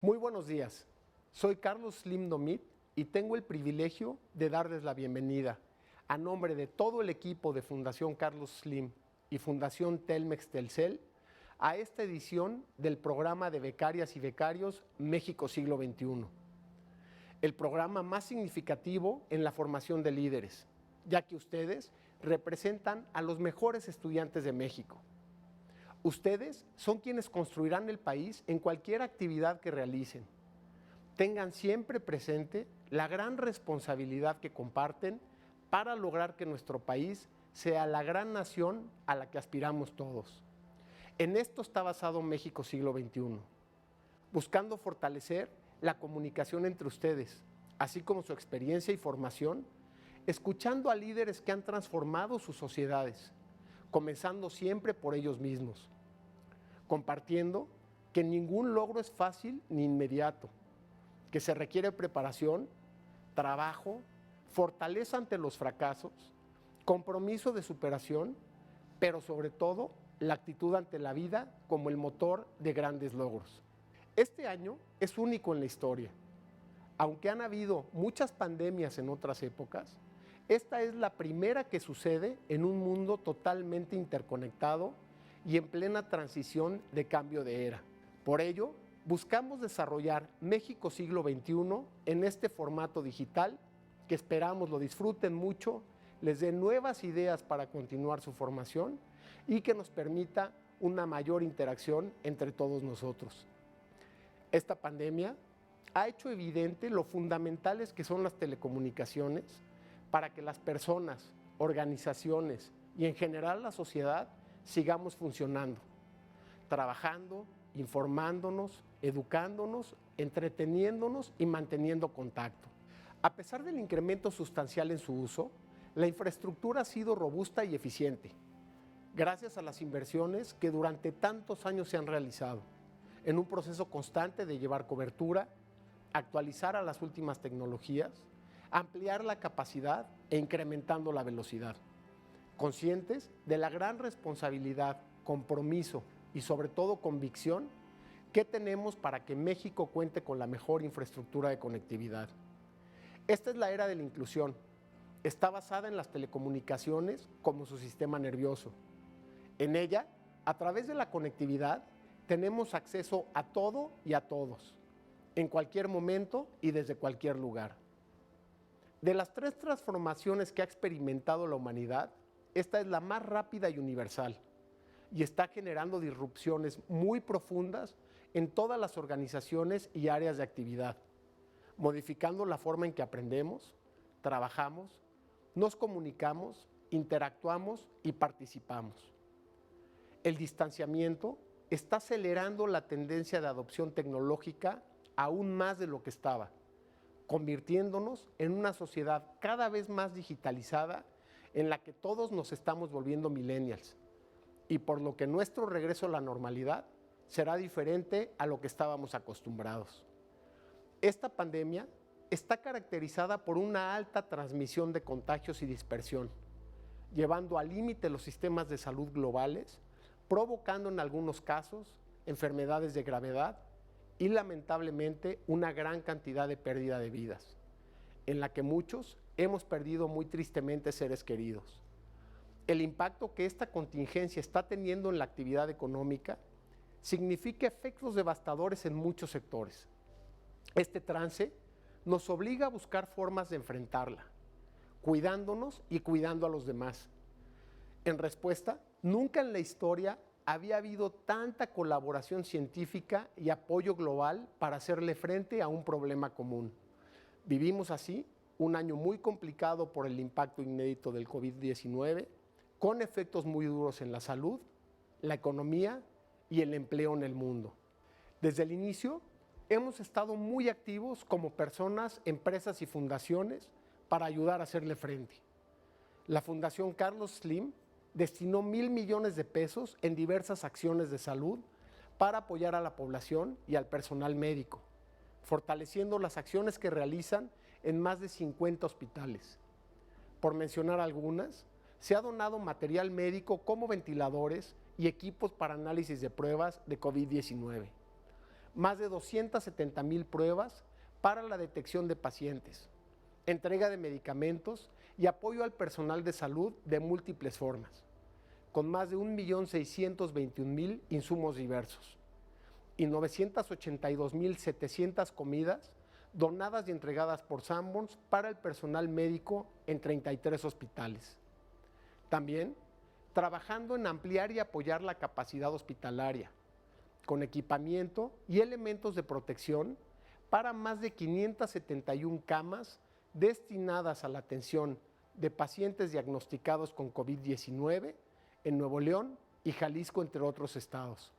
Muy buenos días, soy Carlos Slim Domit y tengo el privilegio de darles la bienvenida a nombre de todo el equipo de Fundación Carlos Slim y Fundación Telmex Telcel a esta edición del programa de Becarias y Becarios México Siglo XXI, el programa más significativo en la formación de líderes, ya que ustedes representan a los mejores estudiantes de México. Ustedes son quienes construirán el país en cualquier actividad que realicen. Tengan siempre presente la gran responsabilidad que comparten para lograr que nuestro país sea la gran nación a la que aspiramos todos. En esto está basado México Siglo XXI, buscando fortalecer la comunicación entre ustedes, así como su experiencia y formación, escuchando a líderes que han transformado sus sociedades, comenzando siempre por ellos mismos, compartiendo que ningún logro es fácil ni inmediato, que se requiere preparación, trabajo, fortaleza ante los fracasos, compromiso de superación, pero sobre todo la actitud ante la vida como el motor de grandes logros. Este año es único en la historia. Aunque han habido muchas pandemias en otras épocas, esta es la primera que sucede en un mundo totalmente interconectado y en plena transición de cambio de era. Por ello, buscamos desarrollar México Siglo XXI en este formato digital que esperamos lo disfruten mucho, les dé nuevas ideas para continuar su formación y que nos permita una mayor interacción entre todos nosotros. Esta pandemia ha hecho evidente lo fundamentales que son las telecomunicaciones para que las personas, organizaciones y en general la sociedad sigamos funcionando, trabajando, informándonos, educándonos, entreteniéndonos y manteniendo contacto. A pesar del incremento sustancial en su uso, la infraestructura ha sido robusta y eficiente, gracias a las inversiones que durante tantos años se han realizado, en un proceso constante de llevar cobertura, actualizar a las últimas tecnologías, ampliar la capacidad e incrementando la velocidad, conscientes de la gran responsabilidad, compromiso y sobre todo convicción que tenemos para que México cuente con la mejor infraestructura de conectividad. Esta es la era de la inclusión. Está basada en las telecomunicaciones como su sistema nervioso. En ella, a través de la conectividad, tenemos acceso a todo y a todos, en cualquier momento y desde cualquier lugar. De las tres transformaciones que ha experimentado la humanidad, esta es la más rápida y universal, y está generando disrupciones muy profundas en todas las organizaciones y áreas de actividad, modificando la forma en que aprendemos, trabajamos, nos comunicamos, interactuamos y participamos. El distanciamiento está acelerando la tendencia de adopción tecnológica aún más de lo que estaba, convirtiéndonos en una sociedad cada vez más digitalizada en la que todos nos estamos volviendo millennials y por lo que nuestro regreso a la normalidad será diferente a lo que estábamos acostumbrados. Esta pandemia está caracterizada por una alta transmisión de contagios y dispersión, llevando al límite los sistemas de salud globales, provocando en algunos casos enfermedades de gravedad y lamentablemente una gran cantidad de pérdida de vidas, en la que muchos hemos perdido muy tristemente seres queridos. El impacto que esta contingencia está teniendo en la actividad económica significa efectos devastadores en muchos sectores. Este trance nos obliga a buscar formas de enfrentarla, cuidándonos y cuidando a los demás. En respuesta, nunca en la historia había habido tanta colaboración científica y apoyo global para hacerle frente a un problema común. Vivimos así un año muy complicado por el impacto inédito del COVID-19, con efectos muy duros en la salud, la economía y el empleo en el mundo. Desde el inicio, hemos estado muy activos como personas, empresas y fundaciones para ayudar a hacerle frente. La Fundación Carlos Slim destinó 1,000 millones de pesos en diversas acciones de salud para apoyar a la población y al personal médico, fortaleciendo las acciones que realizan en más de 50 hospitales. Por mencionar algunas, se ha donado material médico como ventiladores y equipos para análisis de pruebas de COVID-19. más de 270,000 pruebas para la detección de pacientes, entrega de medicamentos y apoyo al personal de salud de múltiples formas, con más de 1.621.000 insumos diversos y 982.700 comidas donadas y entregadas por Sanborns para el personal médico en 33 hospitales. También trabajando en ampliar y apoyar la capacidad hospitalaria, con equipamiento y elementos de protección para más de 571 camas destinadas a la atención de pacientes diagnosticados con COVID-19 en Nuevo León y Jalisco, entre otros estados.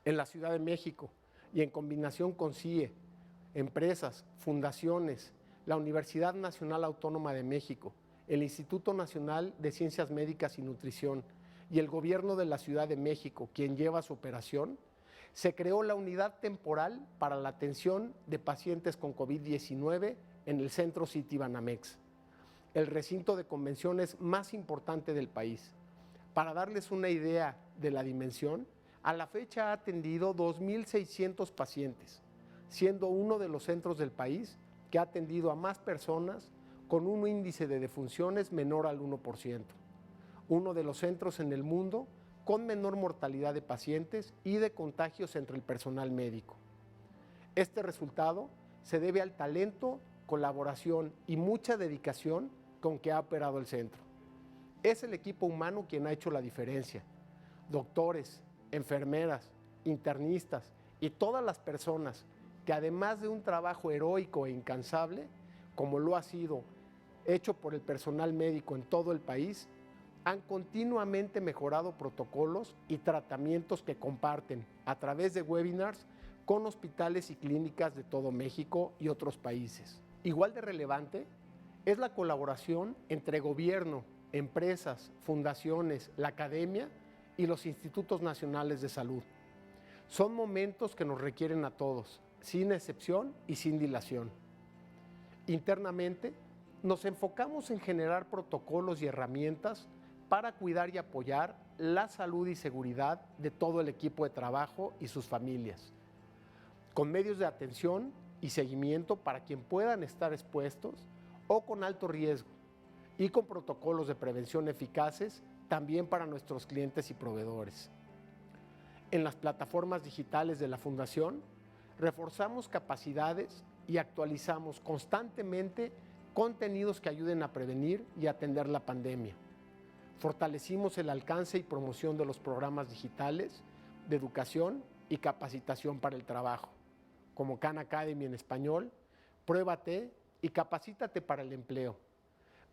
En la Ciudad de México y en combinación con CIE, empresas, fundaciones, la Universidad Nacional Autónoma de México, el Instituto Nacional de Ciencias Médicas y Nutrición y el Gobierno de la Ciudad de México, quien lleva su operación, se creó la Unidad Temporal para la Atención de Pacientes con COVID-19 en el Centro City Banamex, el recinto de convenciones más importante del país. Para darles una idea de la dimensión, a la fecha ha atendido 2.600 pacientes, siendo uno de los centros del país que ha atendido a más personas con un índice de defunciones menor al 1%. Uno de los centros en el mundo con menor mortalidad de pacientes y de contagios entre el personal médico. Este resultado se debe al talento, colaboración y mucha dedicación con que ha operado el centro. Es el equipo humano quien ha hecho la diferencia. Doctores, enfermeras, internistas y todas las personas que, además de un trabajo heroico e incansable, como lo ha sido hecho por el personal médico en todo el país, han continuamente mejorado protocolos y tratamientos que comparten a través de webinars con hospitales y clínicas de todo México y otros países. Igual de relevante es la colaboración entre gobierno, empresas, fundaciones, la academia y los institutos nacionales de salud. Son momentos que nos requieren a todos, sin excepción y sin dilación. Internamente, nos enfocamos en generar protocolos y herramientas para cuidar y apoyar la salud y seguridad de todo el equipo de trabajo y sus familias, con medios de atención y seguimiento para quien puedan estar expuestos o con alto riesgo, y con protocolos de prevención eficaces también para nuestros clientes y proveedores. En las plataformas digitales de la Fundación, reforzamos capacidades y actualizamos constantemente contenidos que ayuden a prevenir y atender la pandemia. Fortalecimos el alcance y promoción de los programas digitales de educación y capacitación para el trabajo, como Khan Academy en español, Pruébate y Capacítate para el empleo.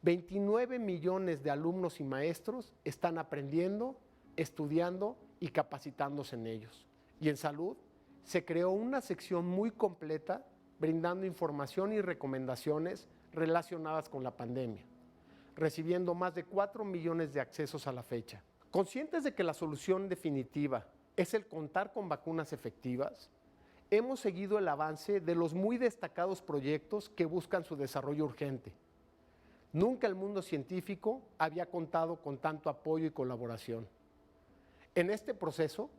29 millones de alumnos y maestros están aprendiendo, estudiando y capacitándose en ellos. Y en salud se creó una sección muy completa brindando información y recomendaciones relacionadas con la pandemia, recibiendo más de 4 millones de accesos a la fecha. Conscientes de que la solución definitiva es el contar con vacunas efectivas, hemos seguido el avance de los muy destacados proyectos que buscan su desarrollo urgente. Nunca el mundo científico había contado con tanto apoyo y colaboración. En este proceso,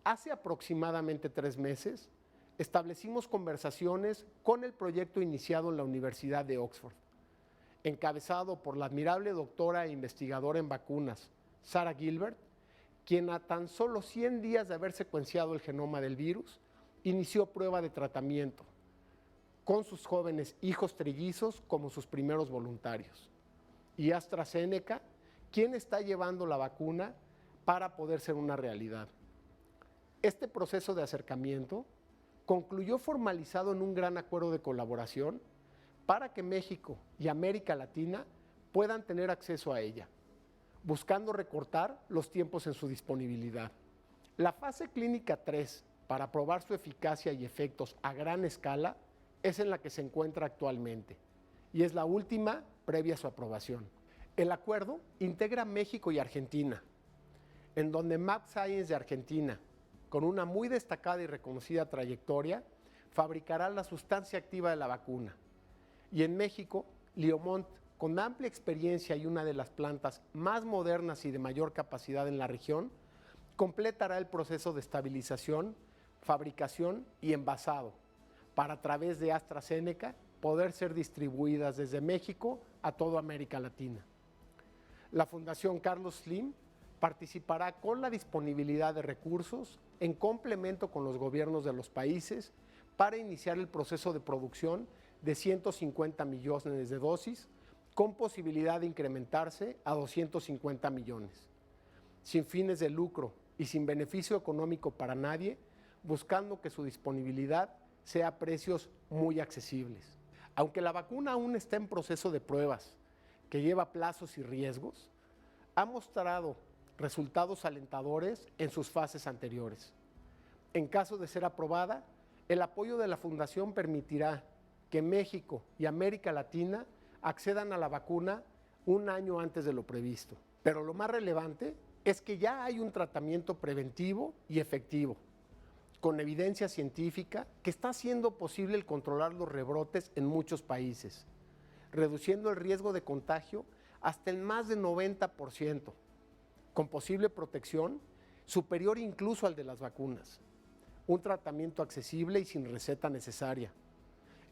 hace aproximadamente 3 meses, establecimos conversaciones con el proyecto iniciado en la Universidad de Oxford, encabezado por la admirable doctora e investigadora en vacunas, Sarah Gilbert, quien a tan solo 100 días de haber secuenciado el genoma del virus, inició prueba de tratamiento con sus jóvenes hijos trillizos como sus primeros voluntarios. Y AstraZeneca, quien está llevando la vacuna para poder ser una realidad. Este proceso de acercamiento concluyó formalizado en un gran acuerdo de colaboración para que México y América Latina puedan tener acceso a ella, buscando recortar los tiempos en su disponibilidad. La fase clínica 3, para probar su eficacia y efectos a gran escala, es en la que se encuentra actualmente y es la última previa a su aprobación. El acuerdo integra México y Argentina, en donde MabScience de Argentina, con una muy destacada y reconocida trayectoria, fabricará la sustancia activa de la vacuna. Y en México, Liomont, con amplia experiencia y una de las plantas más modernas y de mayor capacidad en la región, completará el proceso de estabilización fabricación y envasado, para a través de AstraZeneca poder ser distribuidas desde México a toda América Latina. La Fundación Carlos Slim participará con la disponibilidad de recursos en complemento con los gobiernos de los países para iniciar el proceso de producción de 150 millones de dosis, con posibilidad de incrementarse a 250 millones. Sin fines de lucro y sin beneficio económico para nadie, buscando que su disponibilidad sea a precios muy accesibles. Aunque la vacuna aún está en proceso de pruebas, que lleva plazos y riesgos, ha mostrado resultados alentadores en sus fases anteriores. En caso de ser aprobada, el apoyo de la Fundación permitirá que México y América Latina accedan a la vacuna un año antes de lo previsto. Pero lo más relevante es que ya hay un tratamiento preventivo y efectivo, con evidencia científica, que está haciendo posible el controlar los rebrotes en muchos países, reduciendo el riesgo de contagio hasta en más de 90%, con posible protección superior incluso al de las vacunas. Un tratamiento accesible y sin receta necesaria.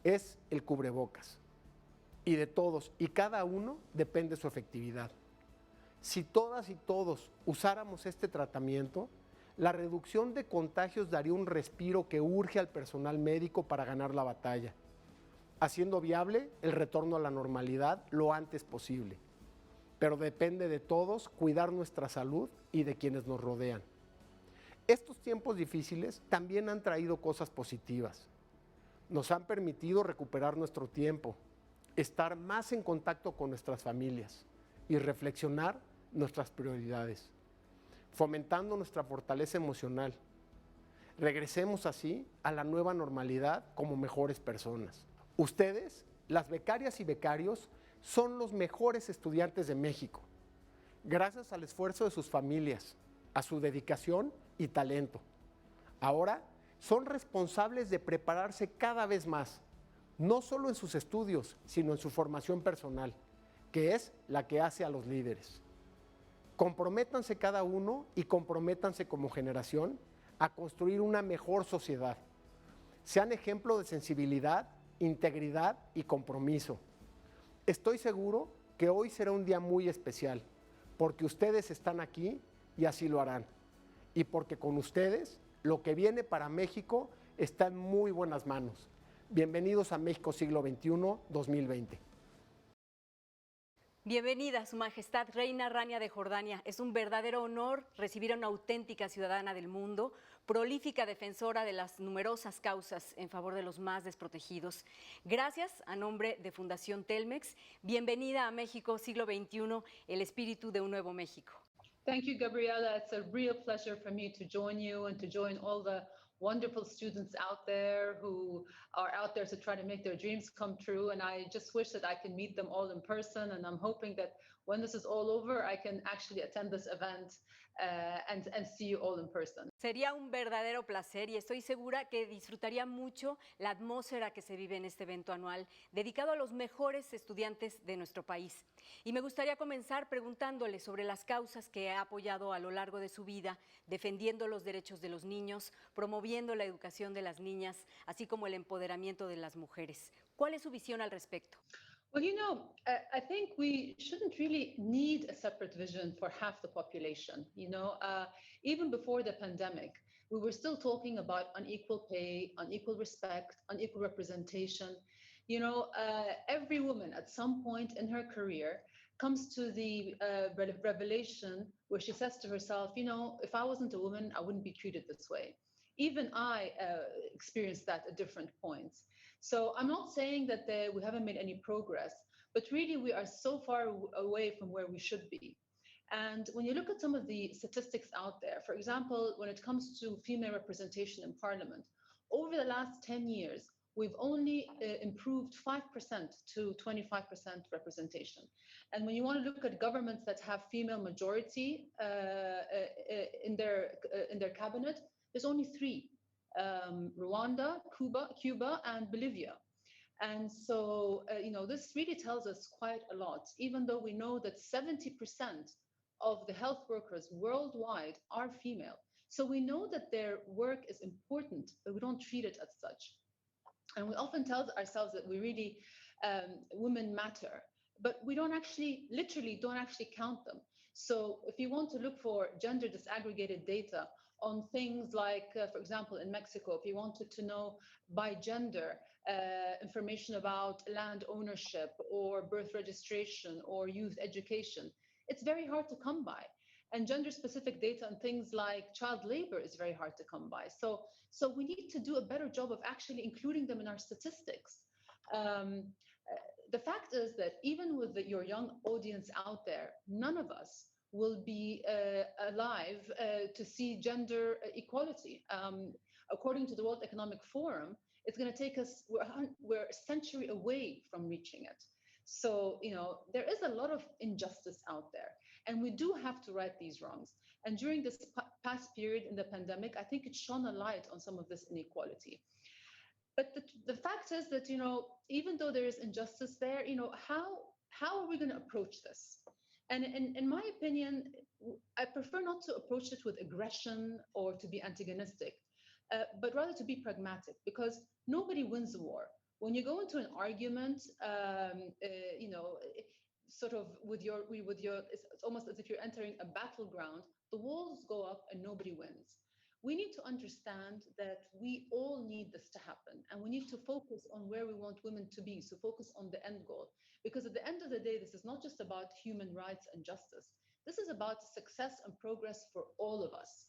Es el cubrebocas. Y de todos y cada uno depende su efectividad. Si todas y todos usáramos este tratamiento, la reducción de contagios daría un respiro que urge al personal médico para ganar la batalla, haciendo viable el retorno a la normalidad lo antes posible. Pero depende de todos cuidar nuestra salud y de quienes nos rodean. Estos tiempos difíciles también han traído cosas positivas. Nos han permitido recuperar nuestro tiempo, estar más en contacto con nuestras familias y reflexionar nuestras prioridades, fomentando nuestra fortaleza emocional. Regresemos así a la nueva normalidad como mejores personas. Ustedes, las becarias y becarios, son los mejores estudiantes de México, gracias al esfuerzo de sus familias, a su dedicación y talento. Ahora son responsables de prepararse cada vez más, no solo en sus estudios, sino en su formación personal, que es la que hace a los líderes. Comprométanse cada uno y comprométanse como generación a construir una mejor sociedad. Sean ejemplo de sensibilidad, integridad y compromiso. Estoy seguro que hoy será un día muy especial, porque ustedes están aquí y así lo harán. Y porque con ustedes, lo que viene para México está en muy buenas manos. Bienvenidos a México Siglo XXI 2020. Bienvenida, Su Majestad Reina Rania de Jordania. Es un verdadero honor recibir a una auténtica ciudadana del mundo, prolífica defensora de las numerosas causas en favor de los más desprotegidos. Gracias a nombre de Fundación Telmex. Bienvenida a México Siglo XXI, el espíritu de un nuevo México. Thank you, Gabriela. It's a real pleasure for me to join you and to join all the wonderful students out there who are out there to try to make their dreams come true. And I just wish that I can meet them all in person. And I'm hoping that when this is all over, I can actually attend this event and see you all in person. Sería un verdadero placer y estoy segura que disfrutaría mucho la atmósfera que se vive en este evento anual dedicado a los mejores estudiantes de nuestro país. Y me gustaría comenzar preguntándole sobre las causas que ha apoyado a lo largo de su vida, defendiendo los derechos de los niños, promoviendo la educación de las niñas, así como el empoderamiento de las mujeres. ¿Cuál es su visión al respecto? Well, you know, I think we shouldn't really need a separate vision for half the population. You know, even before the pandemic, we were still talking about unequal pay, unequal respect, unequal representation. You know, every woman at some point in her career comes to the revelation where she says to herself, you know, if I wasn't a woman, I wouldn't be treated this way. Even I experienced that at different points. So I'm not saying that we haven't made any progress, but really we are so far away from where we should be. And when you look at some of the statistics out there, for example, when it comes to female representation in parliament, over the last 10 years, we've only improved 5% to 25% representation. And when you want to look at governments that have female majority in their cabinet, there's only 3, Rwanda, Cuba, and Bolivia. And so, you know, this really tells us quite a lot, even though we know that 70% of the health workers worldwide are female. So we know that their work is important, but we don't treat it as such. And we often tell ourselves that we really, women matter, but we don't actually, literally don't actually count them. So if you want to look for gender disaggregated data on things like, for example, in Mexico, if you wanted to know by gender, information about land ownership or birth registration or youth education, it's very hard to come by. And gender specific data on things like child labor is very hard to come by. So we need to do a better job of actually including them in our statistics. The fact is that even with your young audience out there, none of us will be alive to see gender equality. According to the World Economic Forum, it's going to take us, we're a century away from reaching it. So, there is a lot of injustice out there, and we do have to right these wrongs. And during this past period in the pandemic, I think it shone a light on some of this inequality. But the fact is that, even though there is injustice there, how are we going to approach this? And in my opinion, I prefer not to approach it with aggression or to be antagonistic, but rather to be pragmatic, because nobody wins a war. When you go into an argument, sort of with your, it's almost as if you're entering a battleground. The walls go up and nobody wins. We need to understand that we all need this to happen, and we need to focus on where we want women to be. So focus on the end goal, because at the end of the day, this is not just about human rights and justice. This is about success and progress for all of us.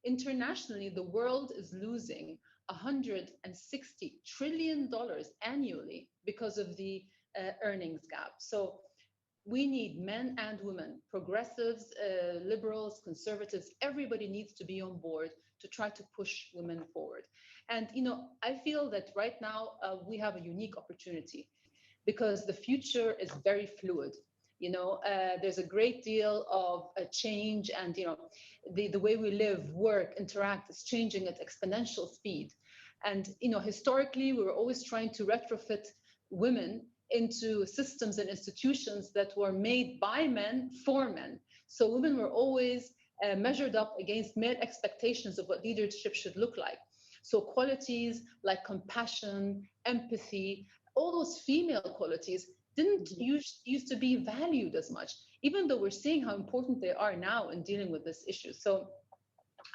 Internationally, the world is losing $160 trillion annually because of the earnings gap. So we need men and women, progressives, liberals, conservatives. Everybody needs to be on board to try to push women forward. And, I feel that right now we have a unique opportunity, because the future is very fluid. There's a great deal of change, and, the way we live, work, interact is changing at exponential speed. And, historically, we were always trying to retrofit women into systems and institutions that were made by men for men. So women were always measured up against male expectations of what leadership should look like. So qualities like compassion, empathy, all those female qualities didn't used to be valued as much, even though we're seeing how important they are now in dealing with this issue. So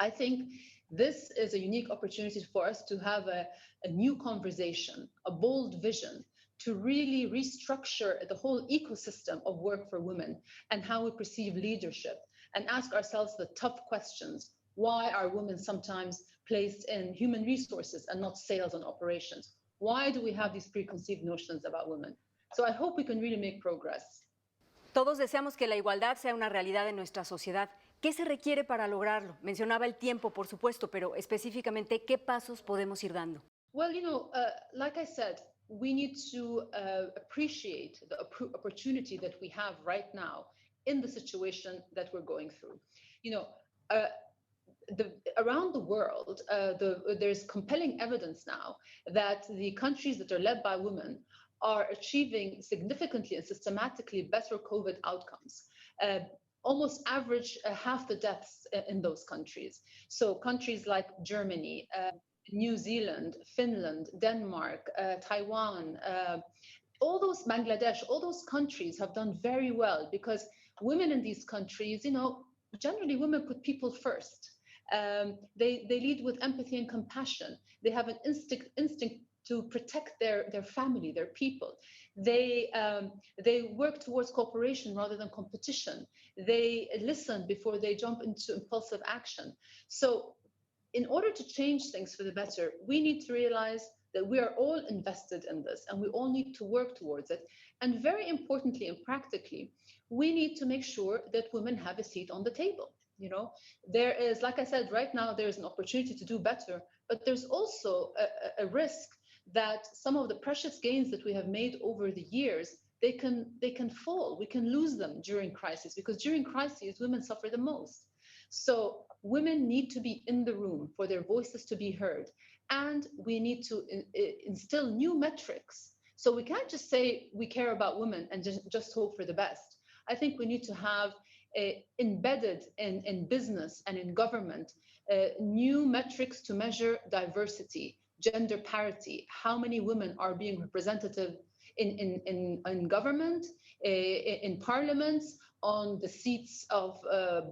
I think this is a unique opportunity for us to have a new conversation, a bold vision, to really restructure the whole ecosystem of work for women and how we perceive leadership, and ask ourselves the tough questions. Why are women sometimes placed in human resources and not sales and operations? Why do we have these preconceived notions about women? So I hope we can really make progress. Todos deseamos que la igualdad sea una realidad en nuestra sociedad. ¿Qué se requiere para lograrlo? Mencionaba el tiempo, por supuesto, pero específicamente, ¿qué pasos podemos ir dando? Well, like I said, we need to appreciate the opportunity that we have right now in the situation that we're going through. Around the world, there's compelling evidence now that the countries that are led by women are achieving significantly and systematically better COVID outcomes. Almost average half the deaths in those countries. So countries like Germany, New Zealand, Finland, Denmark, Taiwan, all those, Bangladesh, all those countries have done very well, because women in these countries, generally women put people first. They lead with empathy and compassion. They have an instinct to protect their family, their people. They work towards cooperation rather than competition. They listen before they jump into impulsive action. So in order to change things for the better, we need to realize that we are all invested in this, and we all need to work towards it. And very importantly and practically, we need to make sure that women have a seat on the table. There is, like I said, right now, there's an opportunity to do better, but there's also a risk that some of the precious gains that we have made over the years, they can fall. We can lose them during crisis, because during crises, women suffer the most. So women need to be in the room for their voices to be heard. And we need to instill new metrics. So we can't just say we care about women and just hope for the best. I think we need to have embedded in business and in government new metrics to measure diversity, gender parity, how many women are being representative in government, in parliaments, on the seats of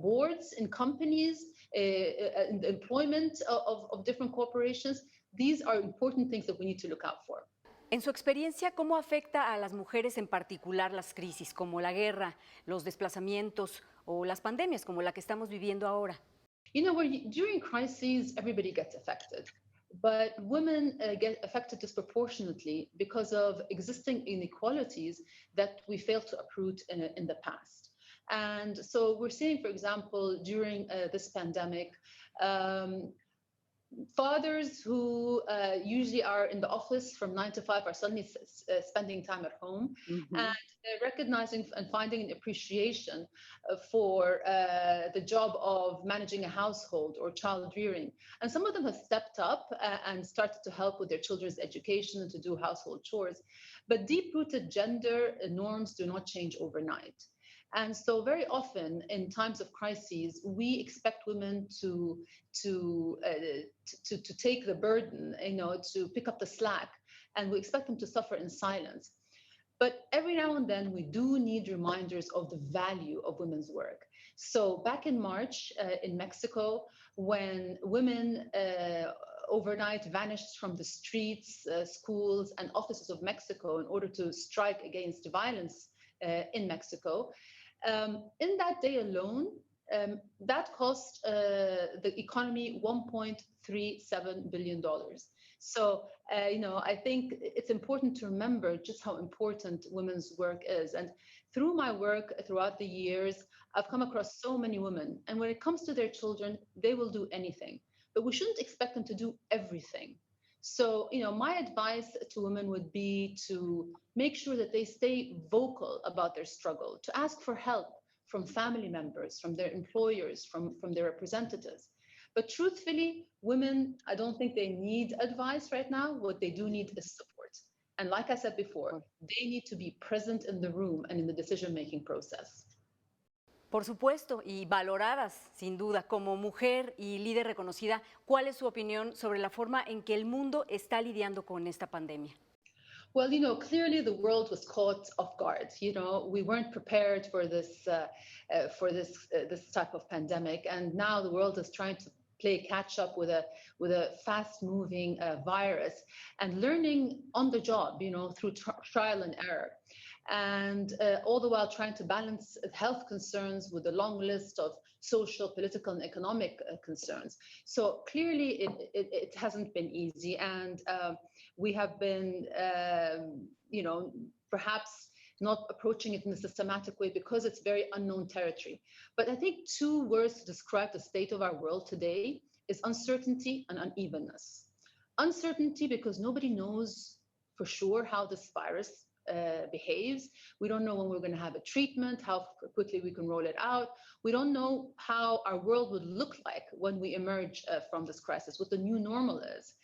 boards in companies, in the employment of different corporations. These are important things that we need to look out for. En su experiencia, ¿cómo afecta a las mujeres en particular las crisis, como la guerra, los desplazamientos o las pandemias, como la que estamos viviendo ahora? You know, during crises, everybody gets affected. But women get affected disproportionately because of existing inequalities that we failed to uproot in the past. And so we're seeing, for example, during this pandemic, fathers who usually are in the office from 9 to 5 are suddenly spending time at home, and recognizing and finding an appreciation for the job of managing a household or child rearing. And some of them have stepped up and started to help with their children's education and to do household chores. But deep-rooted gender norms do not change overnight. And so very often in times of crises, we expect women to take the burden, you know, to pick up the slack, and we expect them to suffer in silence. But every now and then we do need reminders of the value of women's work. So back in March in Mexico, when women overnight vanished from the streets, schools, and offices of Mexico in order to strike against violence in Mexico, in that day alone, that cost the economy $1.37 billion. So, you know, I think it's important to remember just how important women's work is. And through my work throughout the years, I've come across so many women. And when it comes to their children, they will do anything. But we shouldn't expect them to do everything. So, you know, my advice to women would be to make sure that they stay vocal about their struggle, to ask for help from family members, from their employers, from their representatives. But truthfully, women, I don't think they need advice right now. What they do need is support. And like I said before, they need to be present in the room and in the decision-making process. Por supuesto, y valoradas, sin duda, como mujer y líder reconocida, ¿cuál es su opinión sobre la forma en que el mundo está lidiando con esta pandemia? Well, you know, clearly the world was caught off guard. You know, we weren't prepared for this type of pandemic, and now the world is trying to play catch up with a fast-moving virus and learning on the job. You know, through trial and error. And all the while trying to balance health concerns with a long list of social, political, and economic concerns. So clearly it hasn't been easy, and we have been, you know, perhaps not approaching it in a systematic way because it's very unknown territory. But I think two words to describe the state of our world today is uncertainty and unevenness. Uncertainty because nobody knows for sure how this virus behaves. We don't know when we're going to have a treatment, how quickly we can roll it out. We don't know how our world would look like when we emerge from this crisis, what the new normal is.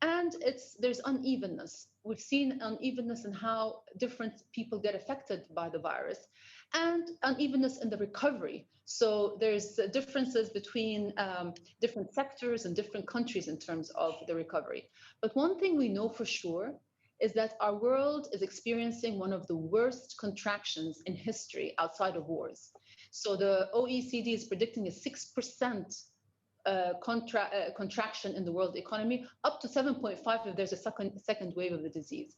And there's unevenness. We've seen unevenness in how different people get affected by the virus, and unevenness in the recovery. So there's differences between different sectors and different countries in terms of the recovery. But one thing we know for sure is that our world is experiencing one of the worst contractions in history outside of wars. So the OECD is predicting a 6% contraction in the world economy, up to 7.5 if there's a second wave of the disease.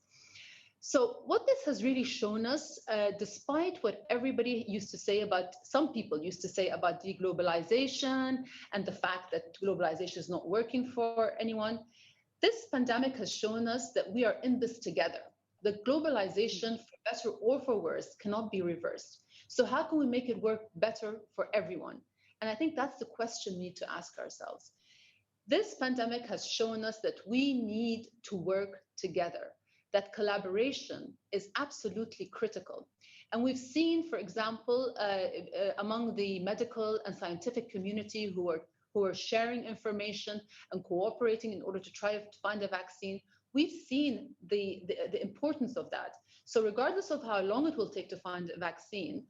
So what this has really shown us, despite what everybody used to say about, some people used to say about deglobalization and the fact that globalization is not working for anyone, this pandemic has shown us that we are in this together. The globalization, for better or for worse, cannot be reversed. So how can we make it work better for everyone? And I think that's the question we need to ask ourselves. This pandemic has shown us that we need to work together, that collaboration is absolutely critical. And we've seen, for example, among the medical and scientific community who are sharing information and cooperating in order to try to find a vaccine, we've seen the importance of that. So regardless of how long it will take to find a vaccine,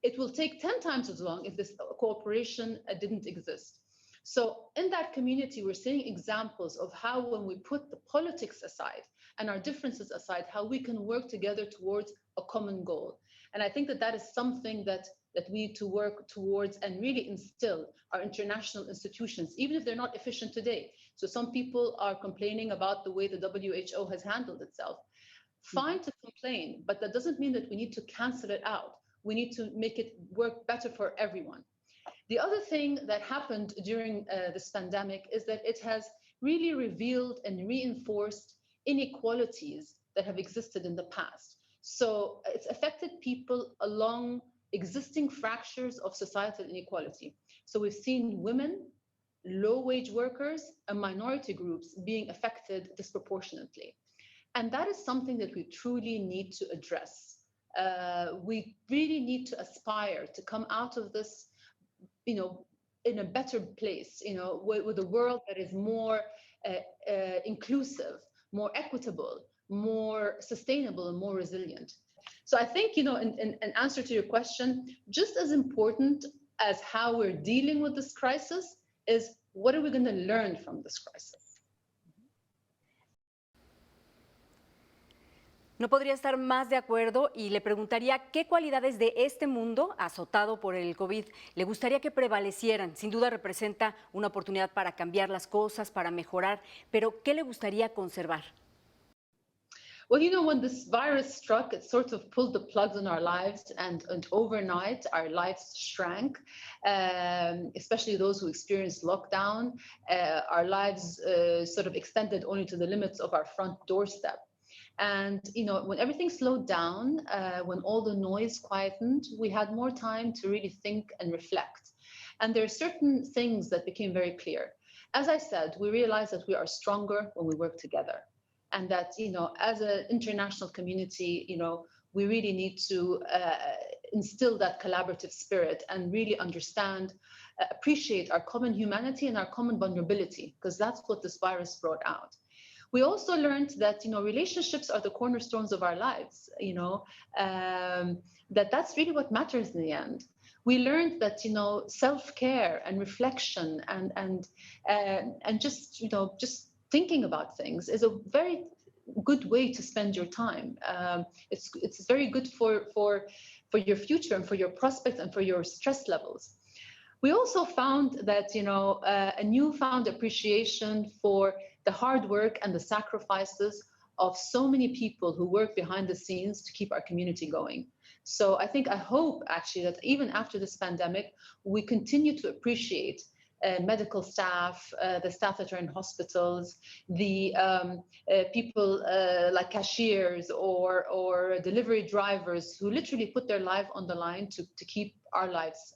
it will take 10 times as long if this cooperation didn't exist. So in that community, we're seeing examples of how when we put the politics aside and our differences aside, how we can work together towards a common goal. And I think that that is something that we need to work towards and really instill our international institutions, even if they're not efficient today. So some people are complaining about the way the WHO has handled itself. Fine to complain, but that doesn't mean that we need to cancel it out. We need to make it work better for everyone. The other thing that happened during this pandemic is that it has really revealed and reinforced inequalities that have existed in the past. So it's affected people along existing fractures of societal inequality. So we've seen women, low-wage workers, and minority groups being affected disproportionately. And that is something that we truly need to address. We really need to aspire to come out of this, in a better place, with a world that is more inclusive, more equitable, more sustainable, and more resilient. So I think, in answer to your question, just as important as how we're dealing with this crisis is what are we going to learn from this crisis? No podría estar más de acuerdo y le preguntaría qué cualidades de este mundo azotado por el COVID le gustaría que prevalecieran. Sin duda representa una oportunidad para cambiar las cosas, para mejorar, pero ¿qué le gustaría conservar? Well, when this virus struck, it sort of pulled the plugs in our lives, and overnight our lives shrank, especially those who experienced lockdown. Our lives sort of extended only to the limits of our front doorstep. And, when everything slowed down, when all the noise quietened, we had more time to really think and reflect. And there are certain things that became very clear. As I said, we realized that we are stronger when we work together. And that, as an international community, we really need to instill that collaborative spirit and really understand, appreciate our common humanity and our common vulnerability, because that's what this virus brought out. We also learned that, relationships are the cornerstones of our lives, that's really what matters in the end. We learned that, self-care and reflection and just thinking about things is a very good way to spend your time. It's very good for your future and for your prospects and for your stress levels. We also found that, a newfound appreciation for the hard work and the sacrifices of so many people who work behind the scenes to keep our community going. So I hope actually that even after this pandemic, we continue to appreciate medical staff, the staff that are in hospitals, the people like cashiers or delivery drivers who literally put their life on the line to keep our lives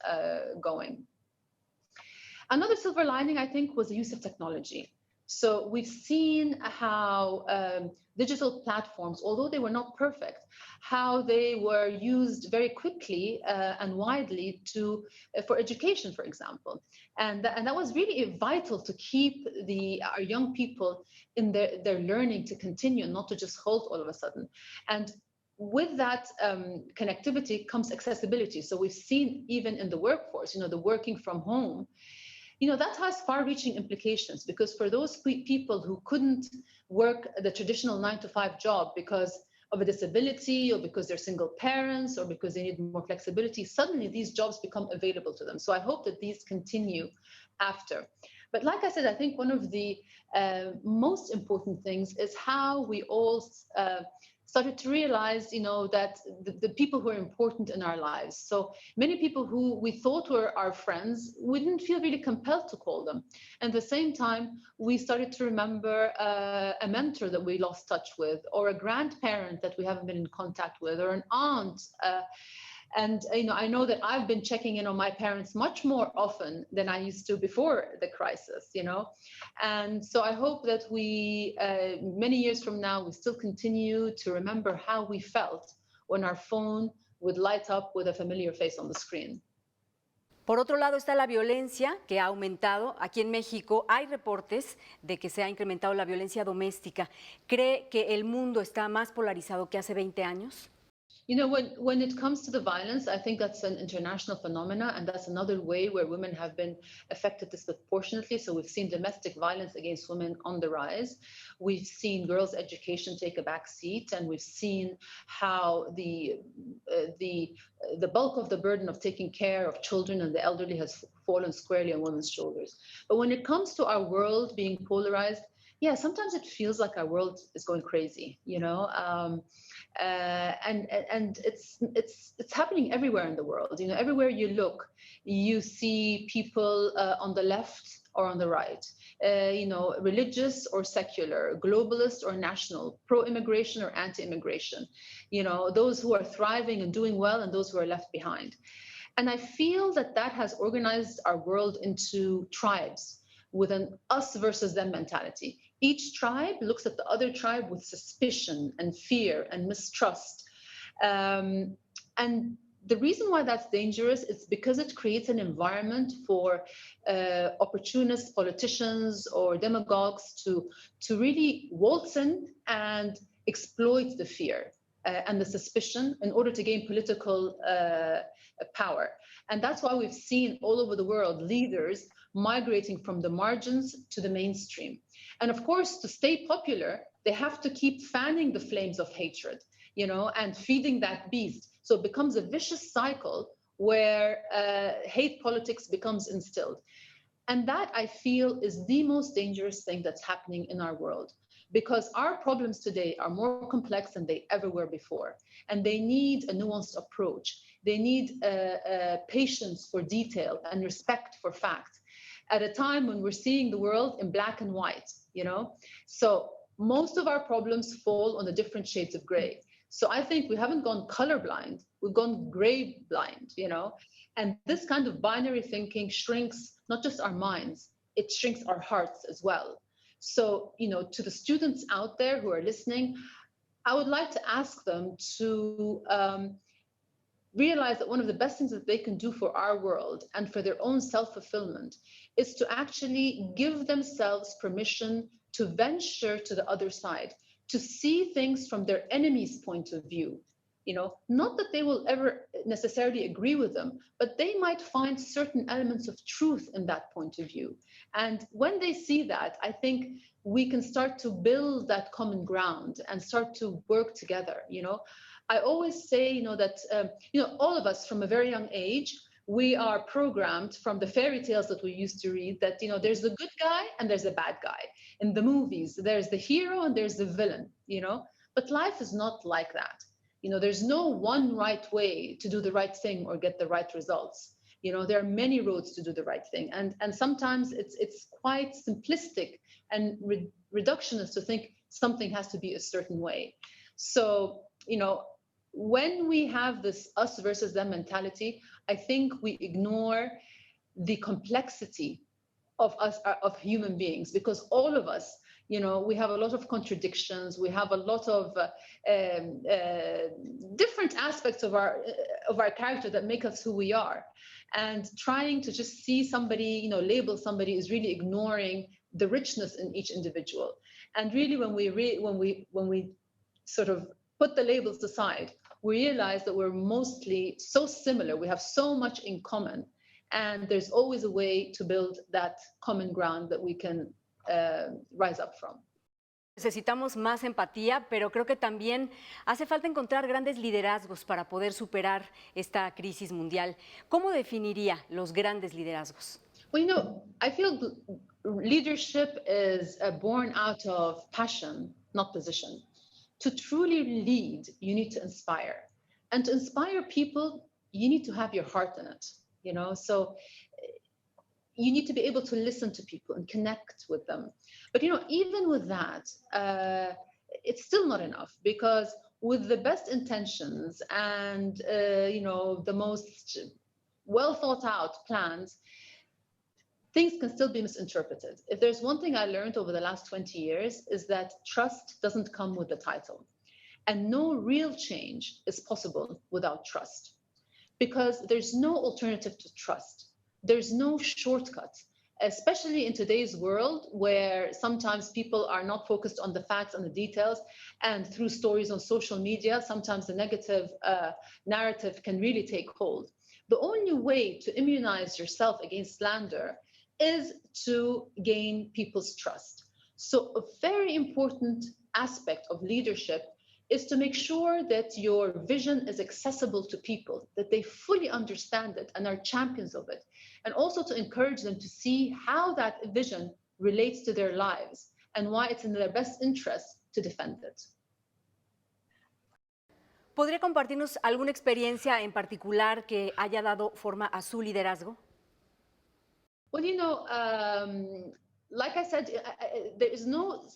going. Another silver lining, I think, was the use of technology. So we've seen how digital platforms, although they were not perfect, how they were used very quickly and widely for education, for example. And that was really vital to keep our young people in their learning to continue and not to just halt all of a sudden. And with that connectivity comes accessibility. So we've seen even in the workforce, the working from home, that has far-reaching implications, because for those people who couldn't work the traditional 9-to-5 job because of a disability or because they're single parents or because they need more flexibility, suddenly these jobs become available to them. So I hope that these continue after. But like I said, I think one of the most important things is how we all started to realize, that the people who are important in our lives. So many people who we thought were our friends, we didn't feel really compelled to call them. And at the same time, we started to remember a mentor that we lost touch with, or a grandparent that we haven't been in contact with, or an aunt. And I know that I've been checking in on my parents much more often than I used to before the crisis, And so I hope that we, many years from now, we still continue to remember how we felt when our phone would light up with a familiar face on the screen. Por otro lado está la violencia, que ha aumentado. Aquí en México hay reportes de que se ha incrementado la violencia doméstica. ¿Cree que el mundo está más polarizado que hace 20 años? You know, when it comes to the violence, I think that's an international phenomena, and that's another way where women have been affected disproportionately. So we've seen domestic violence against women on the rise. We've seen girls' education take a back seat, and we've seen how the bulk of the burden of taking care of children and the elderly has fallen squarely on women's shoulders. But when it comes to our world being polarized, yeah, sometimes it feels like our world is going crazy, you know, and it's happening everywhere in the world. You know, everywhere you look, you see people on the left or on the right, you know, religious or secular, globalist or national, pro-immigration or anti-immigration, you know, those who are thriving and doing well and those who are left behind. And I feel that that has organized our world into tribes with an us versus them mentality. Each tribe looks at the other tribe with suspicion and fear and mistrust. And the reason why that's dangerous is because it creates an environment for opportunist politicians or demagogues to really waltz in and exploit the fear and the suspicion in order to gain political power. And that's why we've seen all over the world leaders migrating from the margins to the mainstream. And of course, to stay popular, they have to keep fanning the flames of hatred, you know, and feeding that beast. So it becomes a vicious cycle where hate politics becomes instilled. And that, I feel, is the most dangerous thing that's happening in our world, because our problems today are more complex than they ever were before. And they need a nuanced approach. They need patience for detail and respect for fact at a time when we're seeing the world in black and white, you know? So most of our problems fall on the different shades of gray. So I think we haven't gone colorblind, we've gone gray blind, you know? And this kind of binary thinking shrinks not just our minds, it shrinks our hearts as well. So, you know, to the students out there who are listening, I would like to ask them to realize that one of the best things that they can do for our world and for their own self-fulfillment is to actually give themselves permission to venture to the other side, to see things from their enemy's point of view. You know, not that they will ever necessarily agree with them, but they might find certain elements of truth in that point of view. And when they see that, I think we can start to build that common ground and start to work together, you know. I always say, you know, that, you know, all of us from a very young age, we are programmed from the fairy tales that we used to read that, you know, there's the good guy and there's the bad guy. In the movies, there's the hero and there's the villain, you know, but life is not like that. You know, there's no one right way to do the right thing or get the right results. You know, there are many roads to do the right thing. And sometimes it's quite simplistic and reductionist to think something has to be a certain way. So, you know, when we have this us versus them mentality, I think we ignore the complexity of us, of human beings, because all of us, you know, we have a lot of contradictions. We have a lot of different aspects of our character that make us who we are. And trying to just see somebody, you know, label somebody is really ignoring the richness in each individual. And really, when we sort of put the labels aside, we realize that we're mostly so similar. We have so much in common. And there's always a way to build that common ground that we can rise up from. Necesitamos más empatía, pero creo que también hace falta encontrar grandes liderazgos para poder superar esta crisis mundial. ¿Cómo definiría los grandes liderazgos? Well, you know, I feel leadership is born out of passion, not position. To truly lead, you need to inspire. And to inspire people, you need to have your heart in it, you know? So you need to be able to listen to people and connect with them. But, you know, even with that, it's still not enough, because with the best intentions and, you know, the most well thought out plans, things can still be misinterpreted. If there's one thing I learned over the last 20 years is that trust doesn't come with the title. And no real change is possible without trust, because there's no alternative to trust. There's no shortcut. especially in today's world where sometimes people are not focused on the facts and the details, and through stories on social media, sometimes the negative narrative can really take hold. The only way to immunize yourself against slander is to gain people's trust. So a very important aspect of leadership is to make sure that your vision is accessible to people, that they fully understand it and are champions of it, and also to encourage them to see how that vision relates to their lives and why it's in their best interest to defend it. ¿Podría compartirnos alguna experiencia en particular que haya dado forma a su liderazgo? Well, you know, like I said, there is no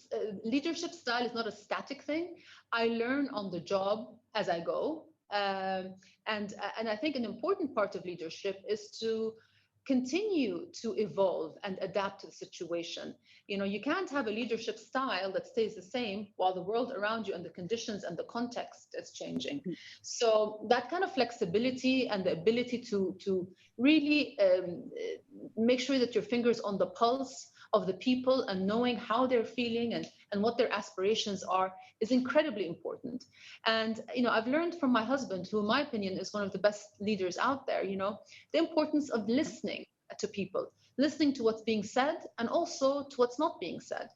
leadership style is not a static thing. I learn on the job as I go, and I think an important part of leadership is to continue to evolve and adapt to the situation. You know, you can't have a leadership style that stays the same while the world around you and the conditions and the context is changing. So that kind of flexibility and the ability to really make sure that your finger's on the pulse of the people and knowing how they're feeling and what their aspirations are is incredibly important. And, you know, I've learned from my husband, who in my opinion is one of the best leaders out there, you know, the importance of listening to people, listening to what's being said and also to what's not being said.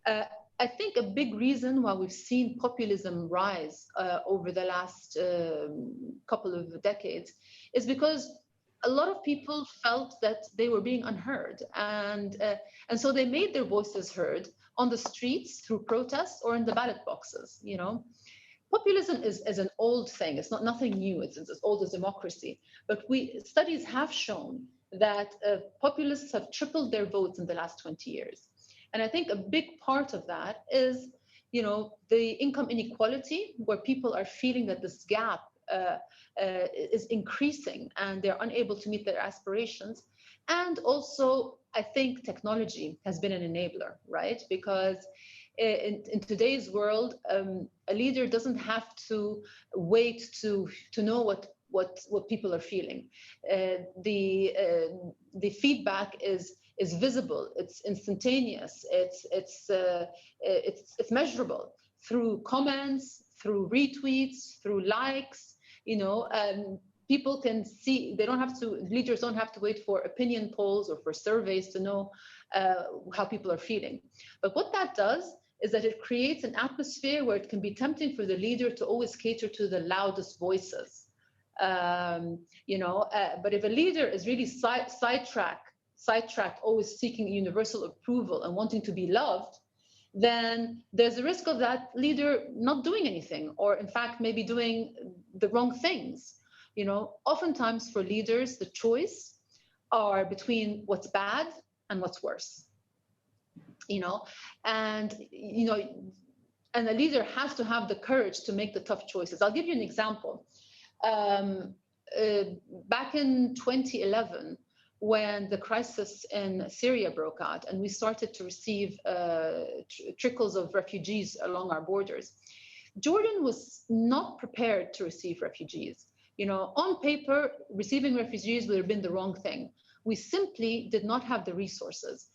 I think a big reason why we've seen populism rise over the last couple of decades is because a lot of people felt that they were being unheard, and so they made their voices heard on the streets through protests or in the ballot boxes. You know, populism is an old thing. It's not nothing new. It's as old as democracy. But studies have shown that populists have tripled their votes in the last 20 years, and I think a big part of that is, you know, the income inequality, where people are feeling that this gap is increasing and they're unable to meet their aspirations. And also, I think technology has been an enabler, right? Because in today's world, a leader doesn't have to wait to know what people are feeling. The feedback is visible, it's instantaneous, it's measurable through comments, through retweets, through likes. You know, people can see, leaders don't have to wait for opinion polls or for surveys to know how people are feeling. But what that does is that it creates an atmosphere where it can be tempting for the leader to always cater to the loudest voices. You know, but if a leader is really sidetracked, always seeking universal approval and wanting to be loved, then there's a risk of that leader not doing anything, or in fact, maybe doing the wrong things. You know, oftentimes for leaders, the choice are between what's bad and what's worse. You know, and a leader has to have the courage to make the tough choices. I'll give you an example. Back in 2011, when the crisis in Syria broke out and we started to receive trickles of refugees along our borders, Jordan was not prepared to receive refugees. You know, on paper, receiving refugees would have been the wrong thing. We simply did not have the resources.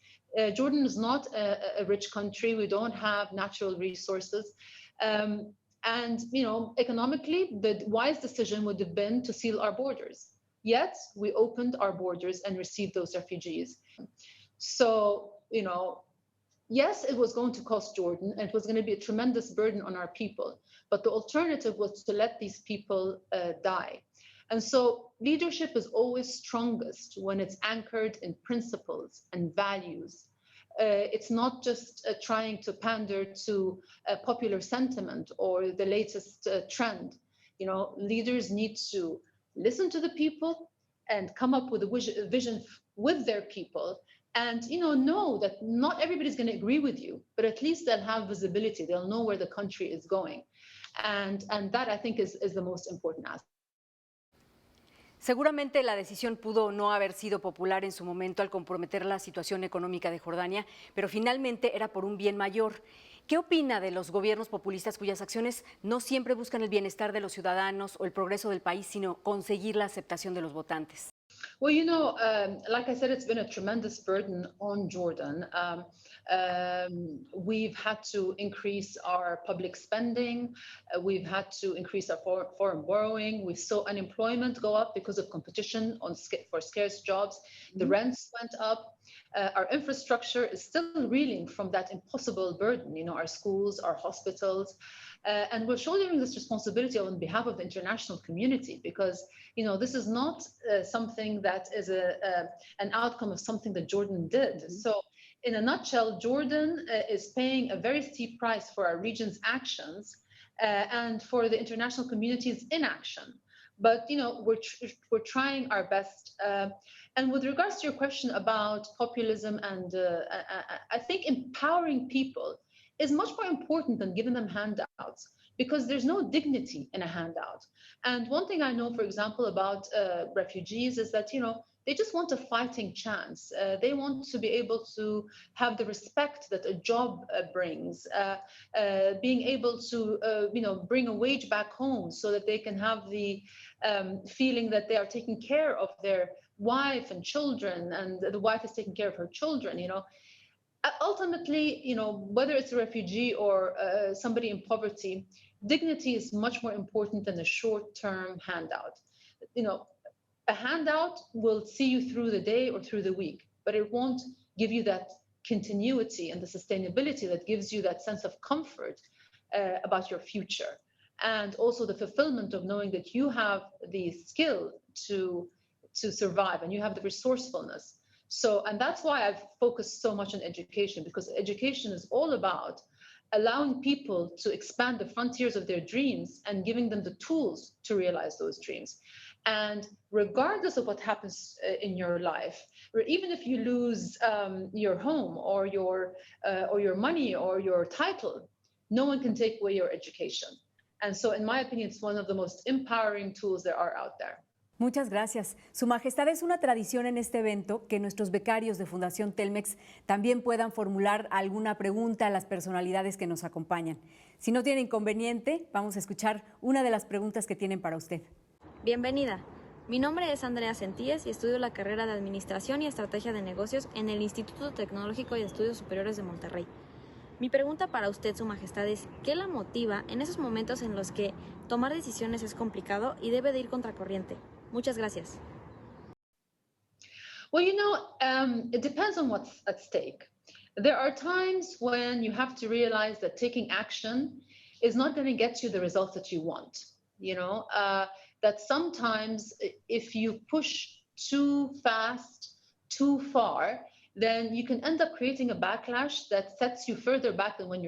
Jordan is not a rich country. We don't have natural resources. And, you know, economically, the wise decision would have been to seal our borders. Yet we opened our borders and received those refugees. So, you know, yes, it was going to cost Jordan, and it was going to be a tremendous burden on our people. But the alternative was to let these people die. And so leadership is always strongest when it's anchored in principles and values. It's not just trying to pander to popular sentiment or the latest trend. You know, leaders need to listen to the people and come up with a vision with their people, and know that not everybody's going to agree with you, but at least they'll have visibility. They'll know where the country is going, and that I think is the most important aspect. Seguramente la decisión pudo no haber sido popular en su momento al comprometer la situación económica de Jordania, pero finalmente era por un bien mayor. ¿Qué opina de los gobiernos populistas cuyas acciones no siempre buscan el bienestar de los ciudadanos o el progreso del país, sino conseguir la aceptación de los votantes? Well, you know, like I said, it's been a tremendous burden on Jordan. We've had to increase our public spending. We've had to increase our foreign borrowing. We saw unemployment go up because of competition for scarce jobs. The rents went up. Our infrastructure is still reeling from that impossible burden, you know, our schools, our hospitals. And we're shouldering this responsibility on behalf of the international community because, you know, this is not something that is an outcome of something that Jordan did. So in a nutshell, Jordan is paying a very steep price for our region's actions and for the international community's inaction. But, you know, we're trying our best. And with regards to your question about populism and I think empowering people is much more important than giving them handouts because there's no dignity in a handout. And one thing I know, for example, about refugees is that, you know, they just want a fighting chance. They want to be able to have the respect that a job brings, being able to, you know, bring a wage back home so that they can have the feeling that they are taking care of their wife and children, and the wife is taking care of her children, you know. Ultimately, you know, whether it's a refugee or somebody in poverty, dignity is much more important than a short-term handout. You know, a handout will see you through the day or through the week, but it won't give you that continuity and the sustainability that gives you that sense of comfort about your future. And also the fulfillment of knowing that you have the skill to survive and you have the resourcefulness. So, and that's why I've focused so much on education, because education is all about allowing people to expand the frontiers of their dreams and giving them the tools to realize those dreams. And regardless of what happens in your life, or even if you lose your home or your money or your title, no one can take away your education. And so, in my opinion, it's one of the most empowering tools there are out there. Muchas gracias. Su Majestad, es una tradición en este evento que nuestros becarios de Fundación Telmex también puedan formular alguna pregunta a las personalidades que nos acompañan. Si no tiene inconveniente, vamos a escuchar una de las preguntas que tienen para usted. Bienvenida. Mi nombre es Andrea Sentíes y estudio la carrera de Administración y Estrategia de Negocios en el Instituto Tecnológico y de Estudios Superiores de Monterrey. Mi pregunta para usted, Su Majestad, es ¿qué la motiva en esos momentos en los que tomar decisiones es complicado y debe de ir contracorriente? Muchas gracias. Well, you know, it depends on what's at stake. There are times when you have to realize that taking action is not going to get you the results that you want. You know, that sometimes if you push too fast, too far, then you can end up creating a backlash that sets you further back than when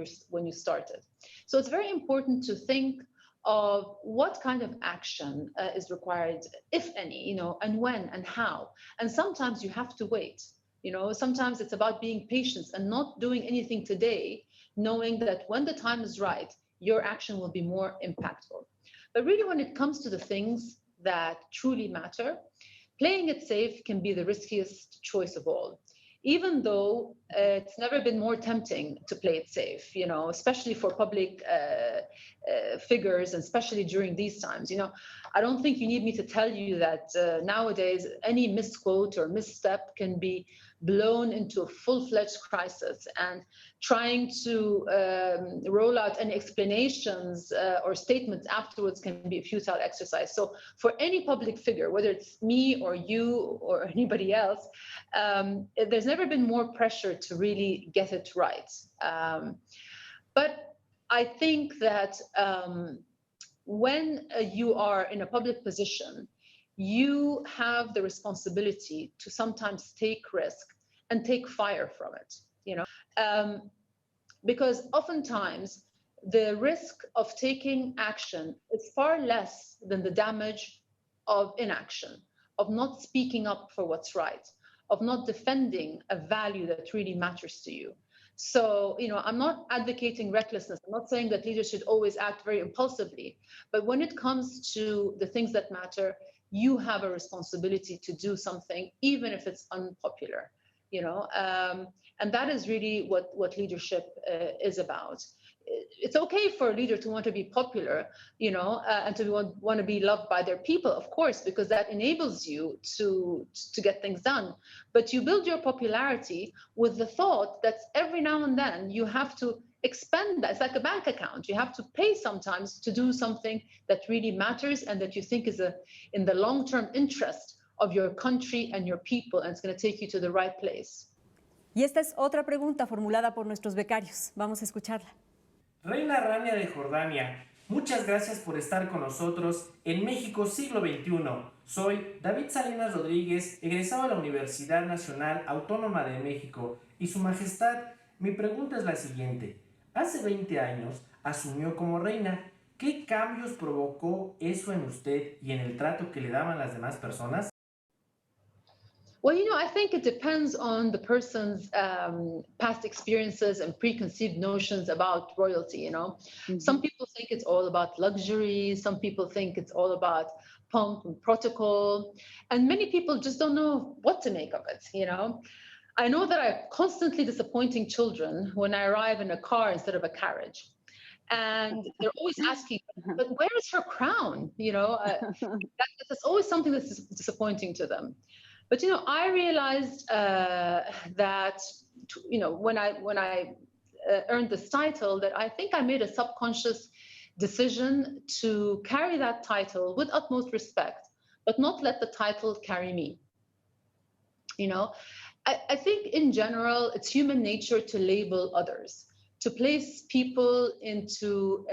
you started. So it's very important to think of what kind of action is required, if any, you know, and when and how. And sometimes you have to wait. You know, sometimes it's about being patient and not doing anything today, knowing that when the time is right, your action will be more impactful. But really, when it comes to the things that truly matter, playing it safe can be the riskiest choice of all. Even though it's never been more tempting to play it safe, you know, especially for public figures, and especially during these times. You know, I don't think you need me to tell you that nowadays any misquote or misstep can be blown into a full-fledged crisis, and trying to roll out any explanations or statements afterwards can be a futile exercise. So for any public figure, whether it's me or you or anybody else, there's never been more pressure to really get it right. But I think that when you are in a public position, you have the responsibility to sometimes take risk and take fire from it, you know, because oftentimes the risk of taking action is far less than the damage of inaction, of not speaking up for what's right, of not defending a value that really matters to you. So, you know, I'm not advocating recklessness. I'm not saying that leaders should always act very impulsively, but when it comes to the things that matter, you have a responsibility to do something, even if it's unpopular, you know, and that is really what leadership is about. it's okay for a leader to want to be popular, and to want to be loved by their people, of course, because that enables you to get things done. But you build your popularity with the thought that every now and then you have to expend that. It's like a bank account. You have to pay sometimes to do something that really matters and that you think is in the long-term interest of your country and your people, and it's going to take you to the right place. Y esta es otra pregunta formulada por nuestros becarios. Vamos a escucharla. Reina Rania de Jordania, muchas gracias por estar con nosotros en México Siglo XXI. Soy David Salinas Rodríguez, egresado de la Universidad Nacional Autónoma de México, y Su Majestad, mi pregunta es la siguiente. Hace 20 años asumió como reina. ¿Qué cambios provocó eso en usted y en el trato que le daban las demás personas? Well, I think it depends on the person's past experiences and preconceived notions about royalty, Mm-hmm. Some people think it's all about luxury. Some people think it's all about pomp and protocol. And many people just don't know what to make of it, I know that I'm constantly disappointing children when I arrive in a car instead of a carriage. And they're always asking, but where is her crown? That's always something that's disappointing to them. But I realized that when I earned this title, that I think I made a subconscious decision to carry that title with utmost respect, but not let the title carry me. I think in general, it's human nature to label others, to place people into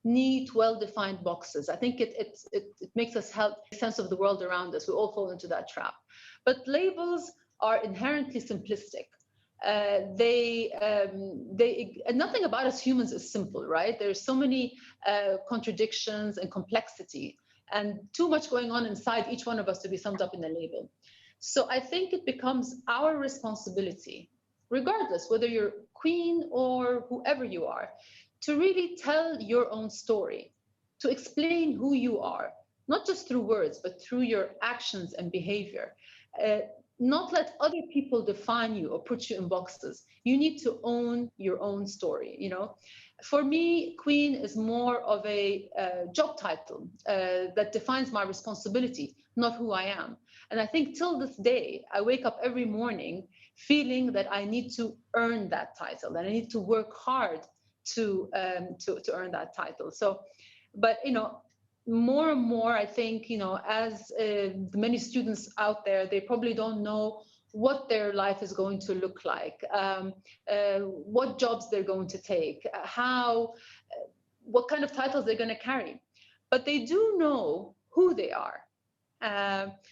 neat, well-defined boxes. I think it makes us have a sense of the world around us. We all fall into that trap. But labels are inherently simplistic. Nothing about us humans is simple, right? There's so many contradictions and complexity, and too much going on inside each one of us to be summed up in a label. So I think it becomes our responsibility, regardless whether you're queen or whoever you are, to really tell your own story, to explain who you are, not just through words, but through your actions and behavior. Not let other people define you or put you in boxes. You need to own your own story, For me, queen is more of a job title that defines my responsibility, not who I am. And I think till this day, I wake up every morning feeling that I need to earn that title, that I need to work hard to earn that title. So, but more and more, I think, as many students out there, they probably don't know what their life is going to look like, what jobs they're going to take, what kind of titles they're going to carry. But they do know who they are.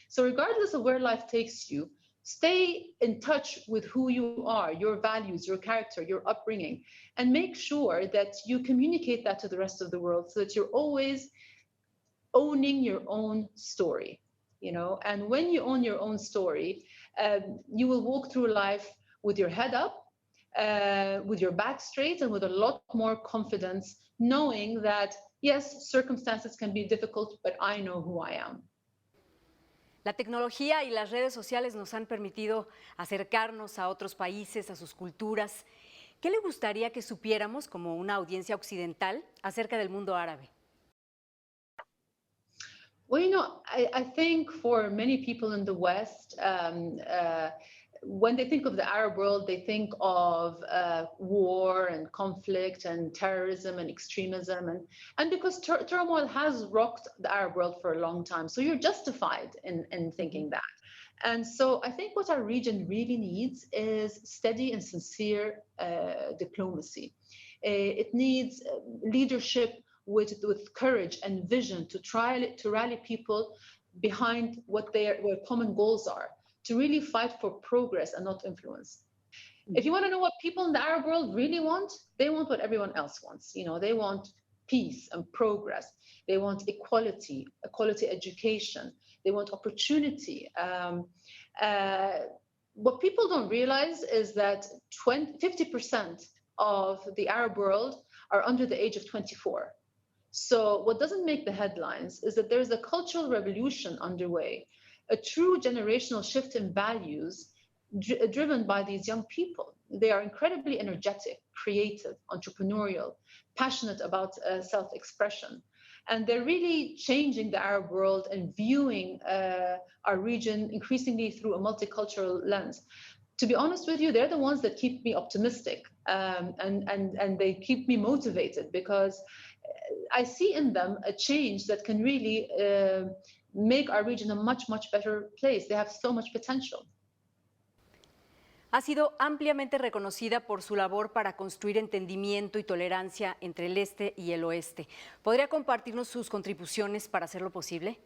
So regardless of where life takes you, stay in touch with who you are, your values, your character, your upbringing, and make sure that you communicate that to the rest of the world so that you're always owning your own story, and when you own your own story, you will walk through life with your head up, with your back straight, and with a lot more confidence, knowing that, yes, circumstances can be difficult, but I know who I am. La tecnología y las redes sociales nos han permitido acercarnos a otros países, a sus culturas. ¿Qué le gustaría que supiéramos como una audiencia occidental acerca del mundo árabe? Well, I think for many people in the West, when they think of the Arab world, they think of war and conflict and terrorism and extremism. And because turmoil has rocked the Arab world for a long time, so you're justified in thinking that. And so I think what our region really needs is steady and sincere diplomacy. It needs leadership with courage and vision to rally people behind what their common goals are, to really fight for progress and not influence. If you want to know what people in the Arab world really want, they want what everyone else wants. They want peace and progress. They want equality education. They want opportunity. What people don't realize is that 50% of the Arab world are under the age of 24. So what doesn't make the headlines is that there's a cultural revolution underway, a true generational shift in values driven by these young people. They are incredibly energetic, creative, entrepreneurial, passionate about self-expression. And they're really changing the Arab world and viewing our region increasingly through a multicultural lens. To be honest with you, they're the ones that keep me optimistic, and they keep me motivated, because I see in them a change that can really make our region a much, much better place. They have so much potential. Ha sido ampliamente reconocida por su labor para construir entendimiento y tolerancia entre el este y el oeste. ¿Podría compartirnos sus contribuciones para hacerlo posible?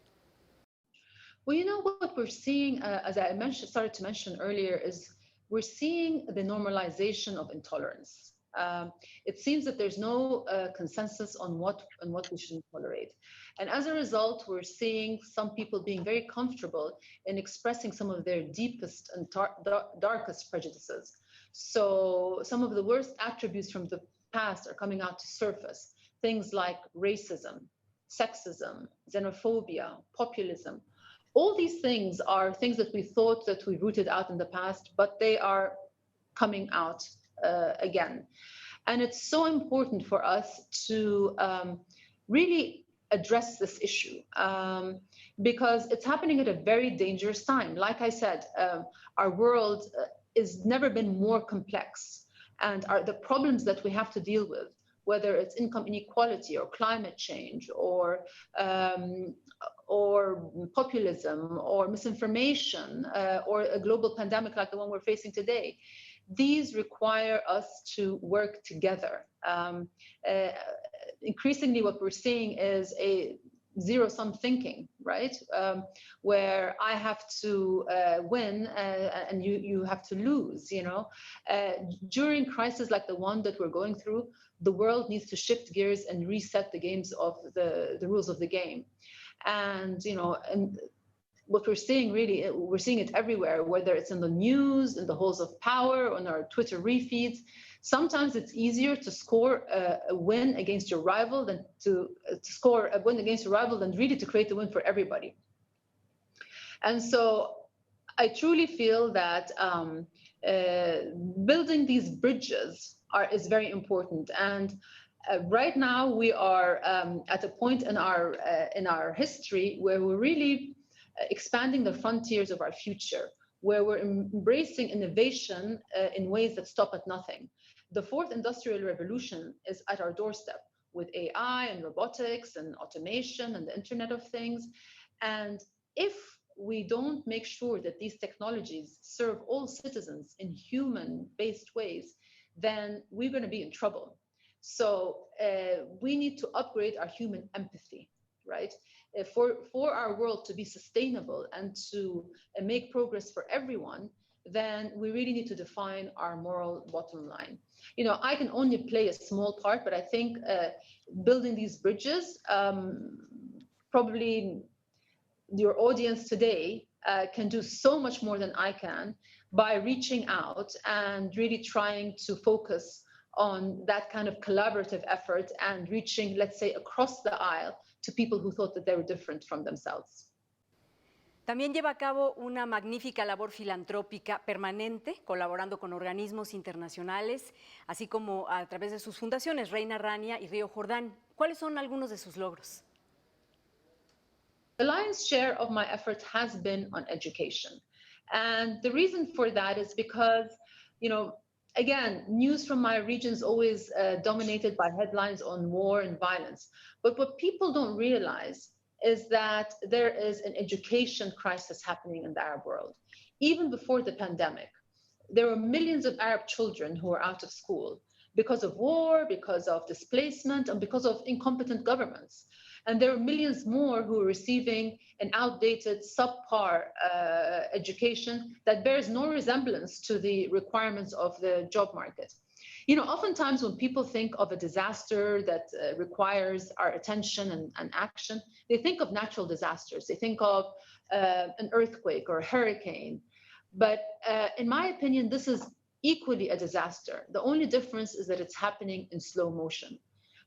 Well, you know what we're seeing, as I started to mention earlier, is we're seeing the normalization of intolerance. It seems that there's no consensus on what we shouldn't tolerate. And as a result, we're seeing some people being very comfortable in expressing some of their deepest and darkest prejudices. So some of the worst attributes from the past are coming out to surface. Things like racism, sexism, xenophobia, populism. All these things are things that we thought that we rooted out in the past, but they are coming out again. And it's so important for us to really address this issue, because it's happening at a very dangerous time. Like I said, our world has never been more complex, and the problems that we have to deal with, whether it's income inequality or climate change or populism or misinformation or a global pandemic like the one we're facing today, these require us to work together. Increasingly, what we're seeing is a zero-sum thinking, right? Where I have to win and you have to lose, you know? During crises like the one that we're going through, the world needs to shift gears and reset the games of the rules of the game. And, you know, and what we're seeing really, we're seeing it everywhere, whether it's in the news, in the halls of power, on our Twitter refeeds. Sometimes it's easier to score a win against your rival than to score a win against your rival than really to create a win for everybody. And so I truly feel that building these bridges is very important. And right now we are at a point in our history where we're really expanding the frontiers of our future, where we're embracing innovation in ways that stop at nothing. The fourth industrial revolution is at our doorstep with AI and robotics and automation and the Internet of Things. And if we don't make sure that these technologies serve all citizens in human-based ways, then we're going to be in trouble. So we need to upgrade our human empathy, right? For our world to be sustainable and to make progress for everyone, then we really need to define our moral bottom line. You know, I can only play a small part, but I think building these bridges, probably your audience today can do so much more than I can by reaching out and really trying to focus on that kind of collaborative effort and reaching, let's say, across the aisle to people who thought that they were different from themselves. También lleva a cabo una magnífica labor filantrópica permanente, colaborando con organismos internacionales, así como a través de sus fundaciones, Reina Rania y Río Jordán. ¿Cuáles son algunos de sus logros? The lion's share of my effort has been on education. And the reason for that is because, you know, again, news from my region is always dominated by headlines on war and violence. But what people don't realize is that there is an education crisis happening in the Arab world. Even before the pandemic, there were millions of Arab children who were out of school because of war, because of displacement, and because of incompetent governments. And there are millions more who are receiving an outdated, subpar education that bears no resemblance to the requirements of the job market. You know, oftentimes when people think of a disaster that requires our attention and action, they think of natural disasters. They think of an earthquake or a hurricane. But in my opinion, this is equally a disaster. The only difference is that it's happening in slow motion.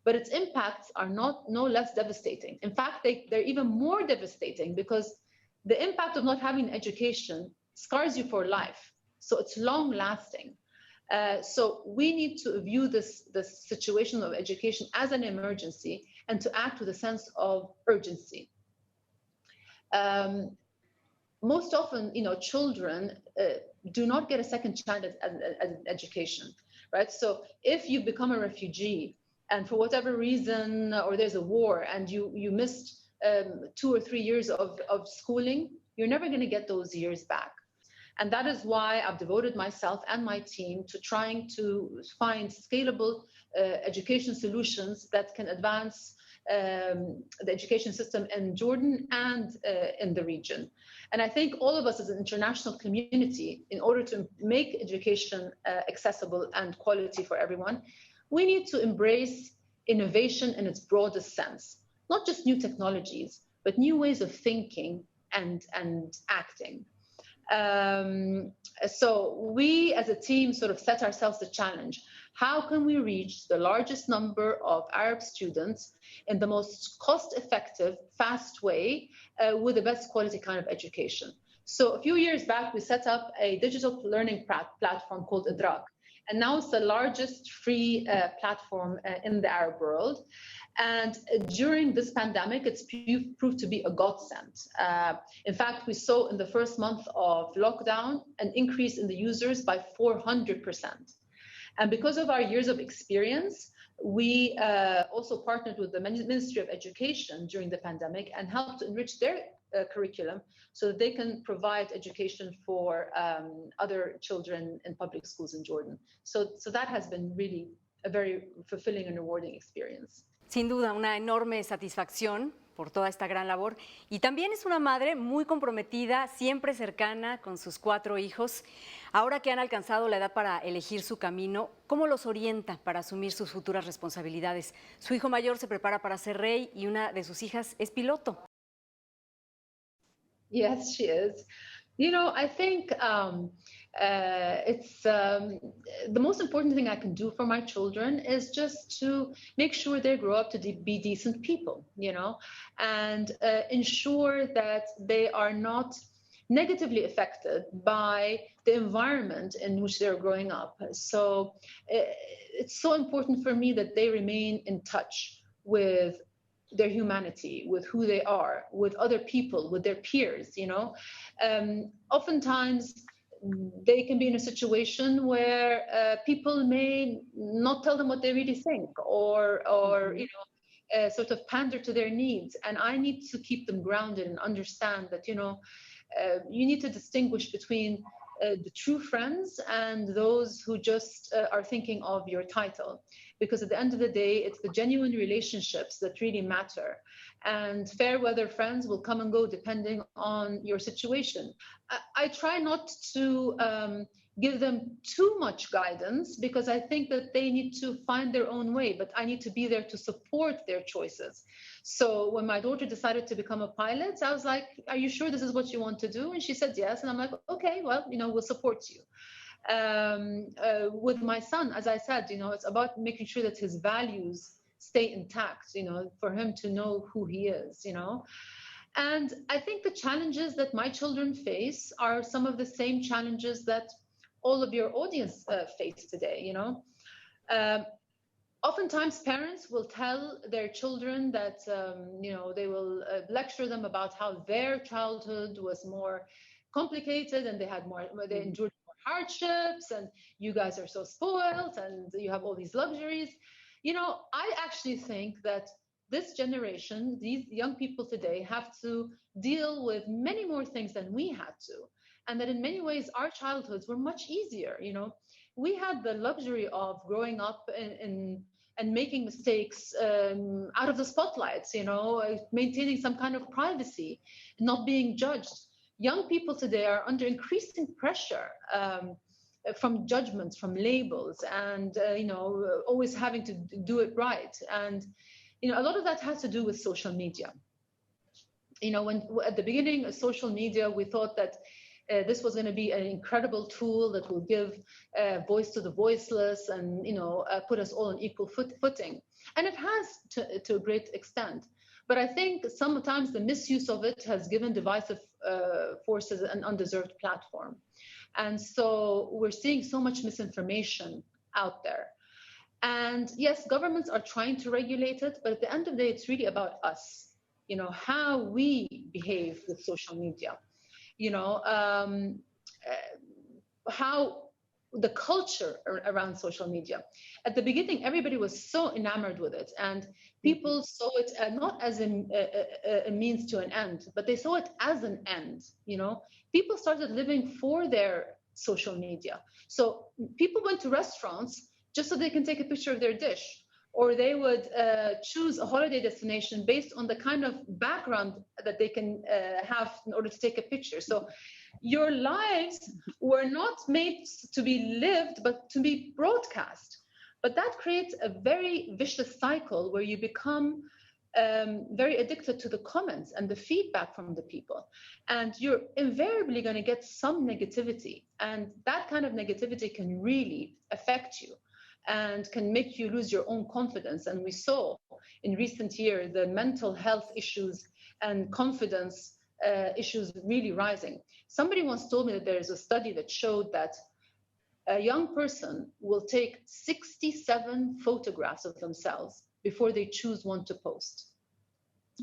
But its impacts are no less devastating. In fact, they're even more devastating because the impact of not having education scars you for life. So it's long lasting. So we need to view this situation of education as an emergency and to act with a sense of urgency. Most often, children do not get a second chance at education, right? So if you become a refugee and for whatever reason, or there's a war and you missed 2 or 3 years of schooling, you're never going to get those years back. And that is why I've devoted myself and my team to trying to find scalable education solutions that can advance the education system in Jordan and in the region. And I think all of us as an international community, in order to make education accessible and quality for everyone, we need to embrace innovation in its broadest sense, not just new technologies, but new ways of thinking and acting. So we as a team sort of set ourselves the challenge. How can we reach the largest number of Arab students in the most cost-effective, fast way with the best quality kind of education? So a few years back, we set up a digital learning platform called Idrak. And now it's the largest free platform in the Arab world. And during this pandemic, it's proved to be a godsend. In fact, we saw in the first month of lockdown an increase in the users by 400%. And because of our years of experience, we also partnered with the Ministry of Education during the pandemic and helped to enrich their curriculum so that they can provide education for other children in public schools in Jordan. So that has been really a very fulfilling and rewarding experience. Sin duda, una enorme satisfacción por toda esta gran labor. Y también es una madre muy comprometida, siempre cercana con sus 4 hijos. Ahora que han alcanzado la edad para elegir su camino, ¿cómo los orienta para asumir sus futuras responsabilidades? Su hijo mayor se prepara para ser rey y una de sus hijas es piloto. Yes, she is. I think it's the most important thing I can do for my children is just to make sure they grow up to be decent people, and ensure that they are not negatively affected by the environment in which they're growing up. So it's so important for me that they remain in touch with their humanity, with who they are, with other people, with their peers, Oftentimes, they can be in a situation where people may not tell them what they really think or sort of pander to their needs. And I need to keep them grounded and understand that, you need to distinguish between the true friends and those who just are thinking of your title. Because at the end of the day, it's the genuine relationships that really matter. And fair weather friends will come and go depending on your situation. I try not to give them too much guidance because I think that they need to find their own way, but I need to be there to support their choices. So when my daughter decided to become a pilot, I was like, are you sure this is what you want to do? And she said yes. And I'm like, okay, well, we'll support you. With my son, as I said, it's about making sure that his values stay intact, for him to know who he is, And I think the challenges that my children face are some of the same challenges that all of your audience face today, Oftentimes, parents will tell their children that, they will lecture them about how their childhood was more complicated and they endured more hardships, and you guys are so spoiled and you have all these luxuries. I actually think that this generation, these young people today, have to deal with many more things than we had to. And that in many ways, our childhoods were much easier. We had the luxury of growing up and making mistakes out of the spotlights, maintaining some kind of privacy, not being judged. Young people today are under increasing pressure from judgments, from labels, and always having to do it right. And a lot of that has to do with social media. When at the beginning of social media, we thought that this was going to be an incredible tool that will give voice to the voiceless and put us all on equal footing, and it has to a great extent. But I think sometimes the misuse of it has given divisive forces an undeserved platform. And so we're seeing so much misinformation out there. And yes, governments are trying to regulate it, but at the end of the day, it's really about us, how we behave with social media, how the culture around social media. At the beginning, everybody was so enamored with it, and people saw it not as a means to an end, but they saw it as an end. People started living for their social media. So people went to restaurants just so they can take a picture of their dish, or they would choose a holiday destination based on the kind of background that they can have in order to take a picture. So your lives were not made to be lived, but to be broadcast. But that creates a very vicious cycle where you become very addicted to the comments and the feedback from the people. And you're invariably going to get some negativity. And that kind of negativity can really affect you and can make you lose your own confidence. And we saw in recent years the mental health issues and confidence issues really rising. Somebody once told me that there is a study that showed that a young person will take 67 photographs of themselves before they choose one to post.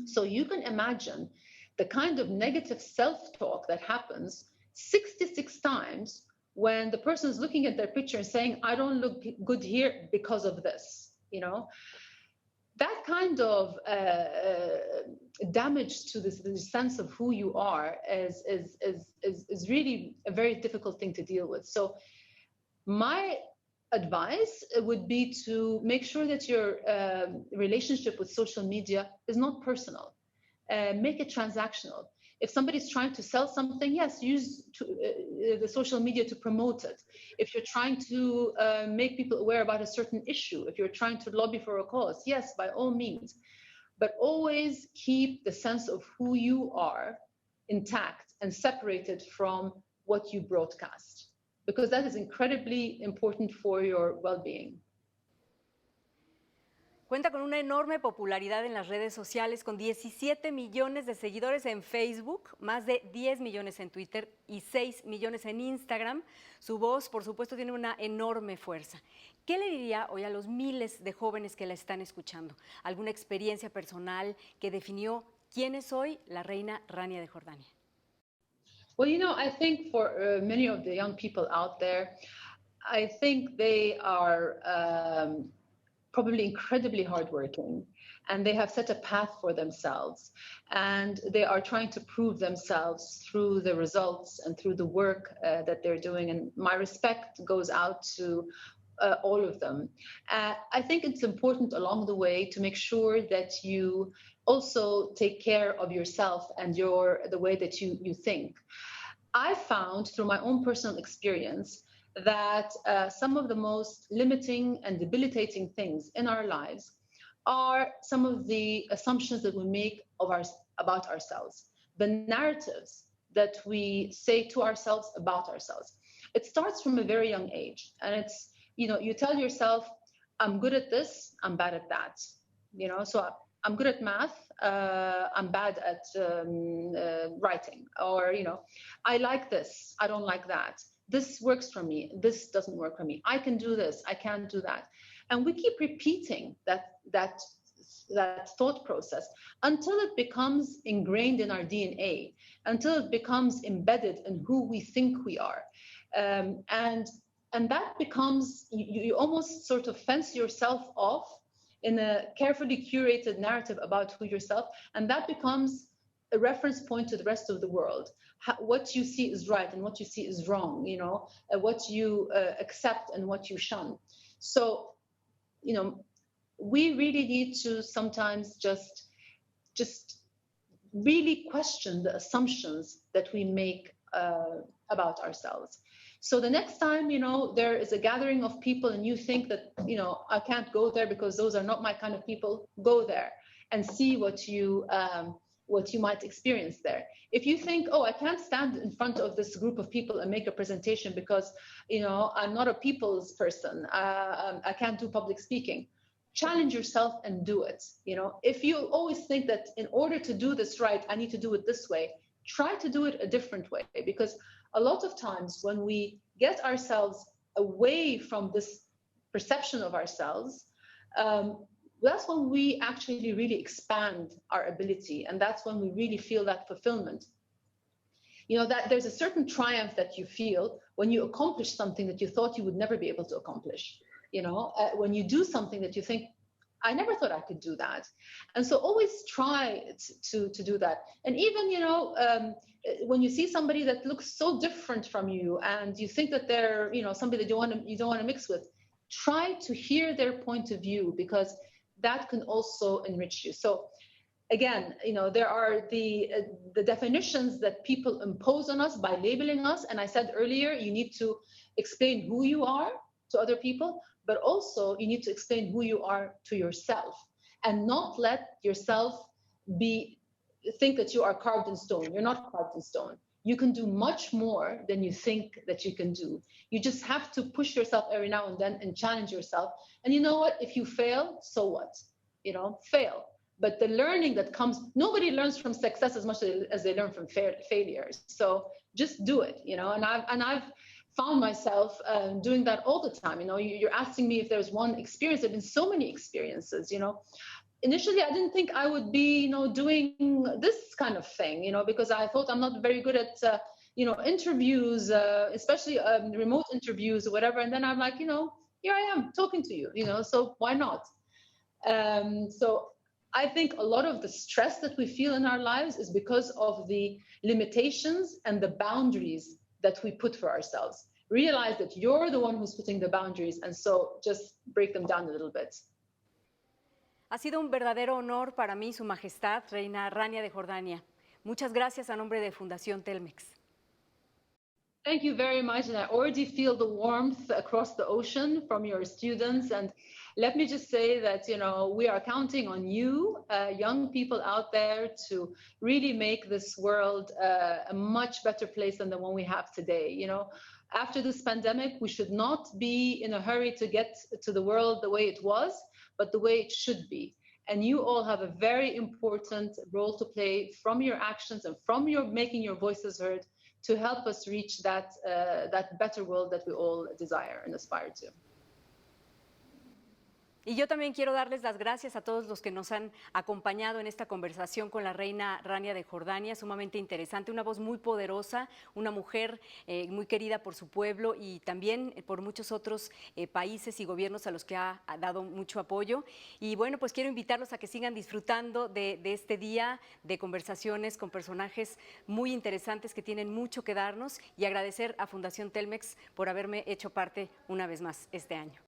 So you can imagine the kind of negative self-talk that happens 66 times when the person is looking at their picture and saying, I don't look good here because of this, That kind of damage to this sense of who you are is really a very difficult thing to deal with. So my advice would be to make sure that your relationship with social media is not personal. Make it transactional. If somebody's trying to sell something, yes, use the social media to promote it. If you're trying to make people aware about a certain issue, if you're trying to lobby for a cause, yes, by all means. But always keep the sense of who you are intact and separated from what you broadcast, because that is incredibly important for your well-being. Cuenta con una enorme popularidad en las redes sociales, con 17 millones de seguidores en Facebook, más de 10 millones en Twitter y 6 millones en Instagram. Su voz, por supuesto, tiene una enorme fuerza. ¿Qué le diría hoy a los miles de jóvenes que la están escuchando? ¿Alguna experiencia personal que definió quién es hoy la Reina Rania de Jordania? Well, I think for many of the young people out there, I think they are probably incredibly hardworking, and they have set a path for themselves, and they are trying to prove themselves through the results and through the work that they're doing. And my respect goes out to all of them. I think it's important along the way to make sure that you also take care of yourself and the way that you think. I found through my own personal experience that some of the most limiting and debilitating things in our lives are some of the assumptions that we make about ourselves, the narratives that we say to ourselves about ourselves. It starts from a very young age, and it's, you tell yourself, I'm good at this, I'm bad at that. So I'm good at math, I'm bad at writing, or, I like this, I don't like that. This works for me, this doesn't work for me. I can do this, I can't do that. And we keep repeating that thought process until it becomes ingrained in our DNA, until it becomes embedded in who we think we are. And that becomes, you almost sort of fence yourself off in a carefully curated narrative about who yourself, and that becomes a reference point to the rest of the world. What you see is right and what you see is wrong, what you accept and what you shun. So, we really need to sometimes just really question the assumptions that we make about ourselves. So the next time, there is a gathering of people and you think that, I can't go there because those are not my kind of people, go there and see what you might experience there. If you think, I can't stand in front of this group of people and make a presentation because, I'm not a people's person, I can't do public speaking, challenge yourself and do it. If you always think that in order to do this right, I need to do it this way, try to do it a different way, because a lot of times when we get ourselves away from this perception of ourselves, that's when we actually really expand our ability, and that's when we really feel that fulfillment. You know, that there's a certain triumph that you feel when you accomplish something that you thought you would never be able to accomplish. You know, when you do something that you think, I never thought I could do that. And so always try to do that. And even, you know, when you see somebody that looks so different from you and you think that they're, you know, somebody that you don't want to mix with, try to hear their point of view, because that can also enrich you. So again, you know, there are the definitions that people impose on us by labeling us. And I said earlier, you need to explain who you are to other people, but also you need to explain who you are to yourself, and not let yourself think that you are carved in stone. You're not carved in stone. You can do much more than you think that you can do. You just have to push yourself every now and then and challenge yourself. And you know what? If you fail, so what? You know, fail. But the learning that comes, nobody learns from success as much as they learn from failures. So just do it, you know. And I've found myself doing that all the time. You know, you're asking me if there's one experience. There've been so many experiences, you know. Initially, I didn't think I would be, you know, doing this kind of thing, you know, because I thought I'm not very good at, you know, interviews, especially remote interviews or whatever. And then I'm like, you know, here I am talking to you, you know, so why not? So I think a lot of the stress that we feel in our lives is because of the limitations and the boundaries that we put for ourselves. Realize that you're the one who's putting the boundaries, and so just break them down a little bit. Ha sido un verdadero honor para mí, Su Majestad, Reina Rania de Jordania. Muchas gracias a nombre de Fundación Telmex. Thank you very much, and I already feel the warmth across the ocean from your students. And let me just say that, you know, we are counting on you, young people out there, to really make this world a much better place than the one we have today. You know, after this pandemic, we should not be in a hurry to get to the world the way it was, but the way it should be. And you all have a very important role to play from your actions and from your making your voices heard to help us reach that better world that we all desire and aspire to. Y yo también quiero darles las gracias a todos los que nos han acompañado en esta conversación con la Reina Rania de Jordania, sumamente interesante, una voz muy poderosa, una mujer muy querida por su pueblo y también por muchos otros países y gobiernos a los que ha dado mucho apoyo. Y bueno, pues quiero invitarlos a que sigan disfrutando de este día de conversaciones con personajes muy interesantes que tienen mucho que darnos, y agradecer a Fundación Telmex por haberme hecho parte una vez más este año.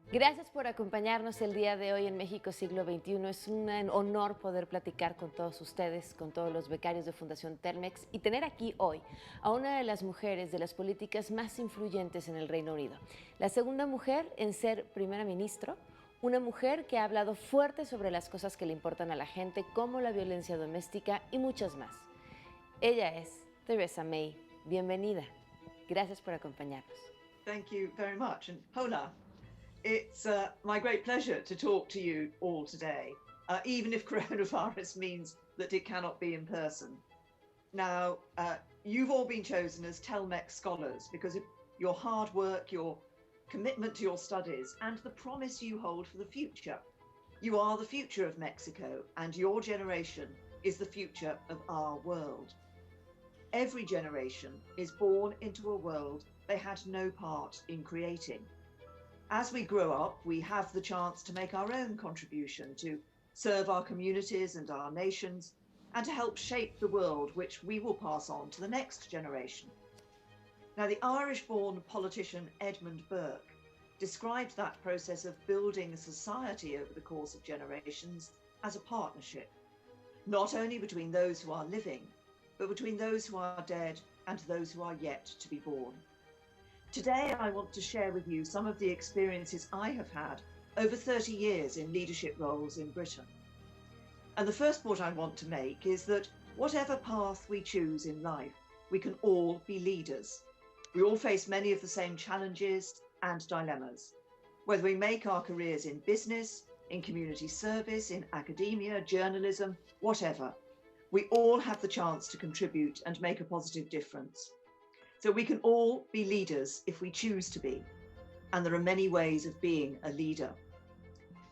Gracias por acompañarnos el día de hoy en México Siglo XXI. Es un honor poder platicar con todos ustedes, con todos los becarios de Fundación Telmex, y tener aquí hoy a una de las mujeres de las políticas más influyentes en el Reino Unido. La segunda mujer en ser primera ministra, una mujer que ha hablado fuerte sobre las cosas que le importan a la gente, como la violencia doméstica y muchas más. Ella es Theresa May. Bienvenida. Gracias por acompañarnos. Thank you very much, and hola. It's my great pleasure to talk to you all today, even if coronavirus means that it cannot be in person. Now, you've all been chosen as Telmex scholars because of your hard work, your commitment to your studies, and the promise you hold for the future. You are the future of Mexico, and your generation is the future of our world. Every generation is born into a world they had no part in creating. As we grow up, we have the chance to make our own contribution to serve our communities and our nations, and to help shape the world which we will pass on to the next generation. Now, the Irish-born politician Edmund Burke described that process of building a society over the course of generations as a partnership, not only between those who are living, but between those who are dead and those who are yet to be born. Today, I want to share with you some of the experiences I have had over 30 years in leadership roles in Britain. And the first point I want to make is that whatever path we choose in life, we can all be leaders. We all face many of the same challenges and dilemmas. Whether we make our careers in business, in community service, in academia, journalism, whatever. We all have the chance to contribute and make a positive difference. So we can all be leaders if we choose to be. And there are many ways of being a leader.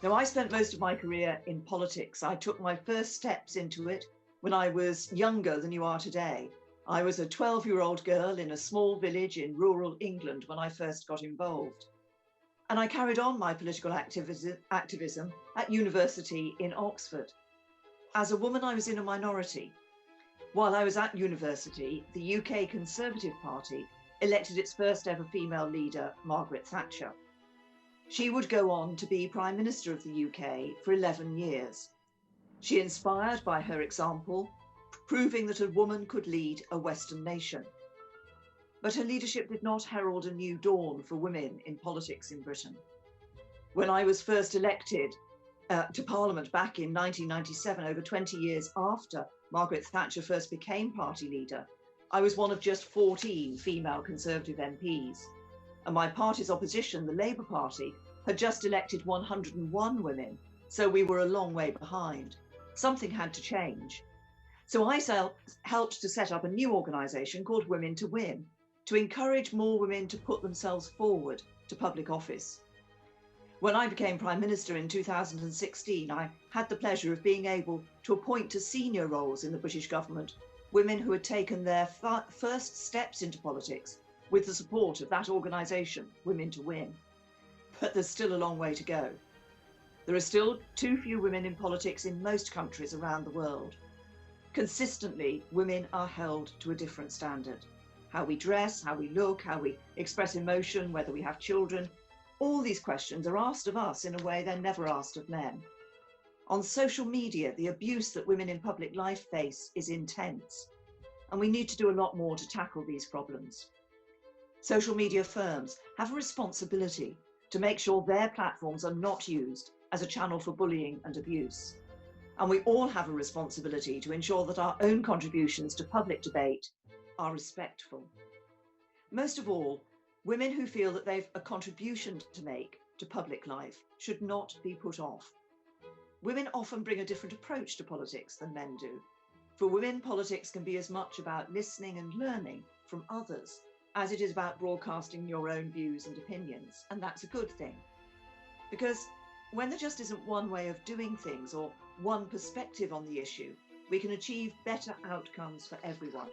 Now, I spent most of my career in politics. I took my first steps into it when I was younger than you are today. I was a 12-year-old girl in a small village in rural England when I first got involved. And I carried on my political activism at university in Oxford. As a woman, I was in a minority. While I was at university, the UK Conservative Party elected its first ever female leader, Margaret Thatcher. She would go on to be Prime Minister of the UK for 11 years. She inspired by her example, proving that a woman could lead a Western nation. But her leadership did not herald a new dawn for women in politics in Britain. When I was first elected to Parliament back in 1997, over 20 years after Margaret Thatcher first became party leader, I was one of just 14 female Conservative MPs. And my party's opposition, the Labour Party, had just elected 101 women, so we were a long way behind. Something had to change. So I helped to set up a new organisation called Women to Win, to encourage more women to put themselves forward to public office. When I became Prime Minister in 2016, I had the pleasure of being able to appoint to senior roles in the British government women who had taken their first steps into politics with the support of that organisation, Women to Win. But there's still a long way to go. There are still too few women in politics in most countries around the world. Consistently, women are held to a different standard. How we dress, how we look, how we express emotion, whether we have children, all these questions are asked of us in a way they're never asked of men. On social media, the abuse that women in public life face is intense, and we need to do a lot more to tackle these problems. Social media firms have a responsibility to make sure their platforms are not used as a channel for bullying and abuse. And we all have a responsibility to ensure that our own contributions to public debate are respectful. Most of all, women who feel that they've a contribution to make to public life should not be put off. Women often bring a different approach to politics than men do. For women, politics can be as much about listening and learning from others as it is about broadcasting your own views and opinions, and that's a good thing. Because when there just isn't one way of doing things or one perspective on the issue, we can achieve better outcomes for everyone.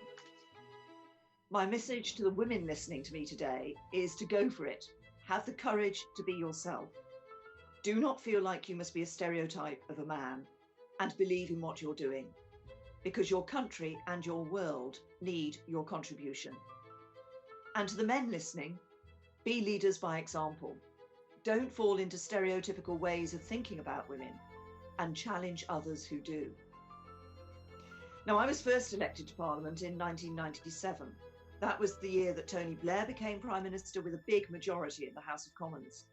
My message to the women listening to me today is to go for it. Have the courage to be yourself. Do not feel like you must be a stereotype of a man, and believe in what you're doing, because your country and your world need your contribution. And to the men listening, be leaders by example. Don't fall into stereotypical ways of thinking about women, and challenge others who do. Now, I was first elected to Parliament in 1997. That was the year that Tony Blair became Prime Minister with a big majority in the House of Commons.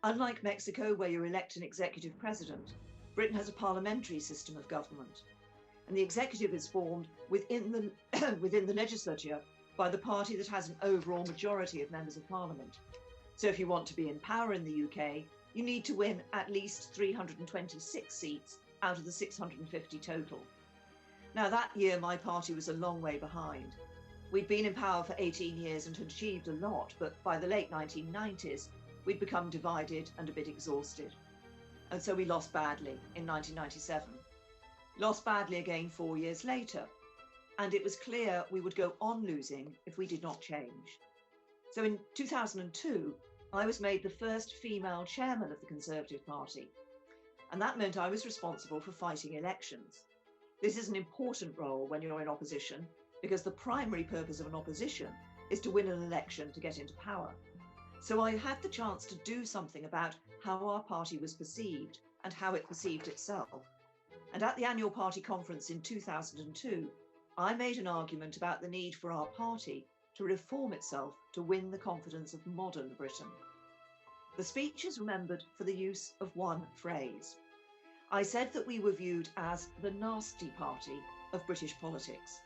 Unlike Mexico, where you elect an executive president, Britain has a parliamentary system of government. And the executive is formed within the legislature by the party that has an overall majority of members of Parliament. So if you want to be in power in the UK, you need to win at least 326 seats out of the 650 total. Now, that year, my party was a long way behind. We'd been in power for 18 years and had achieved a lot, but by the late 1990s, we'd become divided and a bit exhausted. And so we lost badly in 1997. Lost badly again 4 years later. And it was clear we would go on losing if we did not change. So in 2002, I was made the first female chairman of the Conservative Party. And that meant I was responsible for fighting elections. This is an important role when you're in opposition, because the primary purpose of an opposition is to win an election to get into power. So I had the chance to do something about how our party was perceived and how it perceived itself. And at the annual party conference in 2002, I made an argument about the need for our party to reform itself to win the confidence of modern Britain. The speech is remembered for the use of one phrase. I said that we were viewed as the nasty party of British politics.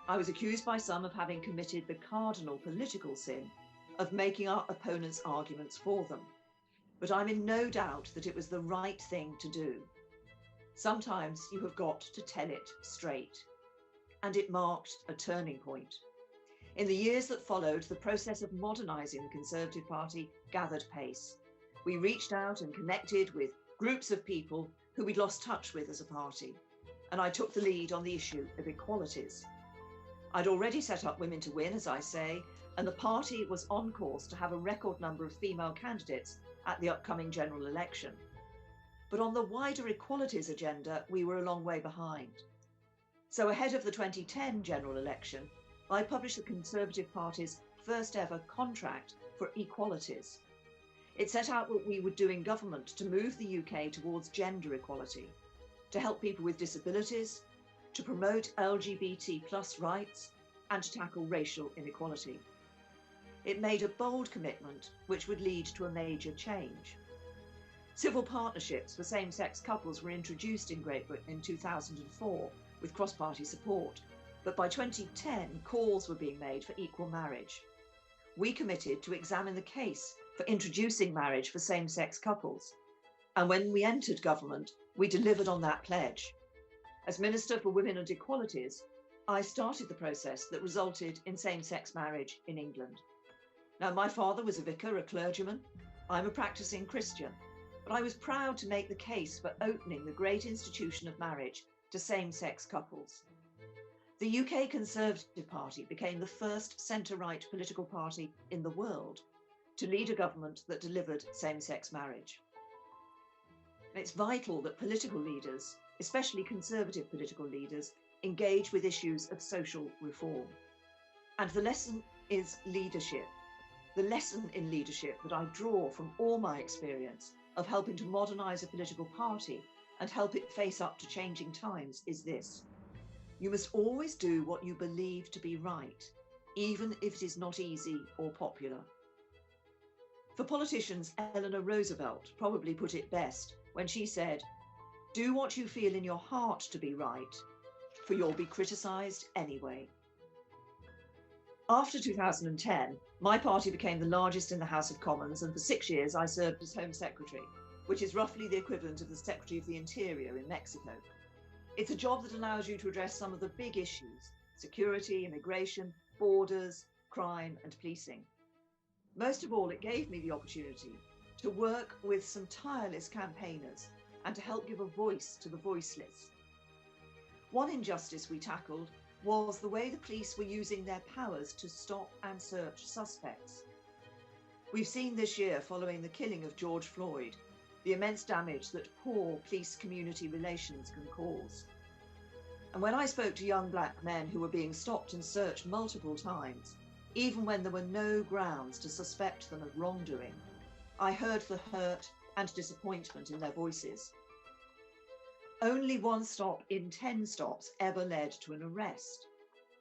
I was accused by some of having committed the cardinal political sin of making our opponents' arguments for them. but I'm in no doubt that it was the right thing to do. Sometimes you have got to tell it straight. And it marked a turning point. In the years that followed, the process of modernising the Conservative Party gathered pace. We reached out and connected with groups of people who we'd lost touch with as a party, and I took the lead on the issue of equalities. I'd already set up Women to Win, as I say, and the party was on course to have a record number of female candidates at the upcoming general election. But on the wider equalities agenda, we were a long way behind. So ahead of the 2010 general election, I published the Conservative Party's first ever contract for equalities. It set out what we would do in government to move the UK towards gender equality, to help people with disabilities, to promote LGBT+ rights, and to tackle racial inequality. It made a bold commitment which would lead to a major change. Civil partnerships for same-sex couples were introduced in Great Britain in 2004 with cross-party support, but by 2010 calls were being made for equal marriage. We committed to examine the case for introducing marriage for same-sex couples, and when we entered government, we delivered on that pledge. As Minister for Women and Equalities, I started the process that resulted in same-sex marriage in England. Now, my father was a vicar, a clergyman. I'm a practicing Christian, but I was proud to make the case for opening the great institution of marriage to same-sex couples. The UK Conservative Party became the first centre-right political party in the world to lead a government that delivered same-sex marriage. It's vital that political leaders, especially conservative political leaders, engage with issues of social reform. And the lesson is leadership. The lesson in leadership that I draw from all my experience of helping to modernise a political party and help it face up to changing times is this: you must always do what you believe to be right, even if it is not easy or popular. For politicians, Eleanor Roosevelt probably put it best when she said, "Do what you feel in your heart to be right, for you'll be criticised anyway." After 2010, my party became the largest in the House of Commons, and for 6 years I served as Home Secretary, which is roughly the equivalent of the Secretary of the Interior in Mexico. It's a job that allows you to address some of the big issues: security, immigration, borders, crime and policing. Most of all, it gave me the opportunity to work with some tireless campaigners and to help give a voice to the voiceless. One injustice we tackled was the way the police were using their powers to stop and search suspects. We've seen this year, following the killing of George Floyd, the immense damage that poor police-community relations can cause. And when I spoke to young black men who were being stopped and searched multiple times, even when there were no grounds to suspect them of wrongdoing, I heard the hurt and disappointment in their voices. Only one stop in 10 stops ever led to an arrest,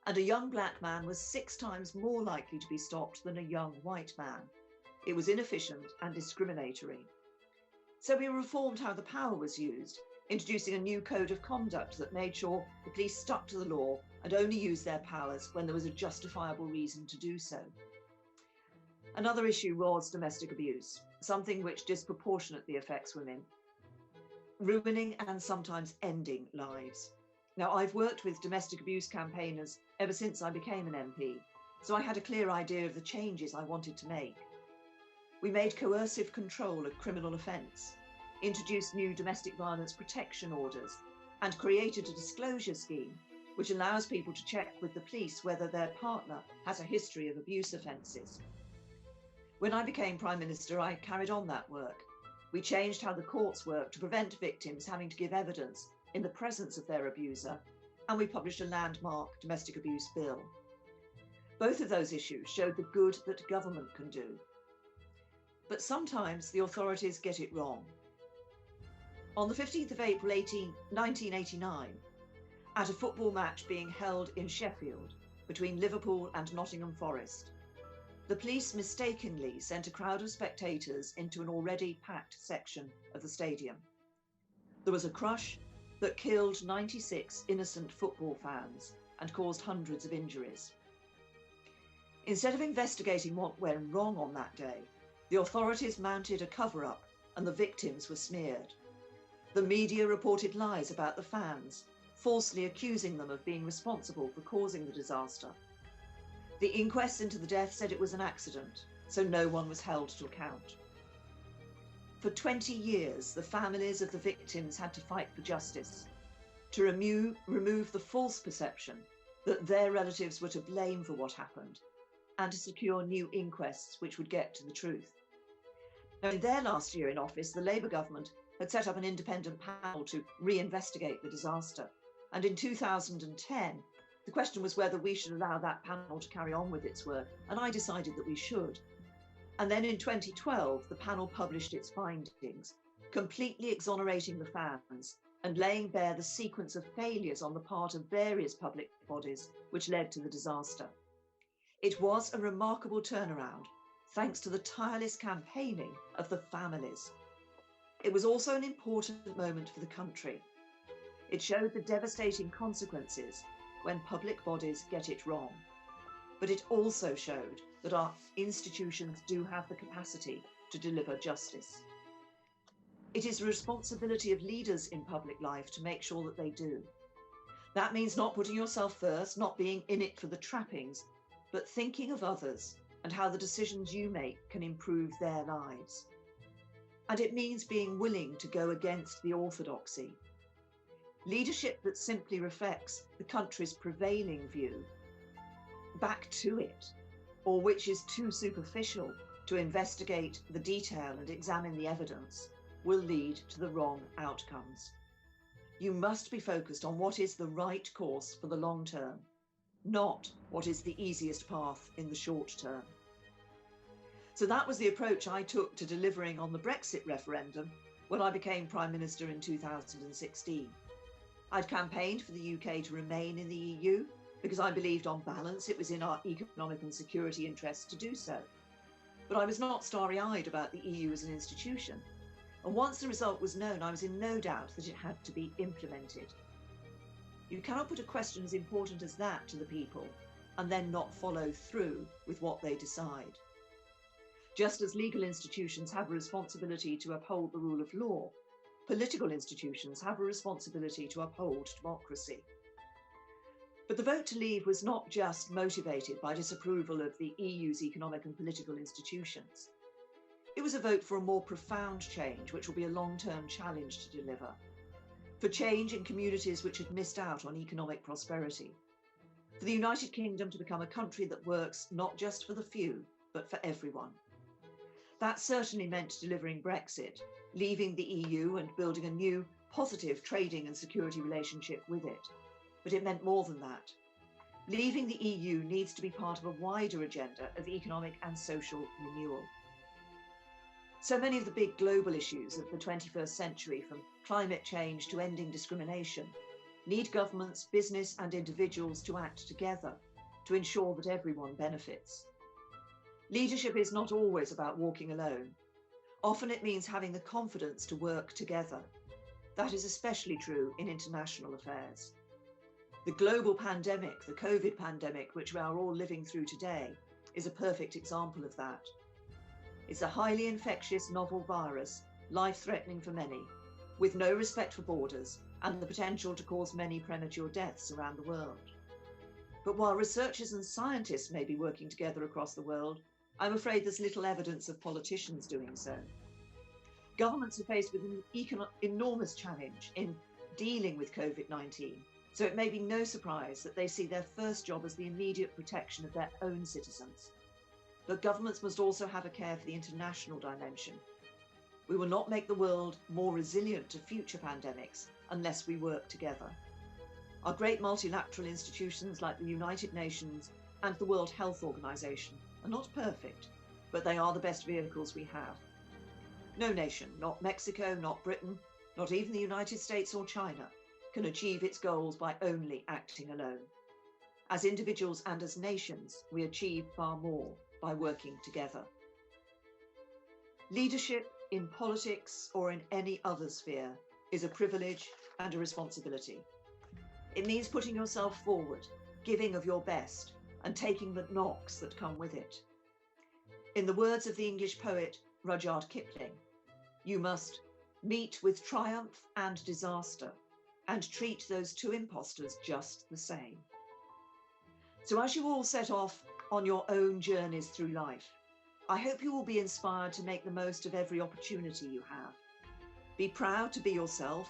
and a young black man was 6 times more likely to be stopped than a young white man. It was inefficient and discriminatory. So we reformed how the power was used, introducing a new code of conduct that made sure the police stuck to the law and only used their powers when there was a justifiable reason to do so. Another issue was domestic abuse, something which disproportionately affects women, ruining and sometimes ending lives. Now, I've worked with domestic abuse campaigners ever since I became an MP, so I had a clear idea of the changes I wanted to make. We made coercive control a criminal offence, introduced new domestic violence protection orders, and created a disclosure scheme which allows people to check with the police whether their partner has a history of abuse offences. When I became Prime Minister, I carried on that work. We changed how the courts work to prevent victims having to give evidence in the presence of their abuser, and we published a landmark domestic abuse bill. Both of those issues showed the good that government can do. But sometimes the authorities get it wrong. On the 15th of April 1989, at a football match being held in Sheffield between Liverpool and Nottingham Forest, the police mistakenly sent a crowd of spectators into an already packed section of the stadium. There was a crush that killed 96 innocent football fans and caused hundreds of injuries. Instead of investigating what went wrong on that day, the authorities mounted a cover-up and the victims were smeared. The media reported lies about the fans, falsely accusing them of being responsible for causing the disaster. The inquest into the death said it was an accident, so no one was held to account. For 20 years, the families of the victims had to fight for justice, to remove the false perception that their relatives were to blame for what happened, and to secure new inquests which would get to the truth. Now, in their last year in office, the Labour government had set up an independent panel to reinvestigate the disaster. And in 2010, the question was whether we should allow that panel to carry on with its work, and I decided that we should. And then in 2012, the panel published its findings, completely exonerating the fans and laying bare the sequence of failures on the part of various public bodies which led to the disaster. It was a remarkable turnaround, thanks to the tireless campaigning of the families. It was also an important moment for the country. It showed the devastating consequences when public bodies get it wrong. But it also showed that our institutions do have the capacity to deliver justice. It is the responsibility of leaders in public life to make sure that they do. That means not putting yourself first, not being in it for the trappings, but thinking of others and how the decisions you make can improve their lives. And it means being willing to go against the orthodoxy. Leadership that simply reflects the country's prevailing view, back to it, or which is too superficial to investigate the detail and examine the evidence, will lead to the wrong outcomes. You must be focused on what is the right course for the long term, not what is the easiest path in the short term. So that was the approach I took to delivering on the Brexit referendum when I became Prime Minister in 2016. I'd campaigned for the UK to remain in the EU because I believed on balance it was in our economic and security interests to do so. But I was not starry-eyed about the EU as an institution. And once the result was known, I was in no doubt that it had to be implemented. You cannot put a question as important as that to the people and then not follow through with what they decide. Just as legal institutions have a responsibility to uphold the rule of law, political institutions have a responsibility to uphold democracy. But the vote to leave was not just motivated by disapproval of the EU's economic and political institutions. It was a vote for a more profound change, which will be a long-term challenge to deliver, for change in communities which had missed out on economic prosperity, for the United Kingdom to become a country that works not just for the few, but for everyone. That certainly meant delivering Brexit, leaving the EU and building a new, positive trading and security relationship with it. But it meant more than that. Leaving the EU needs to be part of a wider agenda of economic and social renewal. So many of the big global issues of the 21st century, from climate change to ending discrimination, need governments, business and individuals to act together to ensure that everyone benefits. Leadership is not always about walking alone. Often it means having the confidence to work together. That is especially true in international affairs. The global pandemic, the COVID pandemic, which we are all living through today, is a perfect example of that. It's a highly infectious novel virus, life-threatening for many, with no respect for borders and the potential to cause many premature deaths around the world. But while researchers and scientists may be working together across the world, I'm afraid there's little evidence of politicians doing so. Governments are faced with an enormous challenge in dealing with COVID-19, so it may be no surprise that they see their first job as the immediate protection of their own citizens. But governments must also have a care for the international dimension. We will not make the world more resilient to future pandemics unless we work together. Our great multilateral institutions like the United Nations and the World Health Organization are not perfect, but they are the best vehicles we have. No nation, not Mexico, not Britain, not even the United States or China, can achieve its goals by only acting alone. As individuals and as nations, we achieve far more by working together. Leadership in politics or in any other sphere is a privilege and a responsibility. It means putting yourself forward, giving of your best, and taking the knocks that come with it. In the words of the English poet Rudyard Kipling, You must meet with triumph and disaster and treat those two impostors just the same. So as you all set off on your own journeys through life, I hope you will be inspired to make the most of every opportunity you have. Be proud to be yourself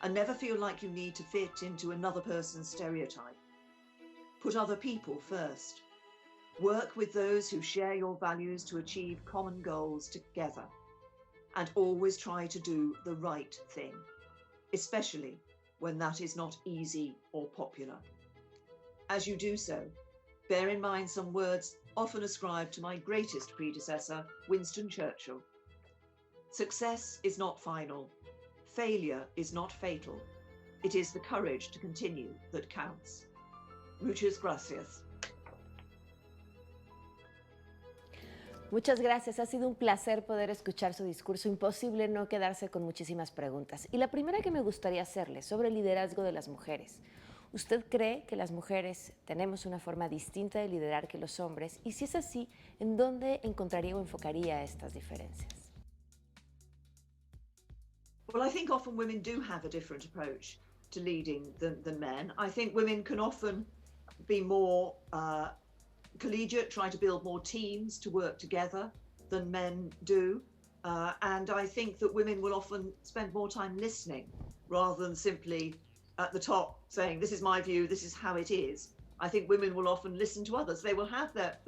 and never feel like you need to fit into another person's stereotype. Put other people first. Work with those who share your values to achieve common goals together. And always try to do the right thing, especially when that is not easy or popular. As you do so, bear in mind some words often ascribed to my greatest predecessor, Winston Churchill. Success is not final. Failure is not fatal. It is the courage to continue that counts. Muchas gracias. Muchas gracias, ha sido un placer poder escuchar su discurso, imposible no quedarse con muchísimas preguntas. Y la primera que me gustaría hacerle sobre el liderazgo de las mujeres. ¿Usted cree que las mujeres tenemos una forma distinta de liderar que los hombres? Y si es así, ¿en dónde encontraría o enfocaría estas diferencias? Well, I think often women do have a different approach to leading than men. I think women can often be more collegiate, try to build more teams to work together than men do. And I think that women will often spend more time listening rather than simply at the top saying, this is my view, this is how it is. I think women will often listen to others. The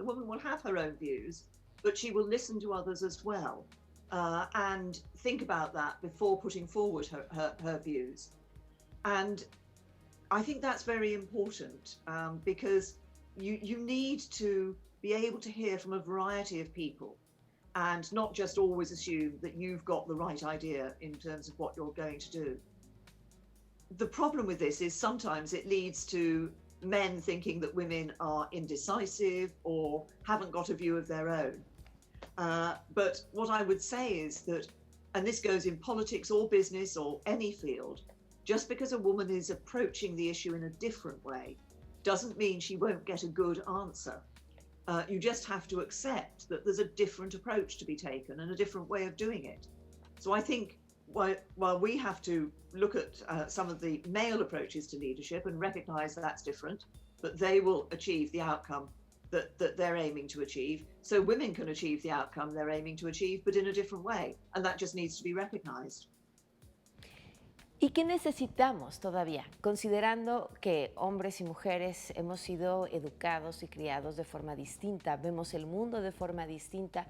woman will have her own views, but she will listen to others as well and think about that before putting forward her views. And I think that's very important because you need to be able to hear from a variety of people and not just always assume that you've got the right idea in terms of what you're going to do. The problem with this is sometimes it leads to men thinking that women are indecisive or haven't got a view of their own. But what I would say is that, and this goes in politics or business or any field, just because a woman is approaching the issue in a different way doesn't mean she won't get a good answer. You just have to accept that there's a different approach to be taken and a different way of doing it. So I think while we have to look at some of the male approaches to leadership and recognize that's different, but they will achieve the outcome that they're aiming to achieve. So women can achieve the outcome they're aiming to achieve, but in a different way. And that just needs to be recognized. ¿Y qué necesitamos todavía? Considerando que hombres y mujeres hemos sido educados y criados de forma distinta, vemos el mundo de forma distinta,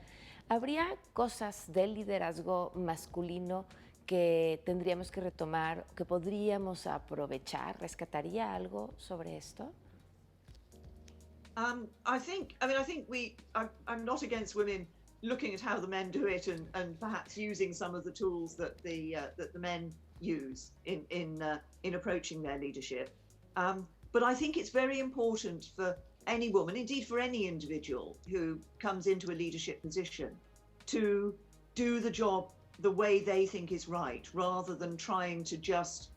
¿habría cosas del liderazgo masculino que tendríamos que retomar, que podríamos aprovechar? ¿Rescataría algo sobre esto? I think I'm not against women looking at how the men do it and perhaps using some of the tools that the men use in approaching their leadership. But I think it's very important for any woman, indeed for any individual who comes into a leadership position, to do the job the way they think is right, rather than trying to just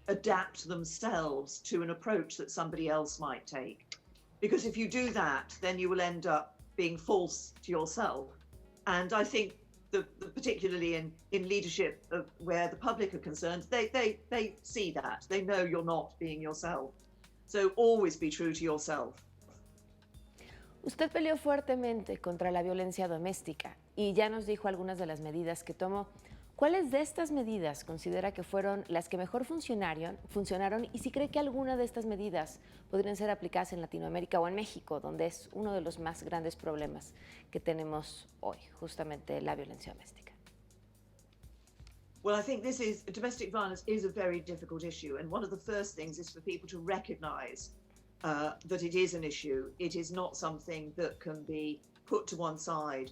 adapt themselves to an approach that somebody else might take. Because if you do that, then you will end up being false to yourself. And I think particularly in leadership where the public are concerned, they see that. They know you're not being yourself. So always be true to yourself. Usted peleó fuertemente contra la violencia doméstica y ya nos dijo algunas de las medidas que tomó. ¿Cuáles de estas medidas considera que fueron las que mejor funcionaron y si cree que alguna de estas medidas podrían ser aplicadas en Latinoamérica o en México, donde es uno de los más grandes problemas que tenemos hoy, justamente la violencia doméstica? Well, I think domestic violence is a very difficult issue, and one of the first things is for people to recognize that it is an issue. It is not something that can be put to one side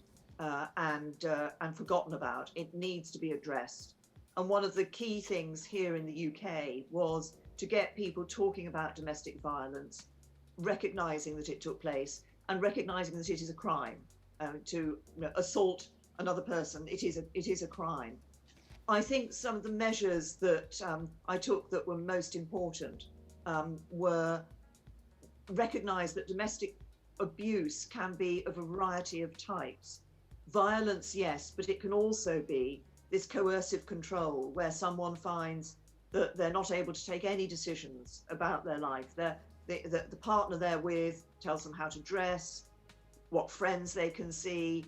and forgotten about. It needs to be addressed. And one of the key things here in the UK was to get people talking about domestic violence, recognizing that it took place and recognizing that it is a crime. To assault another person, it is a crime. I think some of the measures that I took that were most important were recognize that domestic abuse can be a variety of types. Violence, yes, but it can also be this coercive control where someone finds that they're not able to take any decisions about their life. The partner they're with tells them how to dress, what friends they can see,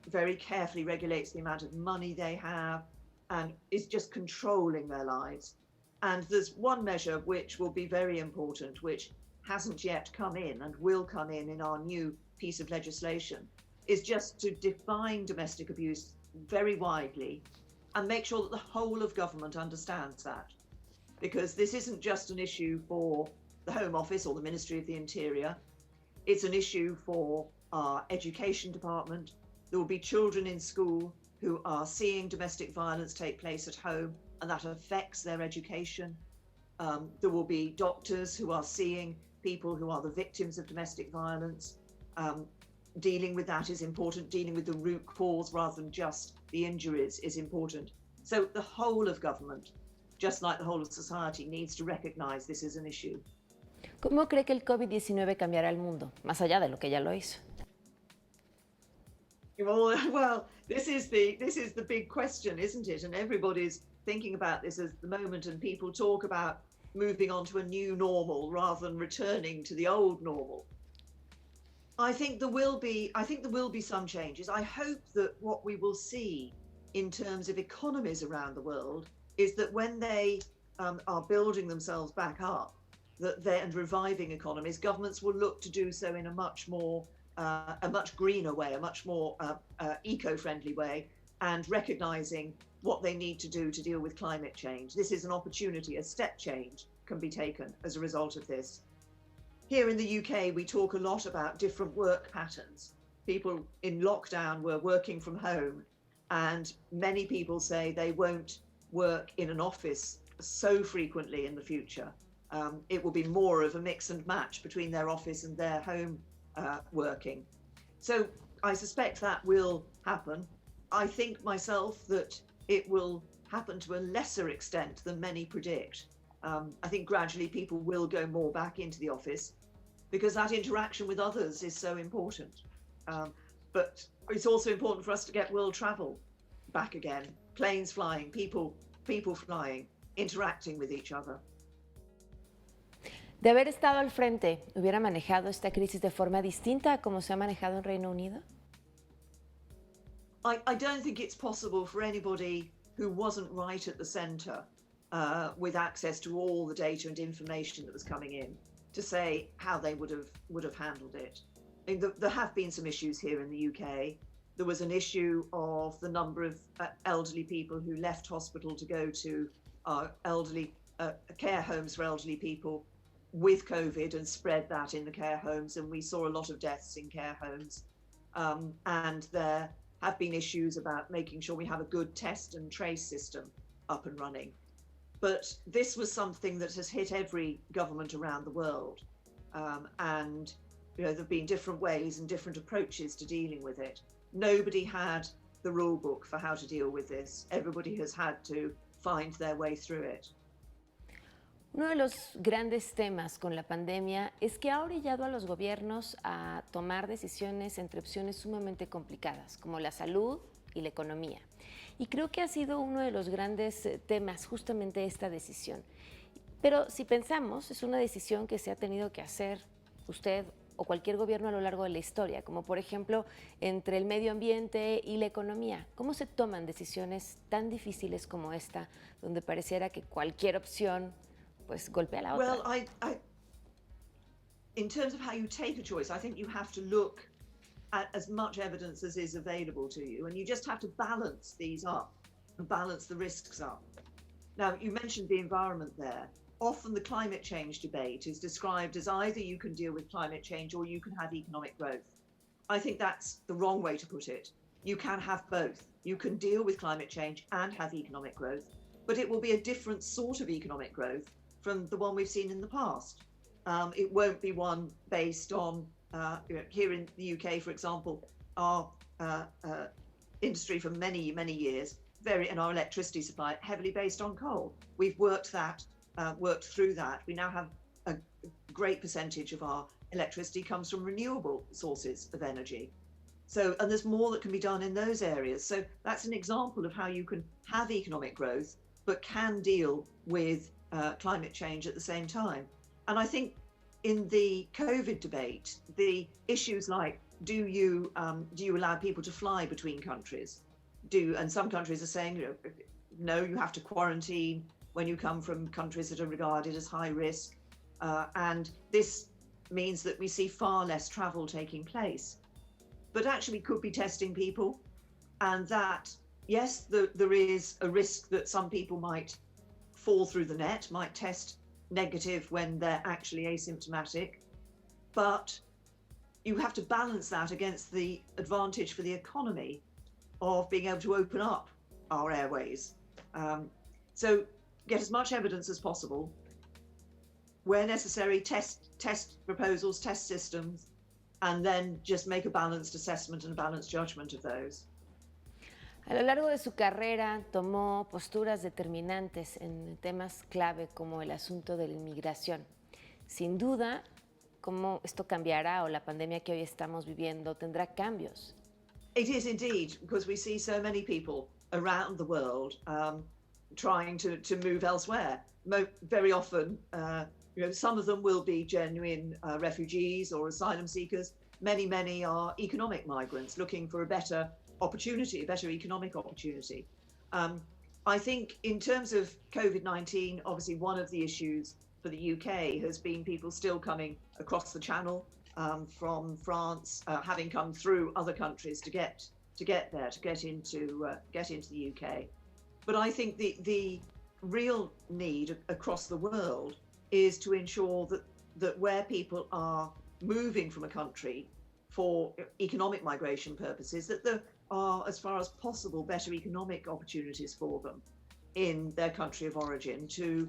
very carefully regulates the amount of money they have, and is just controlling their lives. And there's one measure which will be very important, which hasn't yet come in and will come in our new piece of legislation, is just to define domestic abuse very widely and make sure that the whole of government understands that. Because this isn't just an issue for the Home Office or the Ministry of the Interior. It's an issue for our education department. There will be children in school who are seeing domestic violence take place at home, and that affects their education. There will be doctors who are seeing people who are the victims of domestic violence. Dealing with that is important. Dealing with the root cause rather than just the injuries is important. So the whole of government, just like the whole of society, needs to recognize this is an issue. ¿Cómo cree que el COVID-19 cambiará el mundo, más allá de lo que ya lo hizo? Well, this is the big question, isn't it? And everybody's thinking about this at the moment, and people talk about moving on to a new normal rather than returning to the old normal. I think there will be some changes. I hope that what we will see in terms of economies around the world is that when they are building themselves back up, and reviving economies, governments will look to do so in a much greener way, a much more eco-friendly way, and recognizing what they need to do to deal with climate change. This is an opportunity, a step change can be taken as a result of this. Here in the UK, we talk a lot about different work patterns. People in lockdown were working from home, and many people say they won't work in an office so frequently in the future. It will be more of a mix and match between their office and their home working. So I suspect that will happen. I think myself that it will happen to a lesser extent than many predict. I think gradually people will go more back into the office because that interaction with others is so important. But it's also important for us to get world travel back again. Planes flying, people flying, interacting with each other. De haber estado al frente, ¿hubiera manejado esta crisis de forma distinta a como se ha manejado en Reino Unido? I don't think it's possible for anybody who wasn't right at the centre with access to all the data and information that was coming in to say how they would have handled it. I mean, there have been some issues here in the UK. There was an issue of the number of elderly people who left hospital to go to elderly care homes for elderly people with COVID and spread that in the care homes, and we saw a lot of deaths in care homes. And there have been issues about making sure we have a good test and trace system up and running. But this was something that has hit every government around the world. And there have been different ways and different approaches to dealing with it. Nobody had the rule book for how to deal with this. Everybody has had to find their way through it. Uno de los grandes temas con la pandemia es que ha orillado a los gobiernos a tomar decisiones entre opciones sumamente complicadas, como la salud y la economía. Y creo que ha sido uno de los grandes temas justamente esta decisión. Pero si pensamos, es una decisión que se ha tenido que hacer usted o cualquier gobierno a lo largo de la historia, como por ejemplo entre el medio ambiente y la economía. ¿Cómo se toman decisiones tan difíciles como esta, donde pareciera que cualquier opción pues golpea la otra? Well, in terms of how you take a choice, I think you have to look at as much evidence as is available to you, and you just have to balance these up and balance the risks up. Now, you mentioned the environment there. Often the climate change debate is described as either you can deal with climate change or you can have economic growth. I think that's the wrong way to put it. You can have both. You can deal with climate change and have economic growth, but it will be a different sort of economic growth from the one we've seen in the past. It won't be one based on, here in the UK, for example, our industry for many, many years, and our electricity supply, heavily based on coal. We've worked through that. We now have a great percentage of our electricity comes from renewable sources of energy. So, and there's more that can be done in those areas. So that's an example of how you can have economic growth, but can deal with climate change at the same time. And I think in the COVID debate, the issues like, do you allow people to fly between countries? And some countries are saying, no, you have to quarantine when you come from countries that are regarded as high risk. And this means that we see far less travel taking place. But actually could be testing people, and that, yes, there is a risk that some people might fall through the net, might test negative when they're actually asymptomatic, but you have to balance that against the advantage for the economy of being able to open up our airways. So get as much evidence as possible, where necessary, test proposals, test systems, and then just make a balanced assessment and a balanced judgment of those. A lo largo de su carrera tomó posturas determinantes en temas clave como el asunto de la inmigración. Sin duda, ¿cómo esto cambiará o la pandemia que hoy estamos viviendo tendrá cambios? It is indeed, because we see so many people around the world trying to move elsewhere. Very often, some of them will be genuine refugees or asylum seekers. Many are economic migrants looking for a better opportunity, a better economic opportunity. I think in terms of COVID-19, obviously one of the issues for the UK has been people still coming across the channel from France, having come through other countries to get there, to get into the UK. But I think the real need across the world is to ensure that where people are moving from a country for economic migration purposes, that there are, as far as possible, better economic opportunities for them in their country of origin to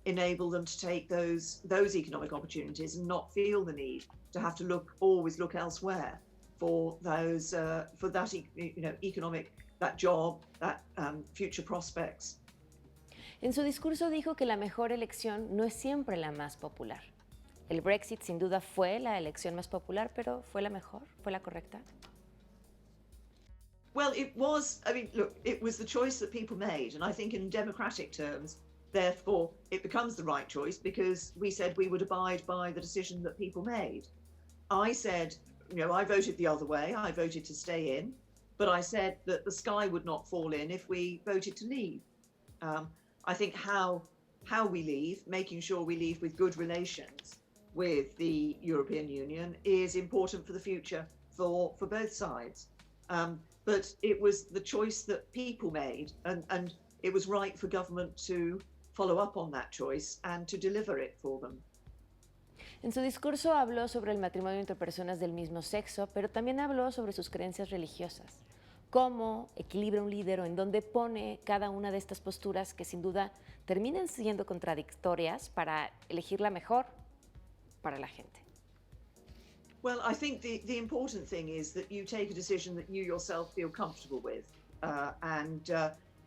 enable them to take those economic opportunities and not feel the need to have to always look elsewhere for those for that economic, that job, that future prospects. En su discurso dijo que la mejor elección no es siempre la más popular. El Brexit sin duda fue la elección más popular, pero ¿fue la mejor? ¿Fue la correcta? Well, it was, it was the choice that people made. And I think in democratic terms, therefore, it becomes the right choice because we said we would abide by the decision that people made. I said, I voted the other way. I voted to stay in, but I said that the sky would not fall in if we voted to leave. I think how we leave, making sure we leave with good relations with the European Union is important for the future for both sides. But it was the choice that people made, and it was right for government to follow up on that choice and to deliver it for them. En su discurso habló sobre el matrimonio entre personas del mismo sexo, pero también habló sobre sus creencias religiosas. ¿Cómo equilibra un líder o en dónde pone cada una de estas posturas que sin duda terminan siendo contradictorias para elegir la mejor para la gente? Well, I think the important thing is that you take a decision that you yourself feel comfortable with, and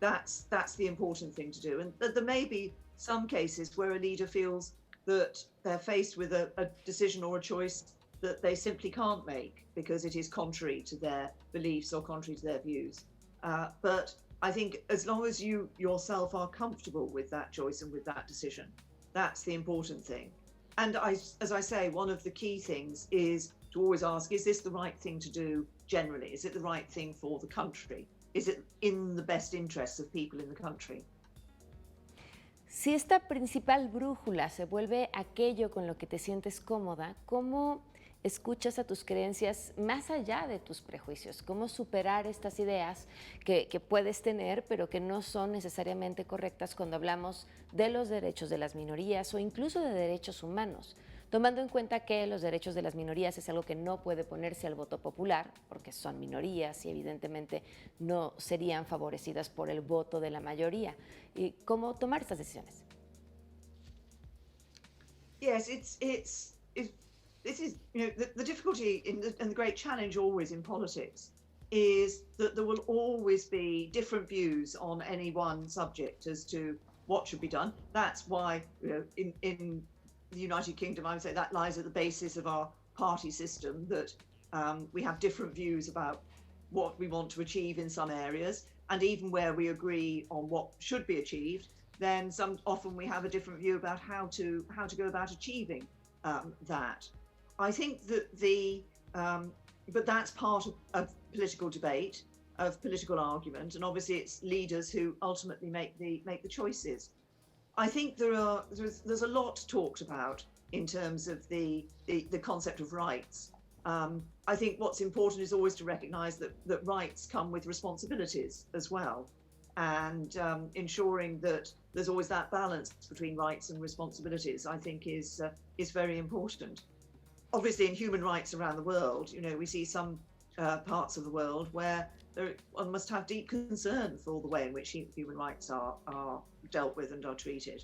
that's the important thing to do. And there may be some cases where a leader feels that they're faced with a decision or a choice that they simply can't make because it is contrary to their beliefs or contrary to their views. But I think as long as you yourself are comfortable with that choice and with that decision, that's the important thing. And as I say, one of the key things is to always ask, is this the right thing to do generally? Is it the right thing for the country? Is it in the best interests of people in the country? Si esta principal brújula se vuelve aquello con lo que te sientes cómoda, ¿cómo escuchas a tus creencias más allá de tus prejuicios? ¿Cómo superar estas ideas que puedes tener, pero que no son necesariamente correctas cuando hablamos de los derechos de las minorías o incluso de derechos humanos? Tomando en cuenta que los derechos de las minorías es algo que no puede ponerse al voto popular, porque son minorías y evidentemente no serían favorecidas por el voto de la mayoría. ¿Y cómo tomar estas decisiones? Yes, this is the difficulty and the great challenge always in politics is that there will always be different views on any one subject as to what should be done. That's why in the United Kingdom, I would say that lies at the basis of our party system, that We have different views about what we want to achieve in some areas, and even where we agree on what should be achieved, then often we have a different view about how to go about achieving that. I think that but that's part of political debate, of political argument, and obviously it's leaders who ultimately make the choices. I think there's a lot talked about in terms of the concept of rights. I think what's important is always to recognise that rights come with responsibilities as well, and ensuring that there's always that balance between rights and responsibilities, I think, is very important. Obviously, in human rights around the world, we see some parts of the world where one must have deep concern for the way in which human rights are dealt with and are treated.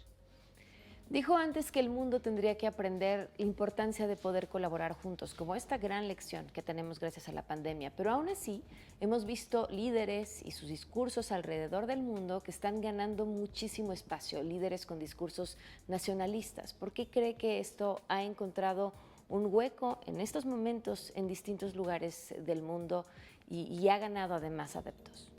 Dijo antes que el mundo tendría que aprender la importancia de poder colaborar juntos, como esta gran lección que tenemos gracias a la pandemia. Pero aún así, hemos visto líderes y sus discursos alrededor del mundo que están ganando muchísimo espacio, líderes con discursos nacionalistas. ¿Por qué cree que esto ha encontrado un hueco en estos momentos en distintos lugares del mundo y ha ganado además adeptos?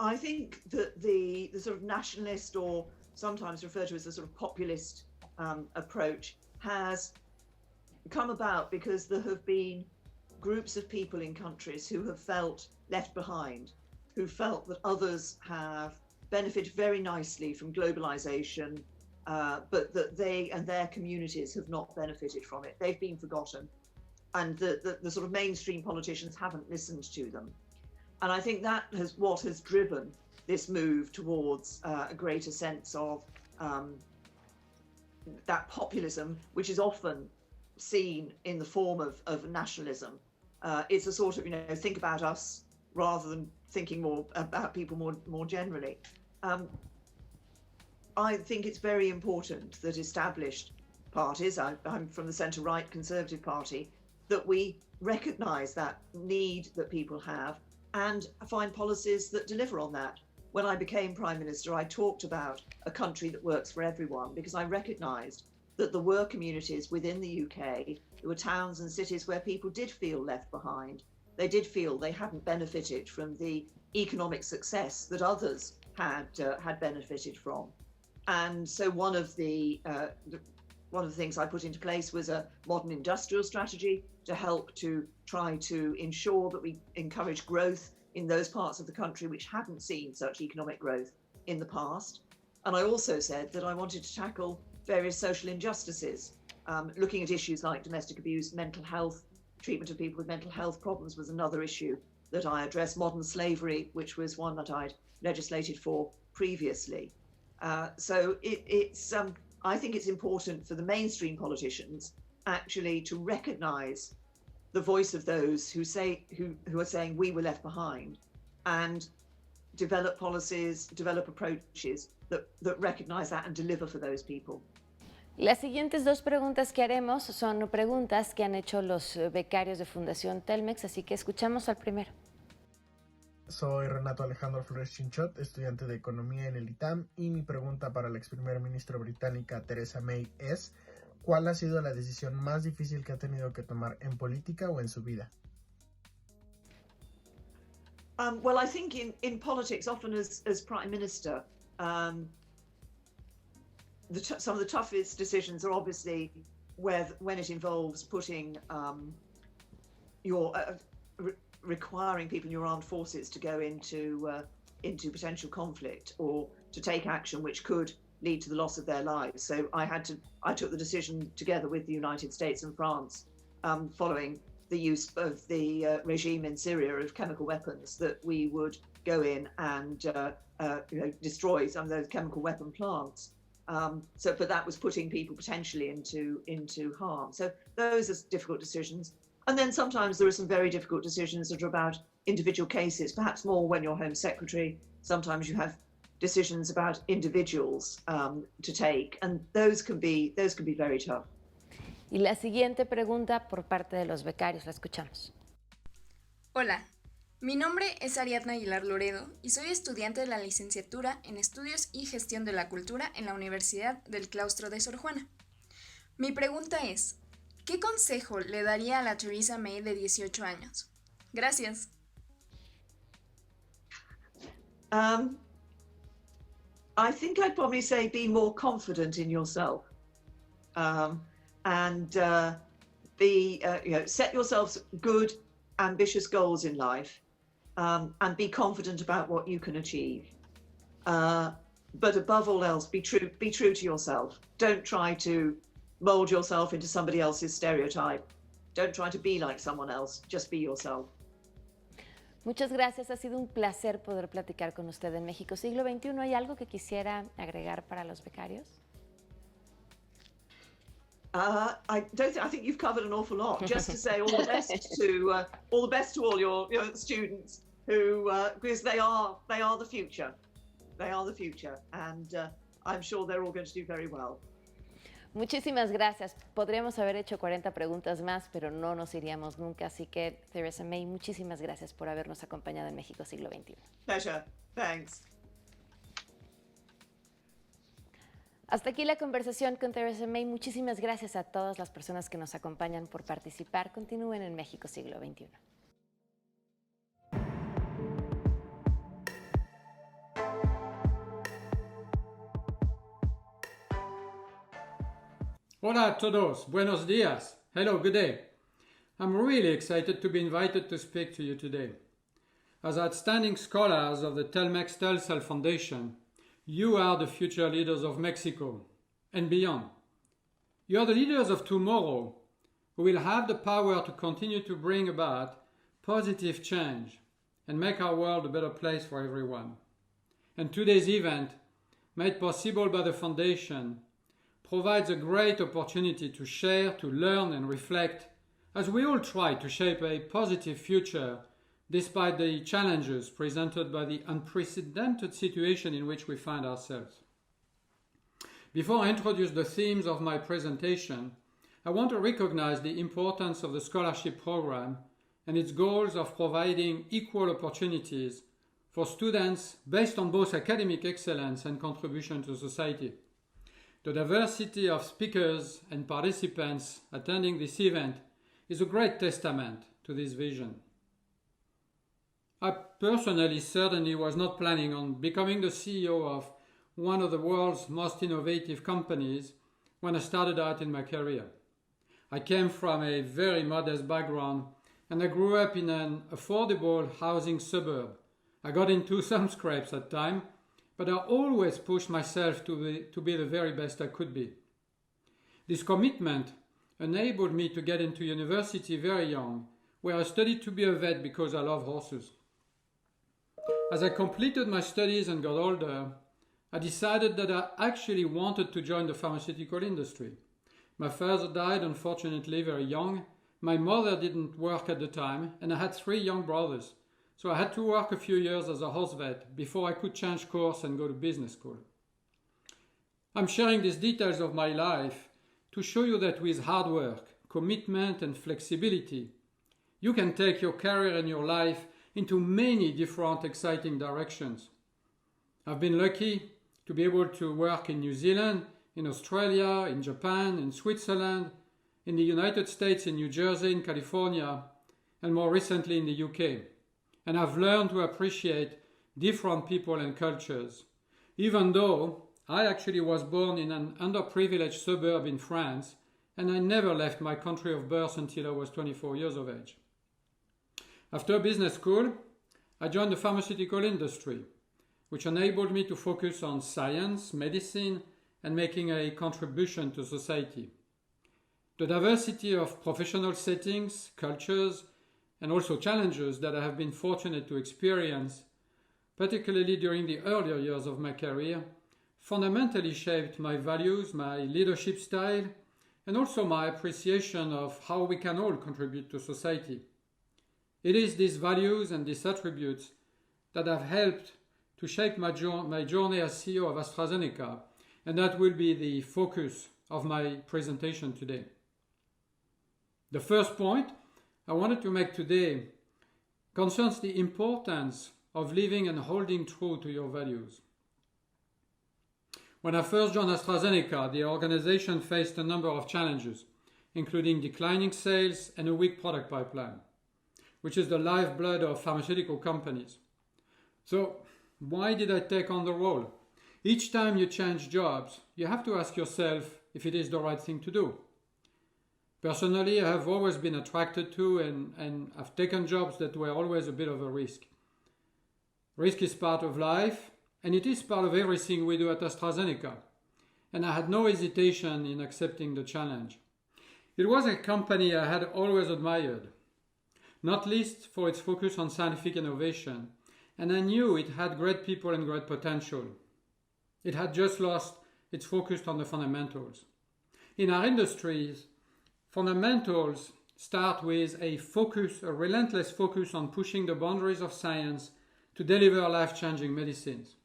I think that the sort of nationalist, or sometimes referred to as the sort of populist approach, has come about because there have been groups of people in countries who have felt left behind, who felt that others have benefited very nicely from globalization, but that they and their communities have not benefited from it. They've been forgotten, and the sort of mainstream politicians haven't listened to them. And I think that what has driven this move towards a greater sense of that populism, which is often seen in the form of nationalism. It's a sort of, think about us rather than thinking more about people more generally. I think it's very important that established parties, I'm from the centre-right Conservative Party, that we recognise that need that people have and find policies that deliver on that. When I became Prime Minister, I talked about a country that works for everyone, because I recognised that there were communities within the UK, there were towns and cities where people did feel left behind. They did feel they hadn't benefited from the economic success that others had benefited from. And so one of the things I put into place was a modern industrial strategy to help to try to ensure that we encourage growth in those parts of the country which hadn't seen such economic growth in the past. And I also said that I wanted to tackle various social injustices, looking at issues like domestic abuse, mental health, treatment of people with mental health problems was another issue that I addressed, modern slavery, which was one that I'd legislated for previously. So I think it's important for the mainstream politicians actually to recognise the voice of those who are saying we were left behind, and develop policies, develop approaches that recognise that and deliver for those people. Las siguientes dos preguntas que haremos son preguntas que han hecho los becarios de Fundación Telmex, así que escuchamos al primero. Soy Renato Alejandro Flores Chinchot, estudiante de Economía en el ITAM, y mi pregunta para la ex primer ministra británica Theresa May es: ¿cuál ha sido la decisión más difícil que ha tenido que tomar en política o en su vida? Well, I think in politics, often as Prime Minister, some of the toughest decisions are obviously when it involves putting requiring people in your armed forces to go into potential conflict or to take action which could lead to the loss of their lives. So I took the decision together with the United States and France, following the use of the regime in Syria of chemical weapons, that we would go in and destroy some of those chemical weapon plants. But that was putting people potentially into harm. So those are difficult decisions. And then sometimes there are some very difficult decisions that are about individual cases, perhaps more when you're Home Secretary. Sometimes you have decisions about individuals to take, and those can be very tough. Y la siguiente pregunta por parte de los becarios, la escuchamos. Hola, mi nombre es Ariadna Aguilar Loredo y soy estudiante de la licenciatura en Estudios y Gestión de la Cultura en la Universidad del Claustro de Sor Juana. Mi pregunta es, ¿qué consejo le daría a la Theresa May de 18 años? Gracias. I think I'd probably say be more confident in yourself, and set yourselves good, ambitious goals in life, and be confident about what you can achieve. But above all else, be true to yourself. Don't try to mold yourself into somebody else's stereotype. Don't try to be like someone else. Just be yourself. Muchas gracias, ha sido un placer poder platicar con usted en México Siglo XXI. ¿Hay algo que quisiera agregar para los becarios? I think you've covered an awful lot. Just to say all the best to all your students who, because they are the future. They are the future, and I'm sure they're all going to do very well. Muchísimas gracias. Podríamos haber hecho 40 preguntas más, pero no nos iríamos nunca. Así que, Theresa May, muchísimas gracias por habernos acompañado en México Siglo XXI. Pleasure. Thanks. Hasta aquí la conversación con Theresa May. Muchísimas gracias a todas las personas que nos acompañan por participar. Continúen en México Siglo XXI. Hola a todos, buenos días. Hello, good day. I'm really excited to be invited to speak to you today. As outstanding scholars of the Telmex-Telcel Foundation, you are the future leaders of Mexico and beyond. You are the leaders of tomorrow who will have the power to continue to bring about positive change and make our world a better place for everyone. And today's event, made possible by the Foundation, provides a great opportunity to share, to learn and reflect as we all try to shape a positive future despite the challenges presented by the unprecedented situation in which we find ourselves. Before I introduce the themes of my presentation, I want to recognize the importance of the scholarship program and its goals of providing equal opportunities for students based on both academic excellence and contribution to society. The diversity of speakers and participants attending this event is a great testament to this vision. I personally certainly was not planning on becoming the CEO of one of the world's most innovative companies when I started out in my career. I came from a very modest background and I grew up in an affordable housing suburb. I got into some scrapes at times, but I always pushed myself to be the very best I could be. This commitment enabled me to get into university very young, where I studied to be a vet because I love horses. As I completed my studies and got older, I decided that I actually wanted to join the pharmaceutical industry. My father died, unfortunately, very young. My mother didn't work at the time, and I had 3 young brothers. So I had to work a few years as a horse vet before I could change course and go to business school. I'm sharing these details of my life to show you that with hard work, commitment and flexibility, you can take your career and your life into many different exciting directions. I've been lucky to be able to work in New Zealand, in Australia, in Japan, in Switzerland, in the United States, in New Jersey, in California, and more recently in the UK. And I've learned to appreciate different people and cultures, even though I actually was born in an underprivileged suburb in France, and I never left my country of birth until I was 24 years of age. After business school, I joined the pharmaceutical industry, which enabled me to focus on science, medicine, and making a contribution to society. The diversity of professional settings, cultures, and also challenges that I have been fortunate to experience, particularly during the earlier years of my career, fundamentally shaped my values, my leadership style, and also my appreciation of how we can all contribute to society. It is these values and these attributes that have helped to shape my journey as CEO of AstraZeneca, and that will be the focus of my presentation today. The first point I wanted to make today concerns the importance of living and holding true to your values. When I first joined AstraZeneca, the organization faced a number of challenges, including declining sales and a weak product pipeline, which is the lifeblood of pharmaceutical companies. So, why did I take on the role? Each time you change jobs, you have to ask yourself if it is the right thing to do. Personally, I have always been attracted to and I've taken jobs that were always a bit of a risk. Risk is part of life, and it is part of everything we do at AstraZeneca. And I had no hesitation in accepting the challenge. It was a company I had always admired, not least for its focus on scientific innovation, and I knew it had great people and great potential. It had just lost its focus on the fundamentals. In our industries, fundamentals start with a relentless focus on pushing the boundaries of science to deliver life-changing medicines.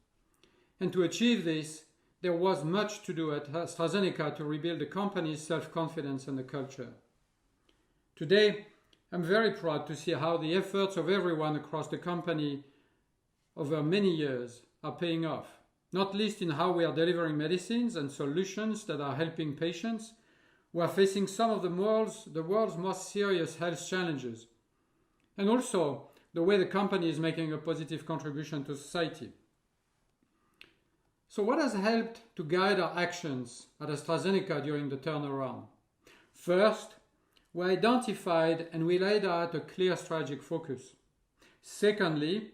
And to achieve this, there was much to do at AstraZeneca to rebuild the company's self-confidence and the culture. Today, I'm very proud to see how the efforts of everyone across the company over many years are paying off, not least in how we are delivering medicines and solutions that are helping patients who are facing some of the world's most serious health challenges, and also the way the company is making a positive contribution to society. So what has helped to guide our actions at AstraZeneca during the turnaround? First, we identified and we laid out a clear strategic focus. Secondly,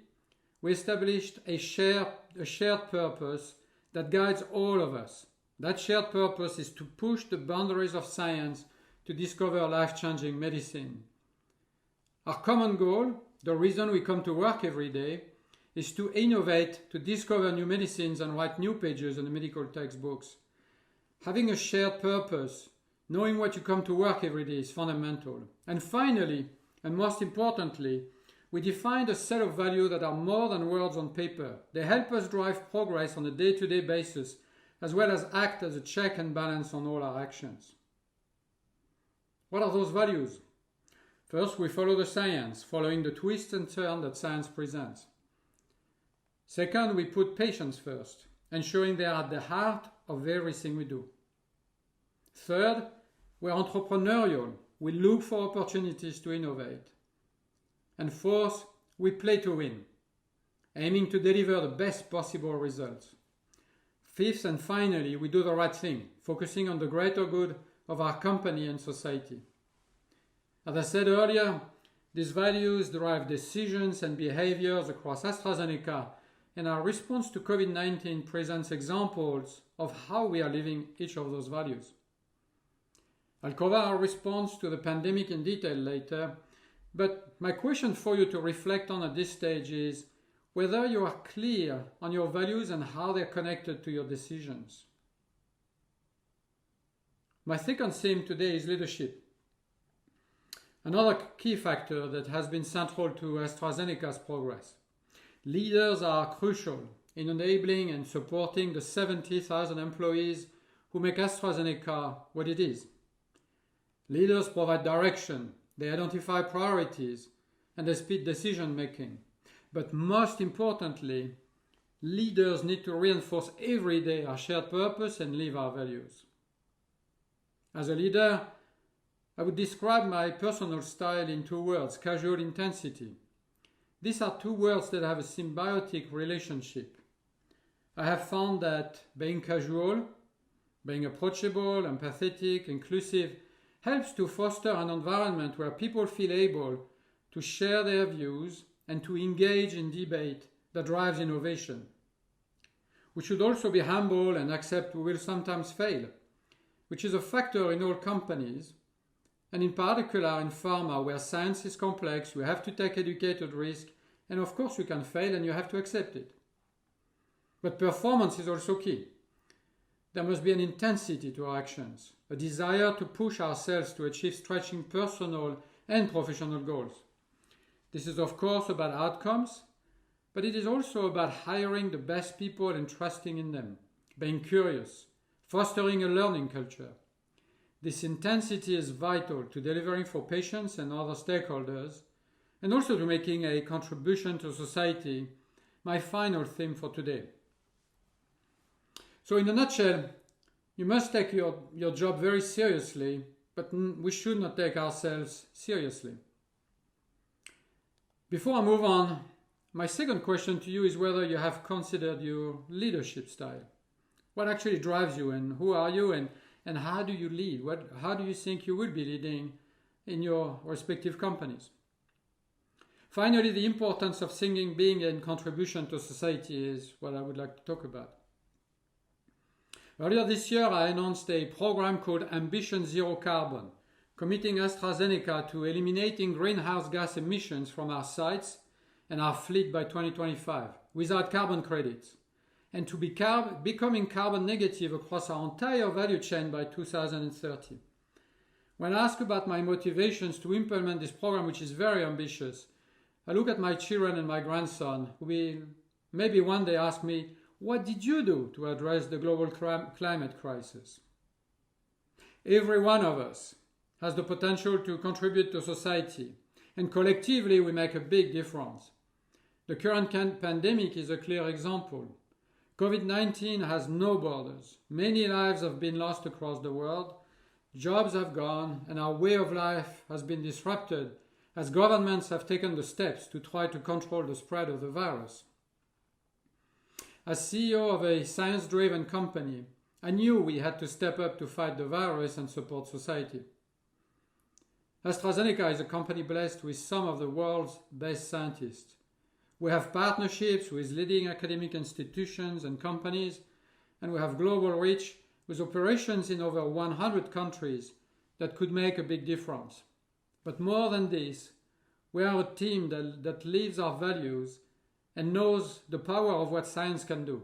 we established a shared purpose that guides all of us. That shared purpose is to push the boundaries of science to discover life-changing medicine. Our common goal, the reason we come to work every day, is to innovate, to discover new medicines and write new pages in the medical textbooks. Having a shared purpose, knowing what you come to work every day is fundamental. And finally, and most importantly, we defined a set of values that are more than words on paper. They help us drive progress on a day-to-day basis, as well as act as a check and balance on all our actions. What are those values? First, we follow the science, following the twists and turns that science presents. Second, we put patients first, ensuring they are at the heart of everything we do. Third, we're entrepreneurial. We look for opportunities to innovate. And fourth, we play to win, aiming to deliver the best possible results. Fifth and finally, we do the right thing, focusing on the greater good of our company and society. As I said earlier, these values drive decisions and behaviors across AstraZeneca, and our response to COVID-19 presents examples of how we are living each of those values. I'll cover our response to the pandemic in detail later, but my question for you to reflect on at this stage is whether you are clear on your values and how they're connected to your decisions. My second theme today is leadership. Another key factor that has been central to AstraZeneca's progress. Leaders are crucial in enabling and supporting the 70,000 employees who make AstraZeneca what it is. Leaders provide direction, they identify priorities, and they speed decision making. But most importantly, leaders need to reinforce every day our shared purpose and live our values. As a leader, I would describe my personal style in 2 words: casual intensity. These are 2 words that have a symbiotic relationship. I have found that being casual, being approachable, empathetic, inclusive, helps to foster an environment where people feel able to share their views and to engage in debate that drives innovation. We should also be humble and accept we will sometimes fail, which is a factor in all companies, and in particular in pharma, where science is complex, we have to take educated risk, and of course you can fail and you have to accept it. But performance is also key. There must be an intensity to our actions, a desire to push ourselves to achieve stretching personal and professional goals. This is of course about outcomes, but it is also about hiring the best people and trusting in them, being curious, fostering a learning culture. This intensity is vital to delivering for patients and other stakeholders, and also to making a contribution to society, my final theme for today. So in a nutshell, you must take your job very seriously, but we should not take ourselves seriously. Before I move on, my second question to you is whether you have considered your leadership style. What actually drives you, and who are you, and how do you lead? How do you think you will be leading in your respective companies? Finally, the importance of singing being in contribution to society is what I would like to talk about. Earlier this year, I announced a program called Ambition Zero Carbon, committing AstraZeneca to eliminating greenhouse gas emissions from our sites and our fleet by 2025 without carbon credits, and to becoming carbon negative across our entire value chain by 2030. When asked about my motivations to implement this program, which is very ambitious, I look at my children and my grandson, who will maybe one day ask me, what did you do to address the global climate crisis? Every one of us has the potential to contribute to society, and collectively we make a big difference. The current pandemic is a clear example. COVID-19 has no borders. Many lives have been lost across the world, jobs have gone, and our way of life has been disrupted as governments have taken the steps to try to control the spread of the virus. As CEO of a science-driven company, I knew we had to step up to fight the virus and support society. AstraZeneca is a company blessed with some of the world's best scientists. We have partnerships with leading academic institutions and companies, and we have global reach with operations in over 100 countries that could make a big difference. But more than this, we are a team that lives our values and knows the power of what science can do.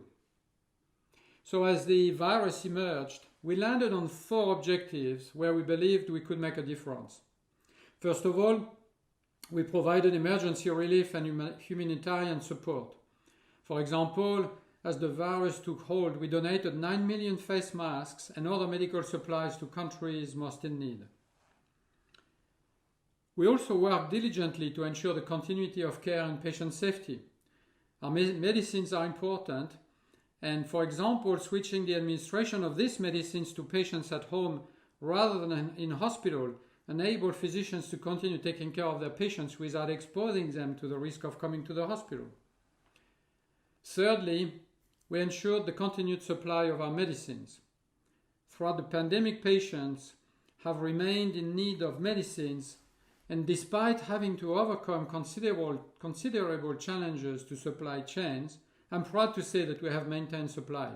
So as the virus emerged, we landed on 4 objectives where we believed we could make a difference. First of all, we provided emergency relief and humanitarian support. For example, as the virus took hold, we donated 9 million face masks and other medical supplies to countries most in need. We also worked diligently to ensure the continuity of care and patient safety. Our medicines are important, and for example, switching the administration of these medicines to patients at home rather than in hospital enable physicians to continue taking care of their patients without exposing them to the risk of coming to the hospital. Thirdly, we ensured the continued supply of our medicines. Throughout the pandemic, patients have remained in need of medicines, and despite having to overcome considerable challenges to supply chains, I'm proud to say that we have maintained supply.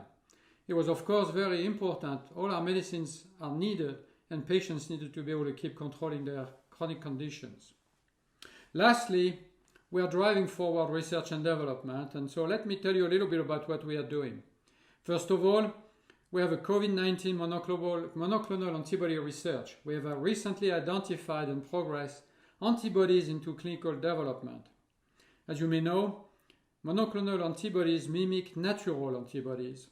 It was of course very important. All our medicines are needed, and patients needed to be able to keep controlling their chronic conditions. Lastly, we are driving forward research and development, and so let me tell you a little bit about what we are doing. First of all, we have a COVID-19 monoclonal antibody research. We have recently identified and progressed antibodies into clinical development. As you may know, monoclonal antibodies mimic natural antibodies.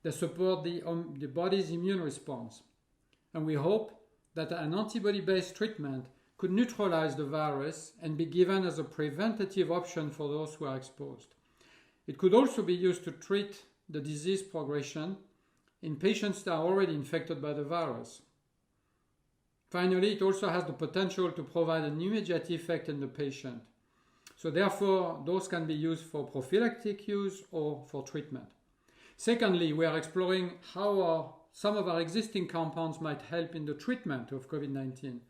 They support the body's immune response. And we hope that an antibody-based treatment could neutralize the virus and be given as a preventative option for those who are exposed. It could also be used to treat the disease progression in patients that are already infected by the virus. Finally, it also has the potential to provide an immediate effect in the patient. So therefore, those can be used for prophylactic use or for treatment. Secondly, we are exploring how some of our existing compounds might help in the treatment of COVID-19,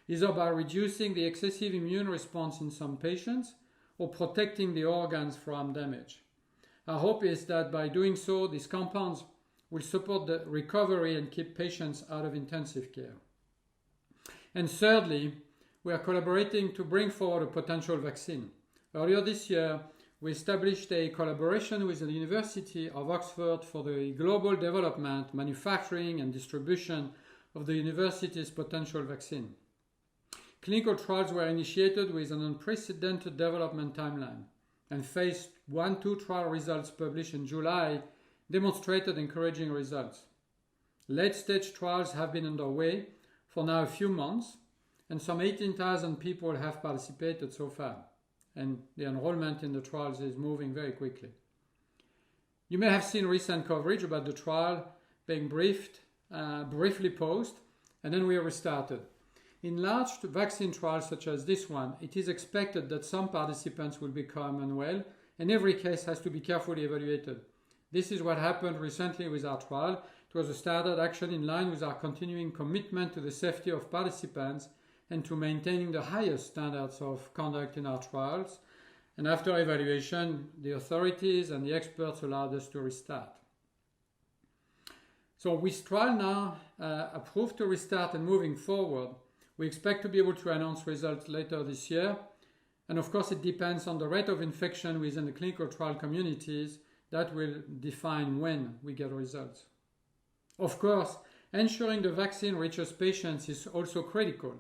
either by reducing the excessive immune response in some patients or protecting the organs from damage. Our hope is that by doing so, these compounds will support the recovery and keep patients out of intensive care. And thirdly, we are collaborating to bring forward a potential vaccine. Earlier this year, we established a collaboration with the University of Oxford for the global development, manufacturing, and distribution of the university's potential vaccine. Clinical trials were initiated with an unprecedented development timeline, and phase 1-2 trial results published in July demonstrated encouraging results. Late-stage trials have been underway for now a few months, and some 18,000 people have participated so far, and the enrollment in the trials is moving very quickly. You may have seen recent coverage about the trial being briefly paused, and then we restarted. In large vaccine trials such as this one, it is expected that some participants will become unwell, and every case has to be carefully evaluated. This is what happened recently with our trial. It was a standard action in line with our continuing commitment to the safety of participants and to maintaining the highest standards of conduct in our trials. And after evaluation, the authorities and the experts allowed us to restart. So with trial now approved to restart and moving forward, we expect to be able to announce results later this year. And of course, it depends on the rate of infection within the clinical trial communities that will define when we get results. Of course, ensuring the vaccine reaches patients is also critical.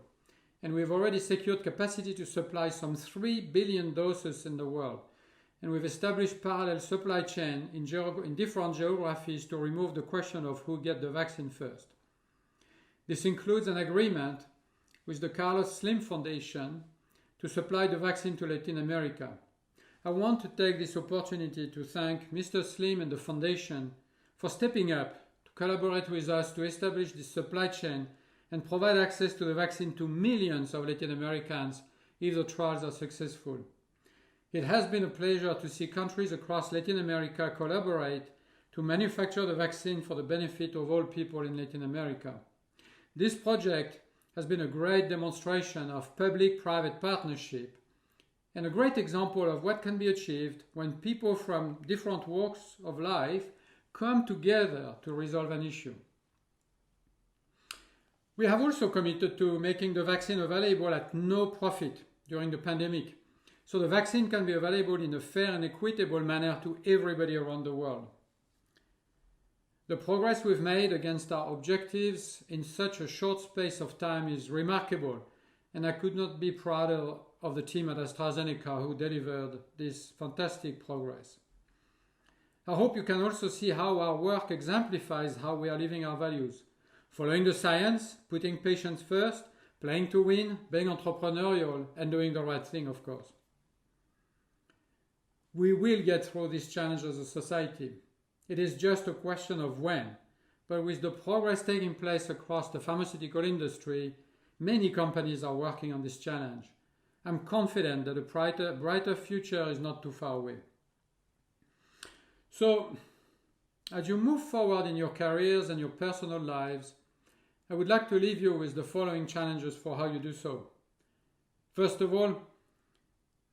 And we've already secured capacity to supply some 3 billion doses in the world. And we've established parallel supply chain in different geographies to remove the question of who gets the vaccine first. This includes an agreement with the Carlos Slim Foundation to supply the vaccine to Latin America. I want to take this opportunity to thank Mr. Slim and the Foundation for stepping up to collaborate with us to establish this supply chain and provide access to the vaccine to millions of Latin Americans if the trials are successful. It has been a pleasure to see countries across Latin America collaborate to manufacture the vaccine for the benefit of all people in Latin America. This project has been a great demonstration of public-private partnership and a great example of what can be achieved when people from different walks of life come together to resolve an issue. We have also committed to making the vaccine available at no profit during the pandemic, so the vaccine can be available in a fair and equitable manner to everybody around the world. The progress we've made against our objectives in such a short space of time is remarkable, and I could not be prouder of the team at AstraZeneca who delivered this fantastic progress. I hope you can also see how our work exemplifies how we are living our values. Following the science, putting patients first, playing to win, being entrepreneurial, and doing the right thing, of course. We will get through this challenge as a society. It is just a question of when, but with the progress taking place across the pharmaceutical industry, many companies are working on this challenge. I'm confident that a brighter future is not too far away. So, as you move forward in your careers and your personal lives, I would like to leave you with the following challenges for how you do so. First of all,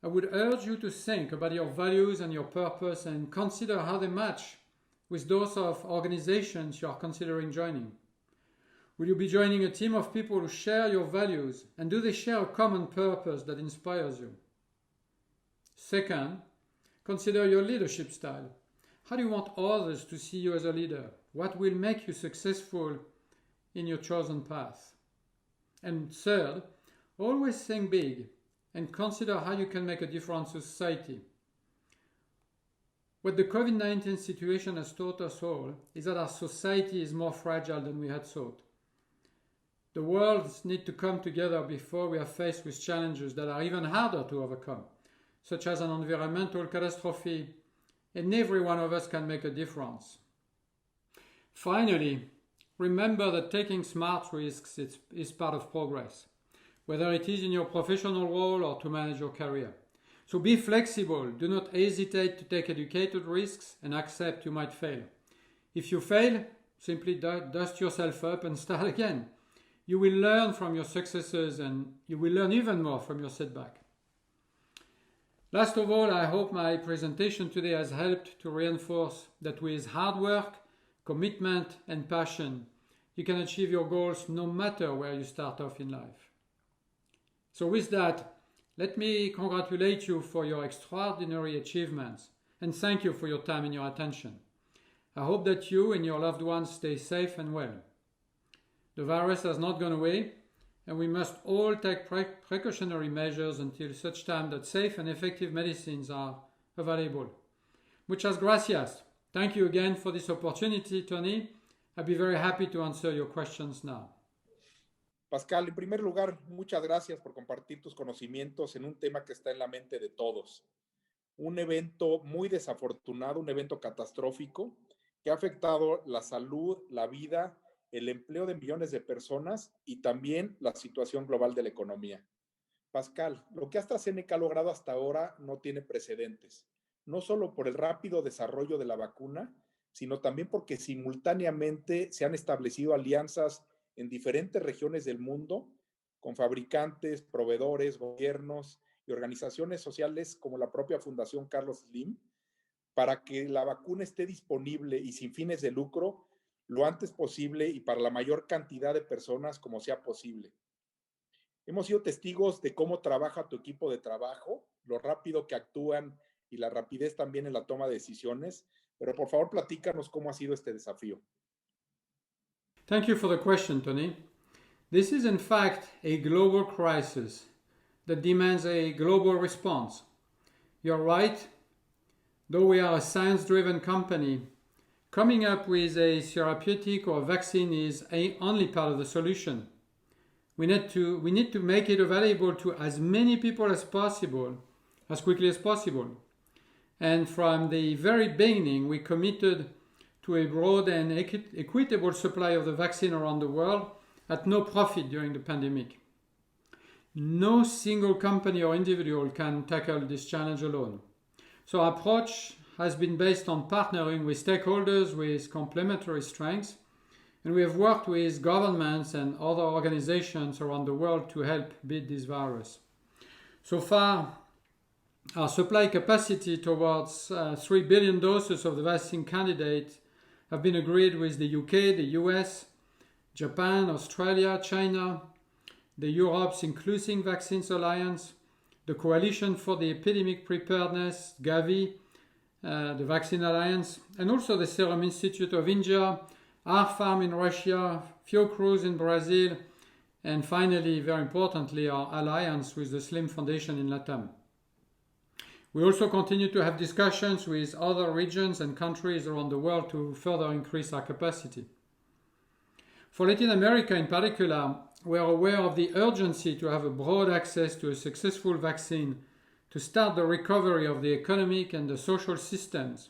I would urge you to think about your values and your purpose and consider how they match with those of organizations you are considering joining. Will you be joining a team of people who share your values, and do they share a common purpose that inspires you? Second, consider your leadership style. How do you want others to see you as a leader? What will make you successful in your chosen path? And third, always think big and consider how you can make a difference to society. What the COVID-19 situation has taught us all is that our society is more fragile than we had thought. The worlds need to come together before we are faced with challenges that are even harder to overcome, such as an environmental catastrophe, and every one of us can make a difference. Finally, remember that taking smart risks is part of progress, whether it is in your professional role or to manage your career. So be flexible, do not hesitate to take educated risks and accept you might fail. If you fail, simply dust yourself up and start again. You will learn from your successes and you will learn even more from your setback. Last of all, I hope my presentation today has helped to reinforce that with hard work, commitment and passion, you can achieve your goals no matter where you start off in life. So with that, let me congratulate you for your extraordinary achievements and thank you for your time and your attention. I hope that you and your loved ones stay safe and well. The virus has not gone away, and we must all take precautionary measures until such time that safe and effective medicines are available. Muchas gracias. Thank you again for this opportunity, Tony. I'll be very happy to answer your questions now. Pascal, en primer lugar, muchas gracias por compartir tus conocimientos en un tema que está en la mente de todos. un evento muy desafortunado, un evento catastrófico que ha afectado la salud, la vida, el empleo de millones de personas y también la situación global de la economía. Pascal, lo que AstraZeneca ha logrado hasta ahora no tiene precedentes, no solo por el rápido desarrollo de la vacuna, sino también porque simultáneamente se han establecido alianzas en diferentes regiones del mundo con fabricantes, proveedores, gobiernos y organizaciones sociales como la propia Fundación Carlos Slim, para que la vacuna esté disponible y sin fines de lucro lo antes posible y para la mayor cantidad de personas como sea posible. Hemos sido testigos de cómo trabaja tu equipo de trabajo, lo rápido que actúan y la rapidez también en la toma de decisiones, pero por favor platícanos cómo ha sido este desafío. Thank you for the question, Tony. This is in fact a global crisis that demands a global response. You're right, though we are a science-driven company, coming up with a therapeutic or vaccine is only part of the solution. We need to make it available to as many people as possible, as quickly as possible. And from the very beginning, we committed to a broad and equitable supply of the vaccine around the world at no profit during the pandemic. No single company or individual can tackle this challenge alone. So our approach has been based on partnering with stakeholders with complementary strengths, and we have worked with governments and other organizations around the world to help beat this virus. So far, our supply capacity towards 3 billion doses of the vaccine candidate have been agreed with the UK, the US, Japan, Australia, China, the Europe's Inclusive Vaccines Alliance, the Coalition for the Epidemic Preparedness, Gavi, the Vaccine Alliance, and also the Serum Institute of India, R-Farm in Russia, Fiocruz in Brazil, and finally, very importantly, our alliance with the Slim Foundation in Latam. We also continue to have discussions with other regions and countries around the world to further increase our capacity. For Latin America in particular, we are aware of the urgency to have a broad access to a successful vaccine to start the recovery of the economic and the social systems,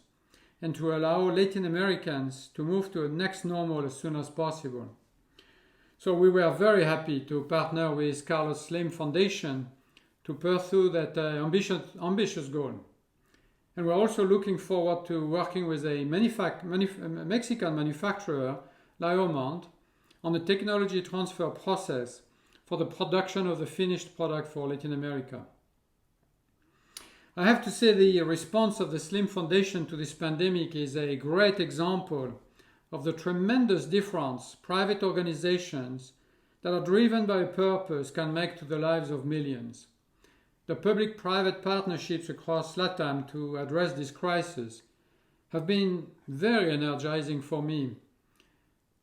and to allow Latin Americans to move to a next normal as soon as possible. So we were very happy to partner with Carlos Slim Foundation to pursue that ambitious goal. And we're also looking forward to working with a Mexican manufacturer, Liomont, on the technology transfer process for the production of the finished product for Latin America. I have to say the response of the Slim Foundation to this pandemic is a great example of the tremendous difference private organizations that are driven by a purpose can make to the lives of millions. The public-private partnerships across LATAM to address this crisis have been very energizing for me,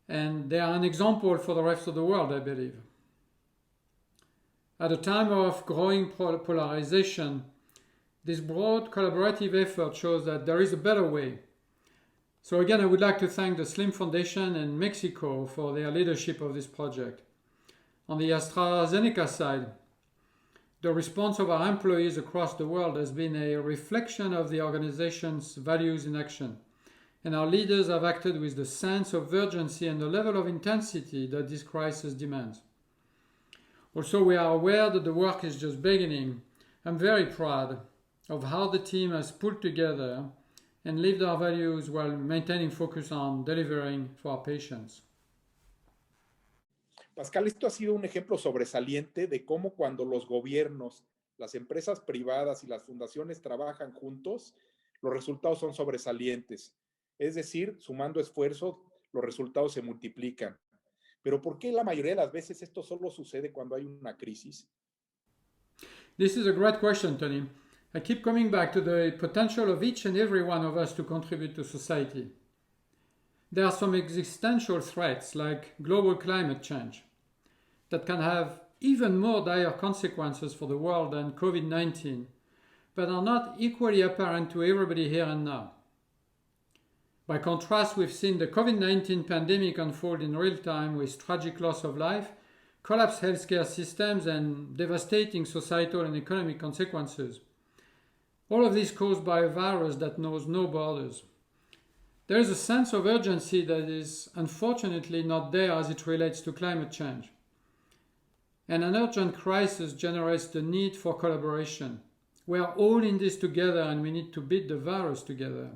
and they are an example for the rest of the world, I believe. At a time of growing polarization, this broad collaborative effort shows that there is a better way. So again, I would like to thank the Slim Foundation and Mexico for their leadership of this project. On the AstraZeneca side, the response of our employees across the world has been a reflection of the organization's values in action, and our leaders have acted with the sense of urgency and the level of intensity that this crisis demands. Also, we are aware that the work is just beginning. I'm very proud of how the team has pulled together and lived our values while maintaining focus on delivering for our patients. Pascal, esto ha sido un ejemplo sobresaliente de cómo cuando los gobiernos, las empresas privadas y las fundaciones trabajan juntos, los resultados son sobresalientes. Es decir, sumando esfuerzos, los resultados se multiplican. Pero ¿por qué la mayoría de las veces esto solo sucede cuando hay una crisis? This is a great question, Tony. I keep coming back to the potential of each and every one of us to contribute to society. There are some existential threats like global climate change that can have even more dire consequences for the world than COVID-19, but are not equally apparent to everybody here and now. By contrast, we've seen the COVID-19 pandemic unfold in real time with tragic loss of life, collapsed healthcare systems, and devastating societal and economic consequences. All of this caused by a virus that knows no borders. There is a sense of urgency that is unfortunately not there as it relates to climate change. And an urgent crisis generates the need for collaboration. We are all in this together and we need to beat the virus together.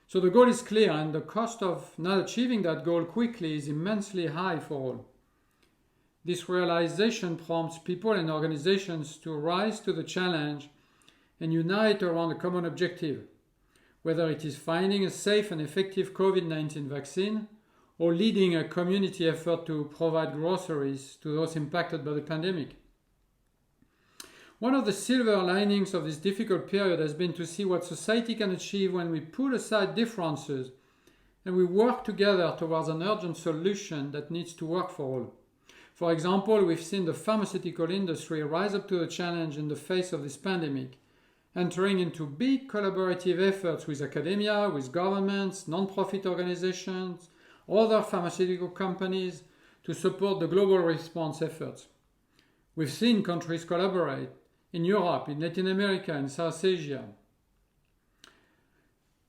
So the goal is clear, and the cost of not achieving that goal quickly is immensely high for all. This realization prompts people and organizations to rise to the challenge and unite around a common objective, whether it is finding a safe and effective COVID-19 vaccine or leading a community effort to provide groceries to those impacted by the pandemic. One of the silver linings of this difficult period has been to see what society can achieve when we put aside differences and we work together towards an urgent solution that needs to work for all. For example, we've seen the pharmaceutical industry rise up to the challenge in the face of this pandemic, entering into big collaborative efforts with academia, with governments, non-profit organizations, other pharmaceutical companies to support the global response efforts. We've seen countries collaborate in Europe, in Latin America, in South Asia.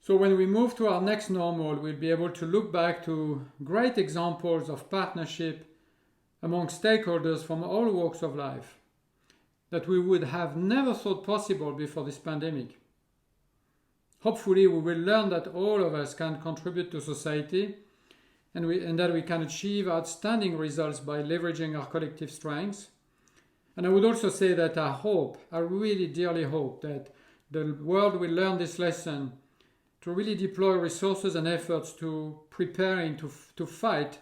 So when we move to our next normal, we'll be able to look back to great examples of partnership among stakeholders from all walks of life that we would have never thought possible before this pandemic. Hopefully, we will learn that all of us can contribute to society and that we can achieve outstanding results by leveraging our collective strengths. And I would also say that I really dearly hope that the world will learn this lesson to really deploy resources and efforts to preparing to fight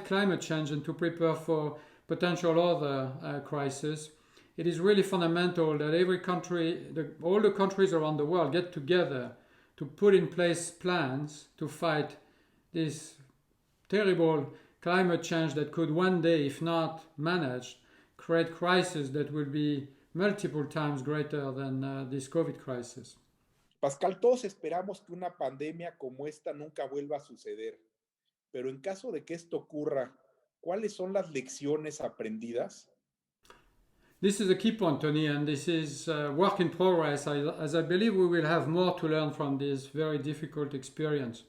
climate change and to prepare for potential other crises. It is really fundamental that every country, all the countries around the world get together to put in place plans to fight this terrible climate change that could one day, if not managed, create crises that will be multiple times greater than this COVID crisis. Pascal, todos esperamos que una pandemia como esta nunca vuelva a suceder, pero en caso de que esto ocurra, ¿cuáles son las lecciones aprendidas? This is a key point, Tony, and this is work in progress, as I believe we will have more to learn from this very difficult experience.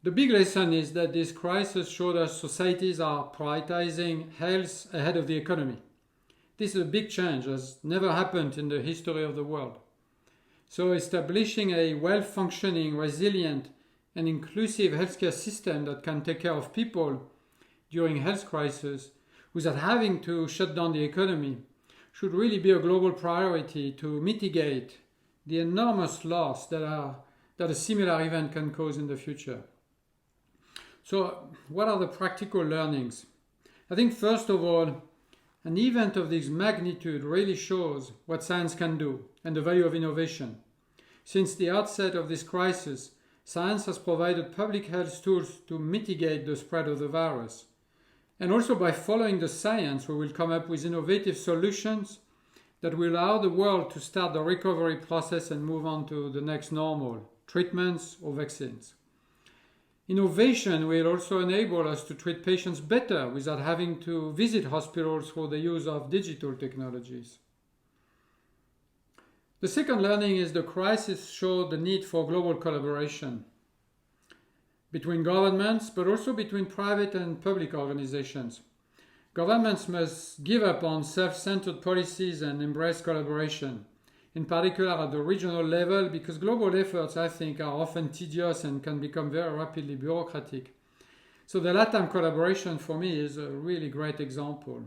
The big lesson is that this crisis showed us societies are prioritizing health ahead of the economy. This is a big change, as never happened in the history of the world. So establishing a well-functioning, resilient, and inclusive healthcare system that can take care of people during health crisis without having to shut down the economy should really be a global priority to mitigate the enormous loss that a similar event can cause in the future. So what are the practical learnings? I think first of all, an event of this magnitude really shows what science can do and the value of innovation. Since the outset of this crisis, science has provided public health tools to mitigate the spread of the virus. And also by following the science, we will come up with innovative solutions that will allow the world to start the recovery process and move on to the next normal, treatments or vaccines. Innovation will also enable us to treat patients better without having to visit hospitals through the use of digital technologies. The second learning is the crisis showed the need for global collaboration between governments, but also between private and public organizations. Governments must give up on self-centered policies and embrace collaboration, in particular at the regional level, because global efforts, I think, are often tedious and can become very rapidly bureaucratic. So the LATAM collaboration for me is a really great example.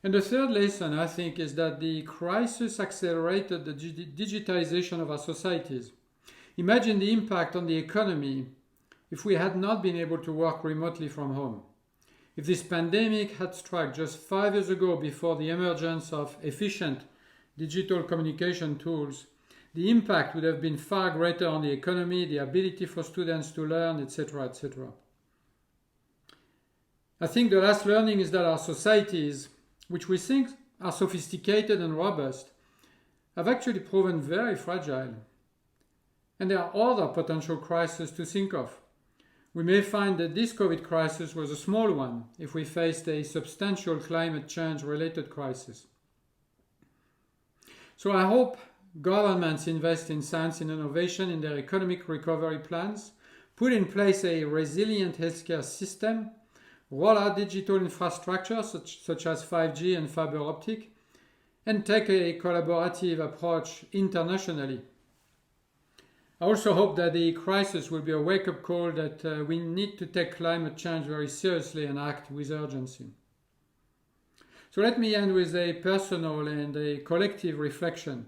And the third lesson, I think, is that the crisis accelerated the digitization of our societies. Imagine the impact on the economy if we had not been able to work remotely from home. If this pandemic had struck just 5 years ago before the emergence of efficient digital communication tools, the impact would have been far greater on the economy, the ability for students to learn, etc., etc. I think the last learning is that our societies, which we think are sophisticated and robust, have actually proven very fragile. And there are other potential crises to think of. We may find that this COVID crisis was a small one if we faced a substantial climate change-related crisis. So I hope governments invest in science and innovation in their economic recovery plans, put in place a resilient healthcare system, roll out digital infrastructure such as 5G and fiber optic, and take a collaborative approach internationally. I also hope that the crisis will be a wake-up call that we need to take climate change very seriously and act with urgency. So let me end with a personal and a collective reflection.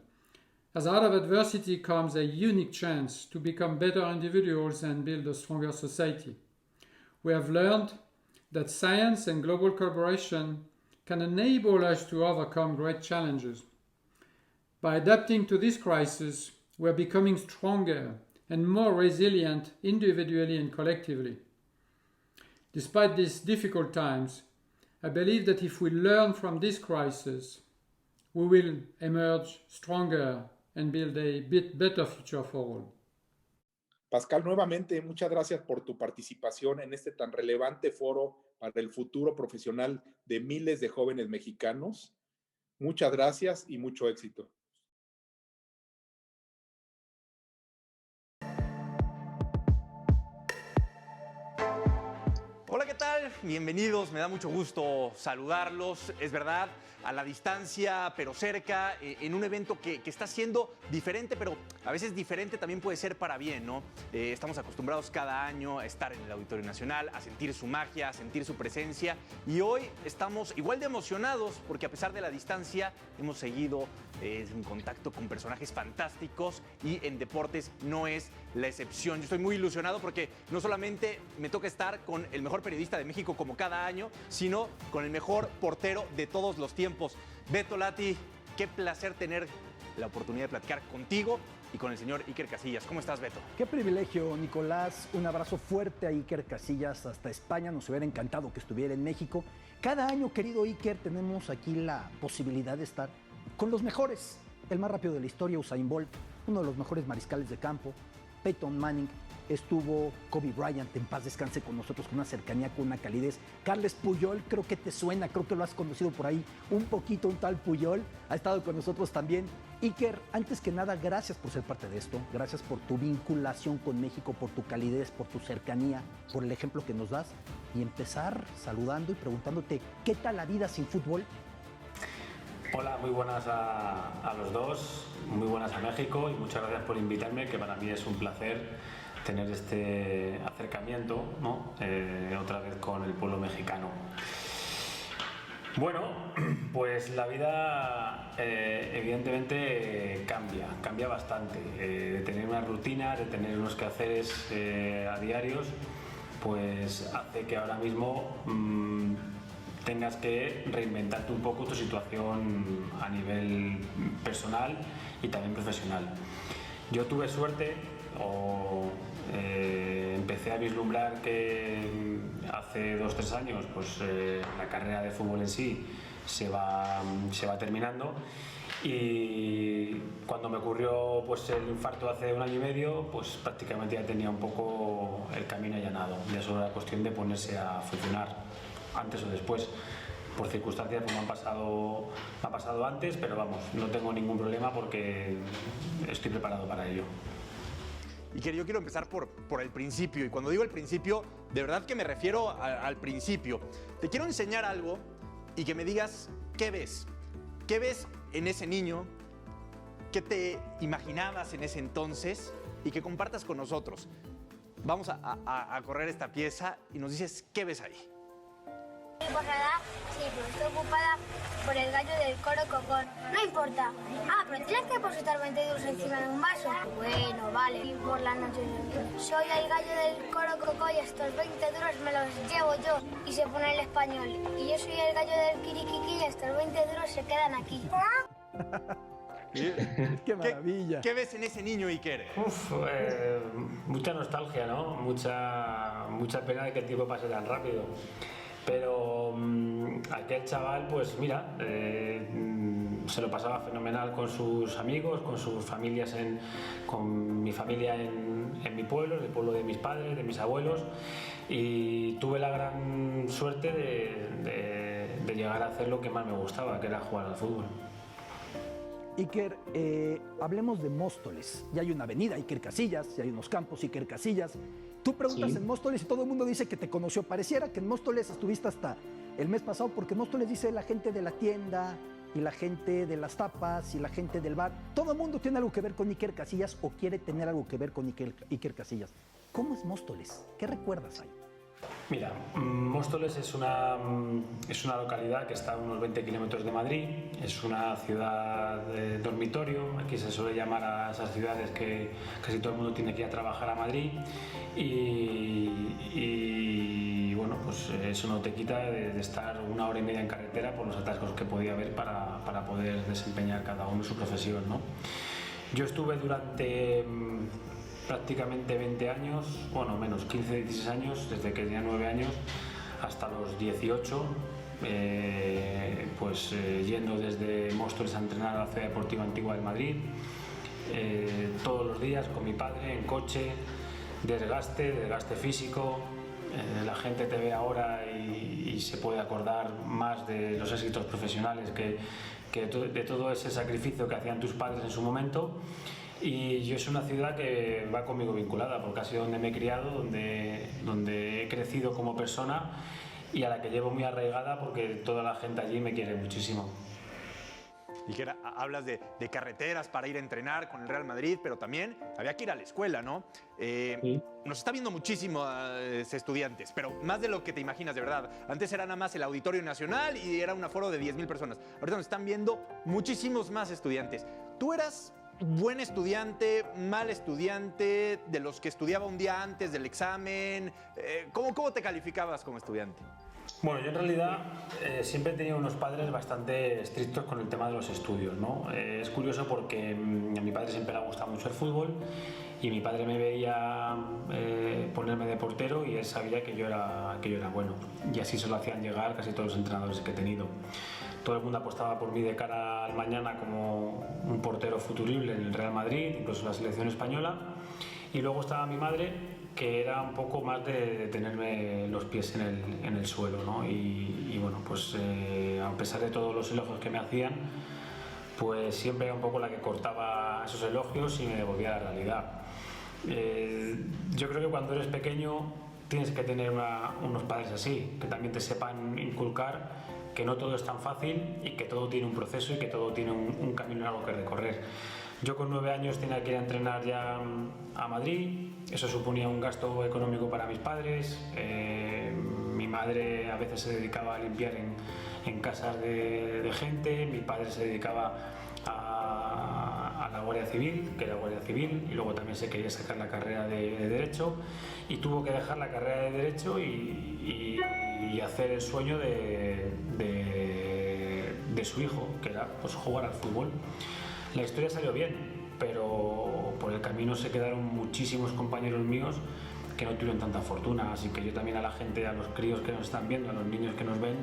As out of adversity comes a unique chance to become better individuals and build a stronger society. We have learned that science and global collaboration can enable us to overcome great challenges. By adapting to this crisis, we are becoming stronger and more resilient individually and collectively. Despite these difficult times, I believe that if we learn from this crisis, we will emerge stronger and build a bit better future for all. Pascal, nuevamente, muchas gracias por tu participación en este tan relevante foro para el futuro profesional de miles de jóvenes mexicanos. Muchas gracias y mucho éxito. Hola, ¿qué tal? Bienvenidos, me da mucho gusto saludarlos. Es verdad, a la distancia, pero cerca, en un evento que está siendo diferente, pero a veces diferente también puede ser para bien, ¿no? Estamos acostumbrados cada año a estar en el Auditorio Nacional, a sentir su magia, a sentir su presencia, y hoy estamos igual de emocionados porque a pesar de la distancia hemos seguido en contacto con personajes fantásticos y en deportes no es la excepción. Yo estoy muy ilusionado porque no solamente me toca estar con el mejor periodista de México como cada año, sino con el mejor portero de todos los tiempos. Beto Lati, qué placer tener la oportunidad de platicar contigo y con el señor Iker Casillas. ¿Cómo estás, Beto? Qué privilegio, Nicolás. Un abrazo fuerte a Iker Casillas hasta España. Nos hubiera encantado que estuviera en México. Cada año, querido Iker, tenemos aquí la posibilidad de estar con los mejores. El más rápido de la historia, Usain Bolt, uno de los mejores mariscales de campo, Peyton Manning, estuvo Kobe Bryant, en paz descanse, con nosotros, con una cercanía, con una calidez. Carles Puyol, creo que te suena, creo que lo has conocido por ahí un poquito, un tal Puyol, ha estado con nosotros también. Iker, antes que nada, gracias por ser parte de esto, gracias por tu vinculación con México, por tu calidez, por tu cercanía, por el ejemplo que nos das, y empezar saludando y preguntándote, ¿qué tal la vida sin fútbol? Hola, muy buenas a los dos, muy buenas a México y muchas gracias por invitarme, que para mí es un placer tener este acercamiento, ¿no? Otra vez con el pueblo mexicano. Bueno, pues la vida evidentemente cambia bastante. De tener una rutina, de tener unos quehaceres a diarios, pues hace que ahora mismo tengas que reinventarte un poco tu situación a nivel personal y también profesional. Yo tuve suerte empecé a vislumbrar que hace 2 o 3 años pues, la carrera de fútbol en sí se va terminando, y cuando me ocurrió pues, el infarto hace 1 año y medio, pues prácticamente ya tenía un poco el camino allanado. Ya solo era cuestión de ponerse a funcionar antes o después. Por circunstancias pues, me ha pasado antes, pero vamos, no tengo ningún problema porque estoy preparado para ello. Iker, yo quiero empezar por el principio, y cuando digo el principio, de verdad que me refiero al principio. Te quiero enseñar algo y que me digas qué ves. ¿Qué ves en ese niño? ¿Qué te imaginabas en ese entonces? Y que compartas con nosotros. Vamos a correr esta pieza y nos dices qué ves ahí. Pues nada, sí, pero estoy ocupada por el gallo del coro cocón. No importa. Ah, pero tienes que depositar 20 euros encima de un vaso. Bueno, vale. Y por la noche soy el gallo del coro cocó y estos 20 duros me los llevo yo. Y se pone el español. Y yo soy el gallo del kirikiqui y estos 20 duros se quedan aquí. ¡Qué maravilla! ¿Qué ves en ese niño, Iker? Mucha nostalgia, ¿no? Mucha pena de que el tiempo pase tan rápido. Pero aquel chaval, pues mira, se lo pasaba fenomenal con sus amigos, con sus familias, con mi familia en mi pueblo, en el pueblo de mis padres, de mis abuelos, y tuve la gran suerte de llegar a hacer lo que más me gustaba, que era jugar al fútbol. Iker, hablemos de Móstoles. Ya hay una avenida Iker Casillas, ya hay unos campos Iker Casillas. Tú preguntas en Móstoles y todo el mundo dice que te conoció. Pareciera que en Móstoles estuviste hasta el mes pasado, porque en Móstoles dice la gente de la tienda y la gente de las tapas y la gente del bar. Todo el mundo tiene algo que ver con Iker Casillas o quiere tener algo que ver con Iker Casillas. ¿Cómo es Móstoles? ¿Qué recuerdas ahí? Mira, Móstoles es una localidad que está a unos 20 kilómetros de Madrid, es una ciudad de dormitorio, aquí se suele llamar a esas ciudades que casi todo el mundo tiene que ir a trabajar a Madrid y bueno, pues eso no te quita de estar 1 hora y media en carretera por los atascos que podía haber para poder desempeñar cada uno su profesión, ¿no? Yo estuve durante prácticamente 20 años, bueno, menos 15, 16 años, desde que tenía 9 años hasta los 18, yendo desde Móstoles a entrenar a la Ciudad Deportiva Antigua de Madrid, todos los días con mi padre en coche, desgaste físico. La gente te ve ahora y se puede acordar más de los éxitos profesionales que de todo ese sacrificio que hacían tus padres en su momento. Y yo es una ciudad que va conmigo vinculada porque ha sido donde me he criado, donde he crecido como persona y a la que llevo muy arraigada porque toda la gente allí me quiere muchísimo. Iker, hablas de carreteras para ir a entrenar con el Real Madrid, pero también había que ir a la escuela, ¿no? Sí. Nos está viendo muchísimos estudiantes, pero más de lo que te imaginas, de verdad. Antes era nada más el Auditorio Nacional y era un aforo de 10,000 personas. Ahorita nos están viendo muchísimos más estudiantes. ¿Tú eras buen estudiante, mal estudiante, de los que estudiaba un día antes del examen? ¿Cómo te calificabas como estudiante? Bueno, yo en realidad siempre he tenido unos padres bastante estrictos con el tema de los estudios, ¿no? Es curioso porque a mi padre siempre le ha gustado mucho el fútbol y mi padre me veía ponerme de portero y él sabía que yo era bueno, y así se lo hacían llegar casi todos los entrenadores que he tenido. Todo el mundo apostaba por mí de cara al mañana como un portero futurible en el Real Madrid, incluso en la selección española, y luego estaba mi madre, que era un poco más de tenerme los pies en el suelo, ¿no? Y bueno, pues a pesar de todos los elogios que me hacían, pues siempre era un poco la que cortaba esos elogios y me devolvía la realidad. Yo creo que cuando eres pequeño tienes que tener unos padres así, que también te sepan inculcar que no todo es tan fácil y que todo tiene un proceso y que todo tiene un camino largo que recorrer. Yo con 9 años tenía que ir a entrenar ya a Madrid, eso suponía un gasto económico para mis padres. Mi madre a veces se dedicaba a limpiar en casas de gente, mi padre se dedicaba a la Guardia Civil, que era Guardia Civil, y luego también se quería sacar la carrera de Derecho y tuvo que dejar la carrera de Derecho y hacer el sueño de su hijo, que era pues jugar al fútbol. La historia salió bien, pero por el camino se quedaron muchísimos compañeros míos que no tuvieron tanta fortuna, así que yo también a la gente, a los críos que nos están viendo, a los niños que nos ven,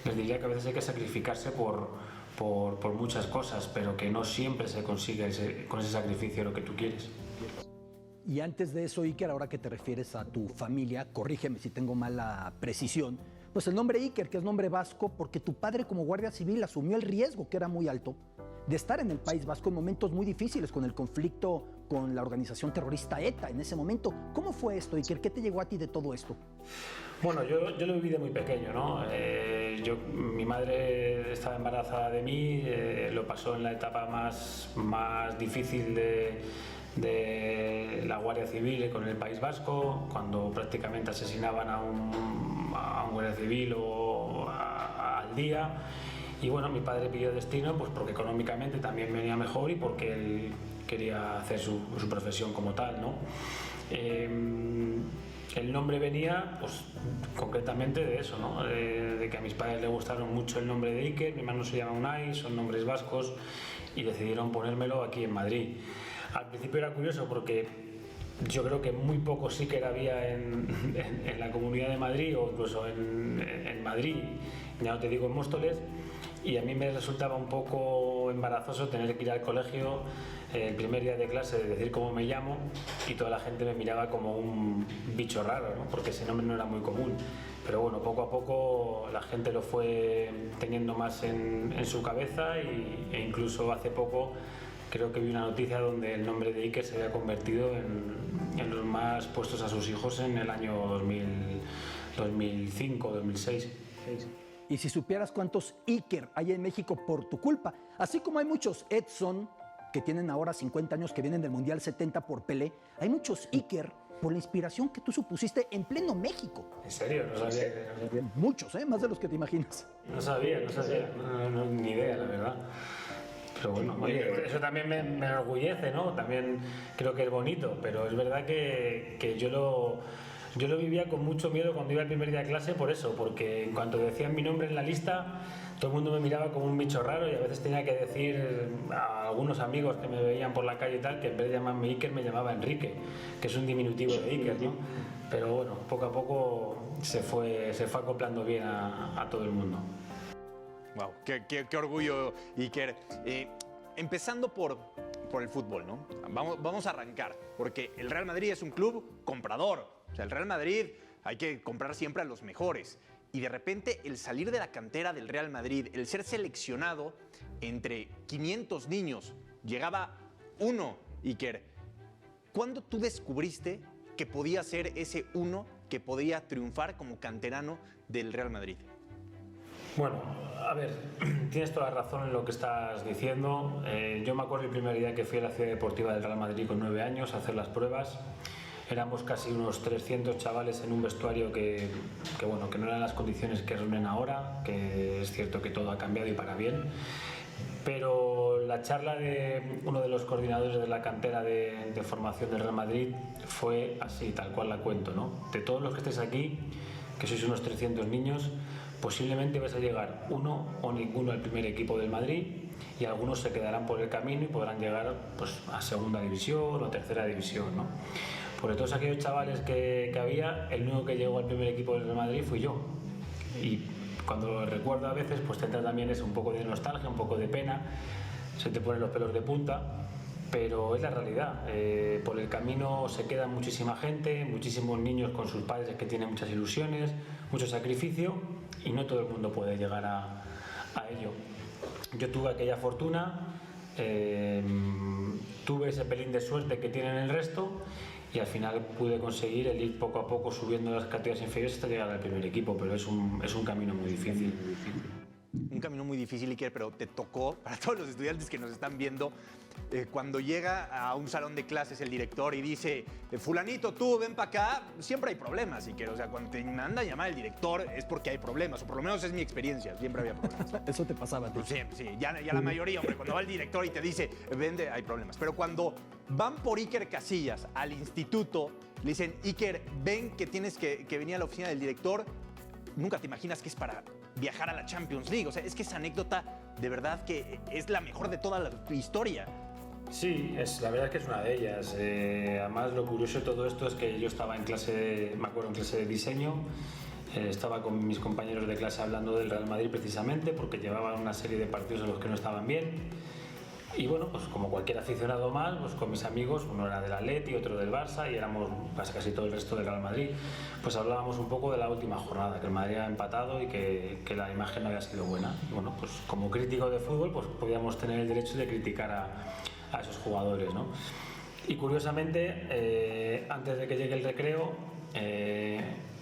les diría que a veces hay que sacrificarse por muchas cosas, pero que no siempre se consigue con ese sacrificio lo que tú quieres. Y antes de eso, Iker, ahora que te refieres a tu familia, corrígeme si tengo mala precisión, pues el nombre Iker, que es nombre vasco, porque tu padre como guardia civil asumió el riesgo, que era muy alto, de estar en el País Vasco en momentos muy difíciles con el conflicto con la organización terrorista ETA en ese momento. ¿Cómo fue esto, Iker? ¿Qué te llegó a ti de todo esto? Bueno, yo lo viví de muy pequeño, ¿no? Mi madre estaba embarazada de mí, lo pasó en la etapa más difícil de la Guardia Civil con el País Vasco, cuando prácticamente asesinaban a un guardia civil o al día. Y bueno, mi padre pidió destino pues porque económicamente también venía mejor y porque él quería hacer su profesión como tal, ¿no? El nombre venía pues concretamente de eso, ¿no? De que a mis padres les gustaron mucho el nombre de Iker, mi hermano se llama Unai, son nombres vascos y decidieron ponérmelo aquí en Madrid. Al principio era curioso porque yo creo que muy pocos Iker había en la Comunidad de Madrid o incluso en Madrid, ya no te digo en Móstoles, y a mí me resultaba un poco embarazoso tener que ir al colegio el primer día de clase de decir cómo me llamo y toda la gente me miraba como un bicho raro, ¿no? Porque ese nombre no era muy común. pero bueno, poco a poco la gente lo fue teniendo más en su cabeza e incluso hace poco creo que vi una noticia donde el nombre de Iker se había convertido en los más puestos a sus hijos en el año 2005, 2006. Y si supieras cuántos Iker hay en México por tu culpa, así como hay muchos Edson que tienen ahora 50 años que vienen del Mundial 70 por Pelé, hay muchos Iker por la inspiración que tú supusiste en pleno México. ¿En serio? No sabía. Muchos, más de los que te imaginas. No sabía, ni idea, la verdad. Pero bueno, oye, eso también me enorgullece, ¿no? También creo que es bonito, pero es verdad que yo lo vivía con mucho miedo cuando iba el primer día de clase por eso, porque en cuanto decían mi nombre en la lista, todo el mundo me miraba como un bicho raro y a veces tenía que decir a algunos amigos que me veían por la calle y tal, que en vez de llamarme Iker me llamaba Enrique, que es un diminutivo de Iker, ¿no? Pero bueno, poco a poco se fue acoplando bien a todo el mundo. Wow, qué orgullo, Iker. Empezando por el fútbol, ¿no? Vamos a arrancar, porque el Real Madrid es un club comprador. O sea, el Real Madrid hay que comprar siempre a los mejores. Y de repente el salir de la cantera del Real Madrid, el ser seleccionado entre 500 niños, llegaba uno, Iker. ¿Cuándo tú descubriste que podía ser ese uno que podía triunfar como canterano del Real Madrid? Bueno, a ver, tienes toda la razón en lo que estás diciendo. Yo me acuerdo el primer día que fui a la ciudad deportiva del Real Madrid con 9 años a hacer las pruebas. Éramos casi unos 300 chavales en un vestuario que no eran las condiciones que reúnen ahora, que es cierto que todo ha cambiado y para bien. Pero la charla de uno de los coordinadores de la cantera de formación del Real Madrid fue así, tal cual la cuento, ¿no? De todos los que estéis aquí, que sois unos 300 niños, posiblemente vais a llegar uno o ninguno al primer equipo del Madrid y algunos se quedarán por el camino y podrán llegar pues, a segunda división o tercera división, ¿no? Por todos aquellos chavales que había, el único que llegó al primer equipo del Real Madrid fui yo. Y cuando lo recuerdo a veces, pues te entra también un poco de nostalgia, un poco de pena, se te ponen los pelos de punta, pero es la realidad. Por el camino se queda muchísima gente, muchísimos niños con sus padres que tienen muchas ilusiones, mucho sacrificio y no todo el mundo puede llegar a ello. Yo tuve aquella fortuna, tuve ese pelín de suerte que tienen el resto y al final pude conseguir el ir poco a poco subiendo las categorías inferiores hasta llegar al primer equipo, pero es un camino muy difícil. Un camino muy difícil, Iker, pero te tocó, para todos los estudiantes que nos están viendo, cuando llega a un salón de clases el director y dice, fulanito, tú ven para acá, siempre hay problemas, Iker. O sea, cuando te manda a llamar el director es porque hay problemas, o por lo menos es mi experiencia, siempre había problemas. Eso te pasaba a ti. Pues sí, ya la mayoría, hombre, cuando va el director y te dice, vende, hay problemas. Pero cuando van por Iker Casillas al instituto, le dicen, Iker, ven que tienes que venir a la oficina del director, nunca te imaginas que es para viajar a la Champions League. O sea, es que esa anécdota de verdad que es la mejor de toda la historia. Sí, la verdad es que es una de ellas. Además, lo curioso de todo esto es que yo estaba en clase, me acuerdo, en clase de diseño. Estaba con mis compañeros de clase hablando del Real Madrid precisamente porque llevaban una serie de partidos en los que no estaban bien. Y bueno, pues como cualquier aficionado más, pues con mis amigos, uno era del Atleti, otro del Barça y éramos casi todo el resto del Real Madrid, pues hablábamos un poco de la última jornada, que el Madrid había empatado y que la imagen no había sido buena. Y bueno, pues como crítico de fútbol, pues podíamos tener el derecho de criticar a esos jugadores, ¿no? Y curiosamente, antes de que llegue el recreo,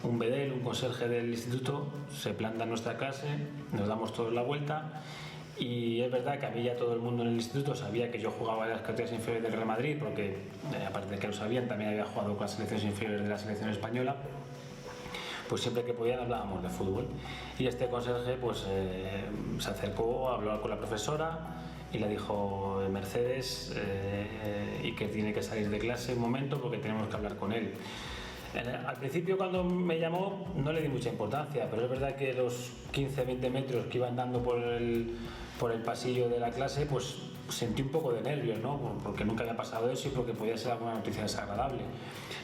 un bedel, un conserje del instituto, se planta en nuestra clase, nos damos todos la vuelta. Y es verdad que a mí ya todo el mundo en el instituto sabía que yo jugaba en las categorías inferiores del Real Madrid, porque aparte de que lo sabían, también había jugado con las selecciones inferiores de la selección española. Pues siempre que podían hablábamos de fútbol. Y este conserje pues, se acercó, habló con la profesora y le dijo, Mercedes, y que tiene que salir de clase un momento porque tenemos que hablar con él. Al principio cuando me llamó no le di mucha importancia, pero es verdad que los 15-20 metros que iban dando por el pasillo de la clase, pues sentí un poco de nervios, ¿no? Porque nunca había pasado eso y porque podía ser alguna noticia desagradable.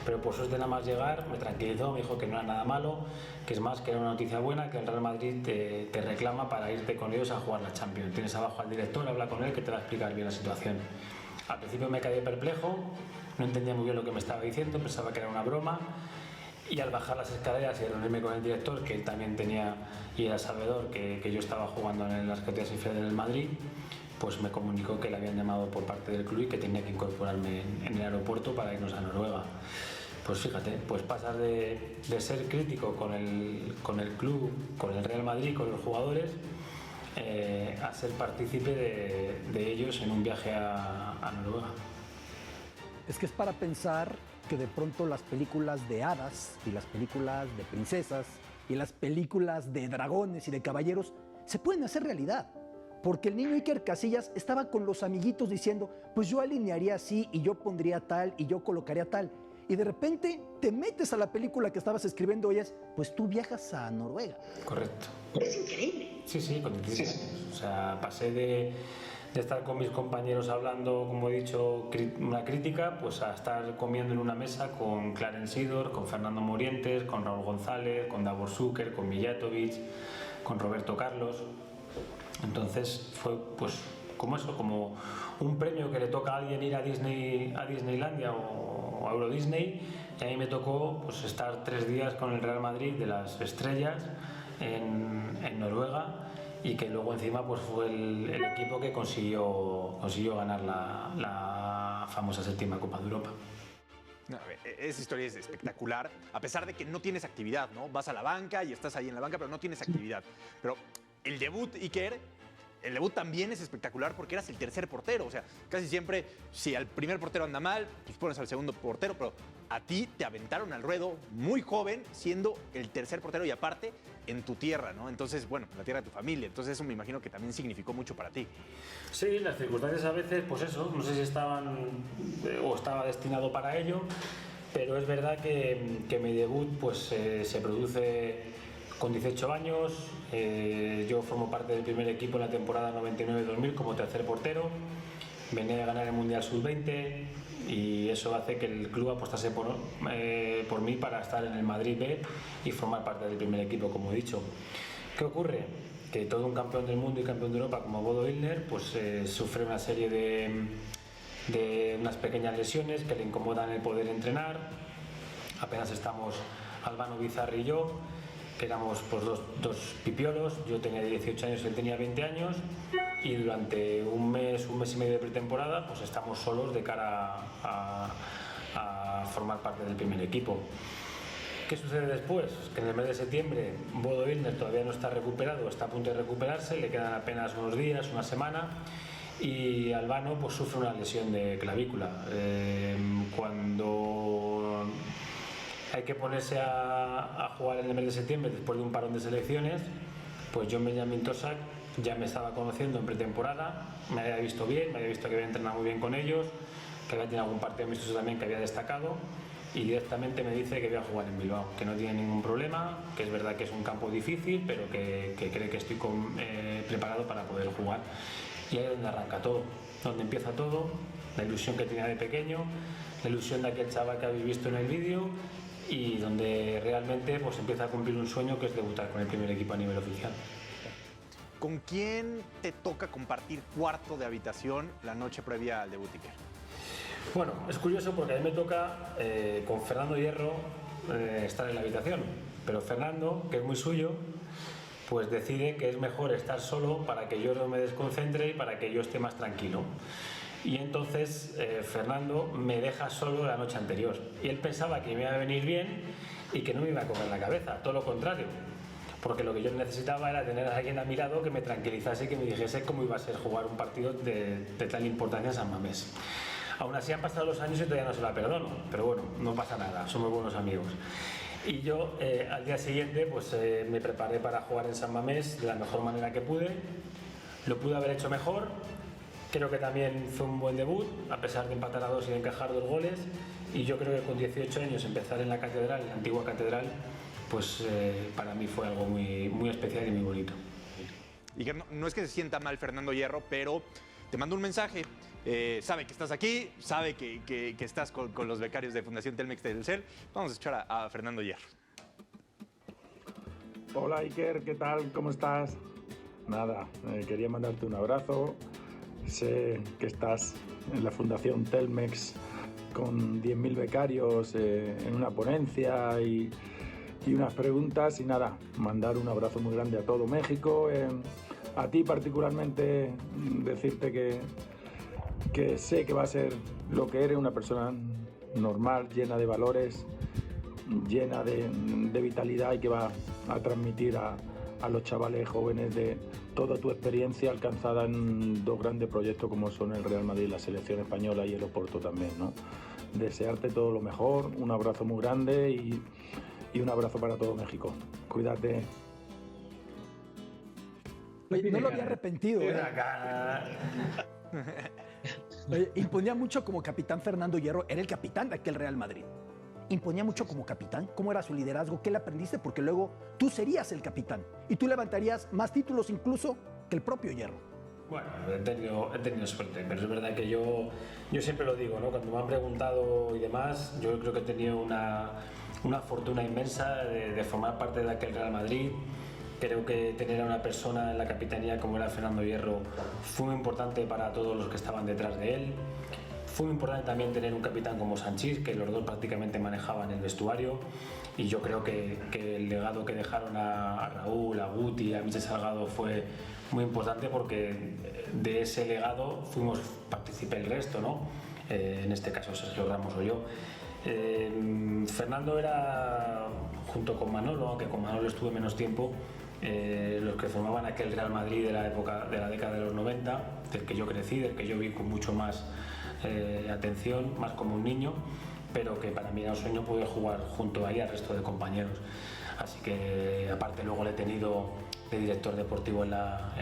Pero por suerte nada más llegar me tranquilizó, me dijo que no era nada malo, que es más, que era una noticia buena, que el Real Madrid te reclama para irte con ellos a jugar la Champions. Tienes abajo al director, habla con él que te va a explicar bien la situación. Al principio me quedé perplejo, no entendía muy bien lo que me estaba diciendo, pensaba que era una broma Y al bajar las escaleras y reunirme con el director, que él también tenía y era sabedor que yo estaba jugando en las categorías inferiores del Madrid, pues me comunicó que le habían llamado por parte del club y que tenía que incorporarme en el aeropuerto para irnos a Noruega. Pues fíjate, pues pasar de ser crítico con el club, con el Real Madrid, con los jugadores, a ser partícipe de ellos en un viaje a Noruega. Es que es para pensar que de pronto las películas de hadas y las películas de princesas y las películas de dragones y de caballeros se pueden hacer realidad. Porque el niño Iker Casillas estaba con los amiguitos diciendo, pues yo alinearía así y yo pondría tal y yo colocaría tal. Y de repente te metes a la película que estabas escribiendo y es, pues tú viajas a Noruega. Correcto. Es increíble. Sí, con 16 años. O sea, pasé de estar con mis compañeros hablando, como he dicho, una crítica, pues a estar comiendo en una mesa con Clarence Seedorf, con Fernando Morientes, con Raúl González, con Davor Zucker, con Mijatovic, con Roberto Carlos. Entonces fue pues como eso, como un premio que le toca a alguien ir a Disneylandia o a Euro Disney, y a mí me tocó pues estar 3 días con el Real Madrid de las estrellas en Noruega, y que luego encima pues fue el equipo que consiguió ganar la famosa 7ª Copa de Europa. No, esa historia es espectacular, a pesar de que no tienes actividad, ¿no? Vas a la banca y estás ahí en la banca, pero no tienes actividad. Pero el debut, Iker, el debut también es espectacular porque eras el tercer portero. O sea, casi siempre, si al primer portero anda mal, pues pones al segundo portero, pero a ti te aventaron al ruedo muy joven, siendo el tercer portero y aparte en tu tierra, ¿no? Entonces, bueno, la tierra de tu familia. Entonces eso me imagino que también significó mucho para ti. Sí, las circunstancias a veces, pues eso, no sé si estaban o estaba destinado para ello, pero es verdad que mi debut pues se produce con 18 años. Yo formo parte del primer equipo en la temporada 99-2000 como tercer portero. Venía a ganar el Mundial Sub-20 y eso hace que el club apostase por mí para estar en el Madrid B y formar parte del primer equipo, como he dicho. ¿Qué ocurre? Que todo un campeón del mundo y campeón de Europa como Bodo Illner pues sufre una serie de unas pequeñas lesiones que le incomodan el poder entrenar. Apenas estamos Albano Bizarri y yo, que éramos pues, dos pipiolos. Yo tenía 18 años, él tenía 20 años, y durante un mes y medio de pretemporada pues estamos solos de cara a formar parte del primer equipo. ¿Qué sucede después? Que en el mes de septiembre Bodo Illner todavía no está recuperado, está a punto de recuperarse, le quedan apenas unos días, una semana, y Albano pues sufre una lesión de clavícula. Cuando hay que ponerse a jugar en el mes de septiembre después de un parón de selecciones, pues John Benjamin Tosak ya me estaba conociendo en pretemporada, me había visto bien, me había visto que había entrenado muy bien con ellos, que había tenido algún partido amistoso también que había destacado, y directamente me dice que voy a jugar en Bilbao, que no tiene ningún problema, que es verdad que es un campo difícil, pero que cree que estoy preparado para poder jugar. Y ahí es donde arranca todo, donde empieza todo, la ilusión que tenía de pequeño, la ilusión de aquel chaval que habéis visto en el vídeo, y donde realmente pues empieza a cumplir un sueño, que es debutar con el primer equipo a nivel oficial. ¿Con quién te toca compartir cuarto de habitación la noche previa al debut, Iker? Bueno, es curioso porque a mí me toca con Fernando Hierro estar en la habitación, pero Fernando, que es muy suyo, pues decide que es mejor estar solo para que yo no me desconcentre y para que yo esté más tranquilo. Y entonces Fernando me deja solo la noche anterior. Y él pensaba que me iba a venir bien y que no me iba a comer la cabeza, todo lo contrario. Porque lo que yo necesitaba era tener a alguien a mi lado que me tranquilizase y que me dijese cómo iba a ser jugar un partido de tal importancia en San Mamés. Aún así han pasado los años y todavía no se la perdono, pero bueno, no pasa nada, somos buenos amigos. Y yo al día siguiente pues me preparé para jugar en San Mamés de la mejor manera que pude. Lo pude haber hecho mejor, creo que también fue un buen debut, a pesar de empatar a 2 y de encajar 2 goles. Y yo creo que con 18 años empezar en la catedral, en la antigua catedral, pues para mí fue algo muy, muy especial y muy bonito. Y que no es que se sienta mal Fernando Hierro, pero te mando un mensaje. Sabe que estás aquí, sabe que estás con los becarios de Fundación Telmex Telcel. Vamos a escuchar a Fernando Hierro. Hola Iker, ¿qué tal? ¿Cómo estás? Nada, quería mandarte un abrazo. Sé que estás en la Fundación Telmex con 10.000 becarios en una ponencia y unas preguntas y nada, mandar un abrazo muy grande a todo México, a ti particularmente decirte que sé que va a ser lo que eres, una persona normal, llena de valores, llena de vitalidad y que va a transmitir a los chavales jóvenes de toda tu experiencia alcanzada en dos grandes proyectos como son el Real Madrid, la selección española y el Oporto también, ¿no? Desearte todo lo mejor, un abrazo muy grande y un abrazo para todo México. Cuídate. Oye, no lo había arrepentido. Oye, imponía mucho como capitán Fernando Hierro, era el capitán de aquel Real Madrid. Imponía mucho como capitán. ¿Cómo era su liderazgo? ¿Qué le aprendiste? Porque luego tú serías el capitán y tú levantarías más títulos incluso que el propio Hierro. Bueno, he tenido suerte, pero es verdad que yo siempre lo digo, ¿no? Cuando me han preguntado y demás, yo creo que he tenido una fortuna inmensa de formar parte de aquel Real Madrid. Creo que tener a una persona en la capitanía como era Fernando Hierro fue muy importante para todos los que estaban detrás de él. Fue muy importante también tener un capitán como Sanchís, que los dos prácticamente manejaban el vestuario, y yo creo que el legado que dejaron a Raúl, a Guti, a Michel Salgado fue muy importante, porque de ese legado fuimos partícipe el resto, ¿no? En este caso Sergio Ramos o yo. Fernando era, junto con Manolo, aunque con Manolo estuve menos tiempo, los que formaban aquel Real Madrid de la época de la década de los 90, del que yo crecí, del que yo vi con mucho más atención, más como un niño, pero que para mí era un sueño poder jugar junto a él y al resto de compañeros. Así que aparte luego le he tenido de director deportivo en la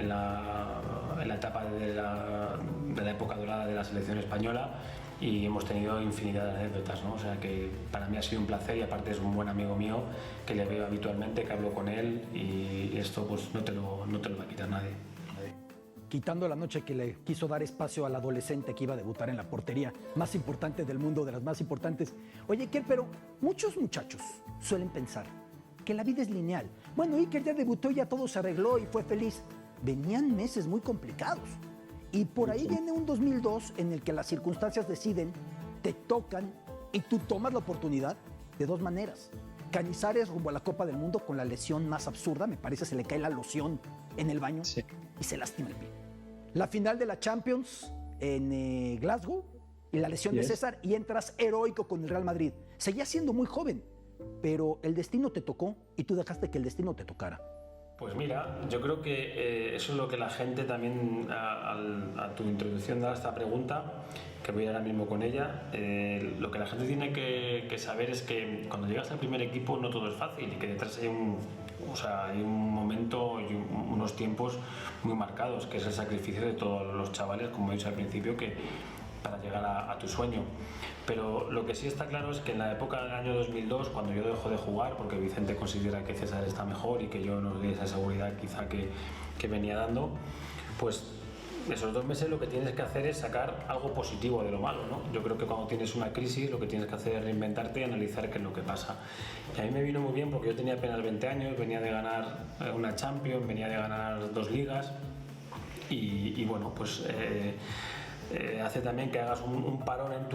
etapa de la época dorada de la selección española, y hemos tenido infinidad de anécdotas, ¿no? O sea que para mí ha sido un placer, y aparte es un buen amigo mío que le veo habitualmente, que hablo con él, y esto pues no te lo va a quitar nadie. Quitando la noche que le quiso dar espacio al adolescente que iba a debutar en la portería más importante del mundo, de las más importantes. Oye, Iker, pero muchos muchachos suelen pensar que la vida es lineal. Bueno, Iker ya debutó, ya todo se arregló y fue feliz. Venían meses muy complicados. Y por ahí viene un 2002 en el que las circunstancias deciden, te tocan y tú tomas la oportunidad de dos maneras. Cañizares rumbo a la Copa del Mundo con la lesión más absurda, me parece se le cae la loción en el baño y se lastima el pie. La final de la Champions en Glasgow y la lesión de César, y entras heroico con el Real Madrid. Seguías siendo muy joven, pero el destino te tocó y tú dejaste que el destino te tocara. Pues mira, yo creo que eso es lo que la gente también, a tu introducción de esta pregunta, que voy ahora mismo con ella, lo que la gente tiene que saber es que cuando llegas al primer equipo no todo es fácil, y que detrás hay un momento y unos tiempos muy marcados, que es el sacrificio de todos los chavales, como he dicho al principio, que para llegar a tu sueño. Pero lo que sí está claro es que en la época del año 2002, cuando yo dejo de jugar, porque Vicente considera que César está mejor y que yo no doy esa seguridad quizá que venía dando, pues esos 2 meses lo que tienes que hacer es sacar algo positivo de lo malo, ¿no? Yo creo que cuando tienes una crisis lo que tienes que hacer es reinventarte y analizar qué es lo que pasa. Y a mí me vino muy bien porque yo tenía apenas 20 años, venía de ganar una Champions, venía de ganar 2 ligas, y bueno, pues hace también que hagas un parón en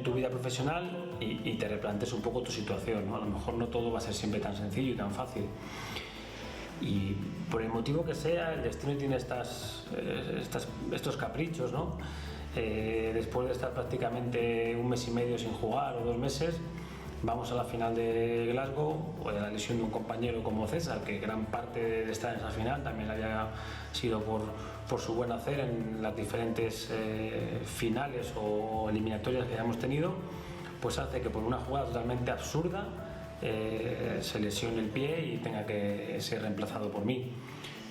tu vida profesional y te replantes un poco tu situación, ¿no? A lo mejor no todo va a ser siempre tan sencillo y tan fácil. Y por el motivo que sea, el destino tiene estos caprichos, ¿no? Después de estar prácticamente 1 mes y medio sin jugar, o 2 meses, vamos a la final de Glasgow, o de la lesión de un compañero como César, que gran parte de estar en esa final también había sido por su buen hacer en las diferentes finales o eliminatorias que hayamos tenido, pues hace que por una jugada totalmente absurda se lesione el pie y tenga que ser reemplazado por mí.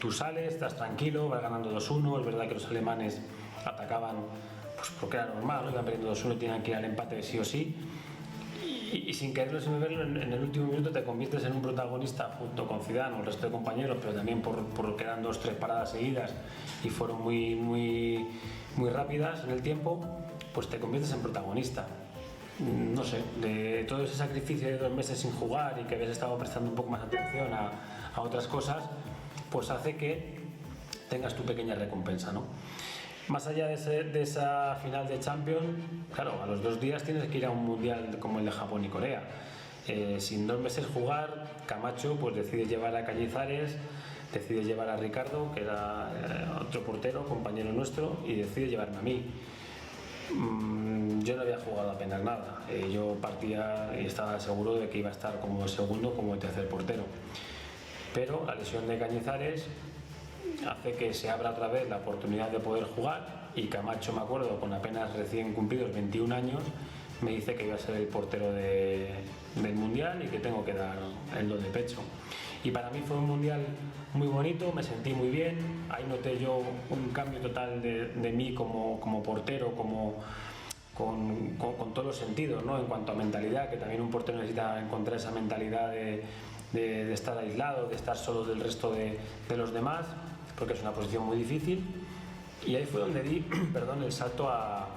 Tú sales, estás tranquilo, vas ganando 2-1, es verdad que los alemanes atacaban pues porque era normal, ¿no? Iban perdiendo 2-1 y tenían que ir al empate sí o sí, y sin quererlo, sin beberlo, en el último minuto te conviertes en un protagonista junto con Zidane o el resto de compañeros, pero también porque eran 2-3 paradas seguidas y fueron muy rápidas en el tiempo, pues te conviertes en protagonista. No sé, de todo ese sacrificio de 2 meses sin jugar y que habías estado prestando un poco más atención a otras cosas, pues hace que tengas tu pequeña recompensa, ¿no? Más allá de esa final de Champions, claro, a los 2 días tienes que ir a un mundial como el de Japón y Corea. Sin 2 meses jugar, Camacho pues decide llevar a Cañizares, decide llevar a Ricardo, que era otro portero, compañero nuestro, y decide llevarme a mí. Yo no había jugado apenas nada. Yo partía y estaba seguro de que iba a estar como segundo, como tercer portero. Pero la lesión de Cañizares hace que se abra otra vez la oportunidad de poder jugar, y Camacho, me acuerdo, con apenas recién cumplidos 21 años, me dice que iba a ser el portero del Mundial y que tengo que dar el do de pecho. Y para mí fue un Mundial muy bonito, me sentí muy bien, ahí noté yo un cambio total de mí como portero, con todos los sentidos, ¿no? En cuanto a mentalidad, que también un portero necesita encontrar esa mentalidad de estar aislado, de estar solo del resto de los demás, porque es una posición muy difícil. Y ahí fue donde di el salto a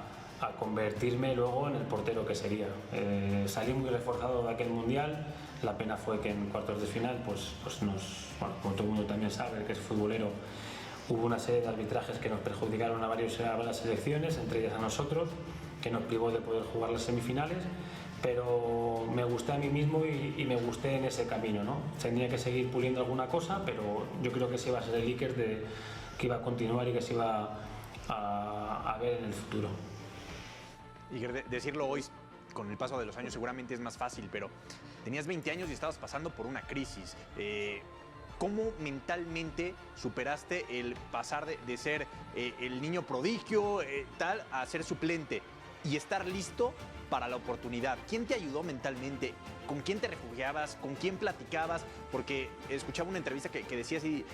convertirme luego en el portero que sería. Salí muy reforzado de aquel Mundial. La pena fue que en cuartos de final, pues como todo el mundo también sabe, que es futbolero, hubo una serie de arbitrajes que nos perjudicaron a varias selecciones, entre ellas a nosotros, que nos privó de poder jugar las semifinales. Pero me gusté a mí mismo y me gusté en ese camino, ¿no? Tenía que seguir puliendo alguna cosa, pero yo creo que ese iba a ser el Iker que iba a continuar y que se iba a ver en el futuro. Iker, decirlo hoy, con el paso de los años, seguramente es más fácil, pero tenías 20 años y estabas pasando por una crisis. ¿Cómo mentalmente superaste el pasar de ser el niño prodigio, a ser suplente y estar listo para la oportunidad? ¿Quién te ayudó mentalmente? ¿Con quién te refugiabas? ¿Con quién platicabas? Porque escuchaba una entrevista que decías y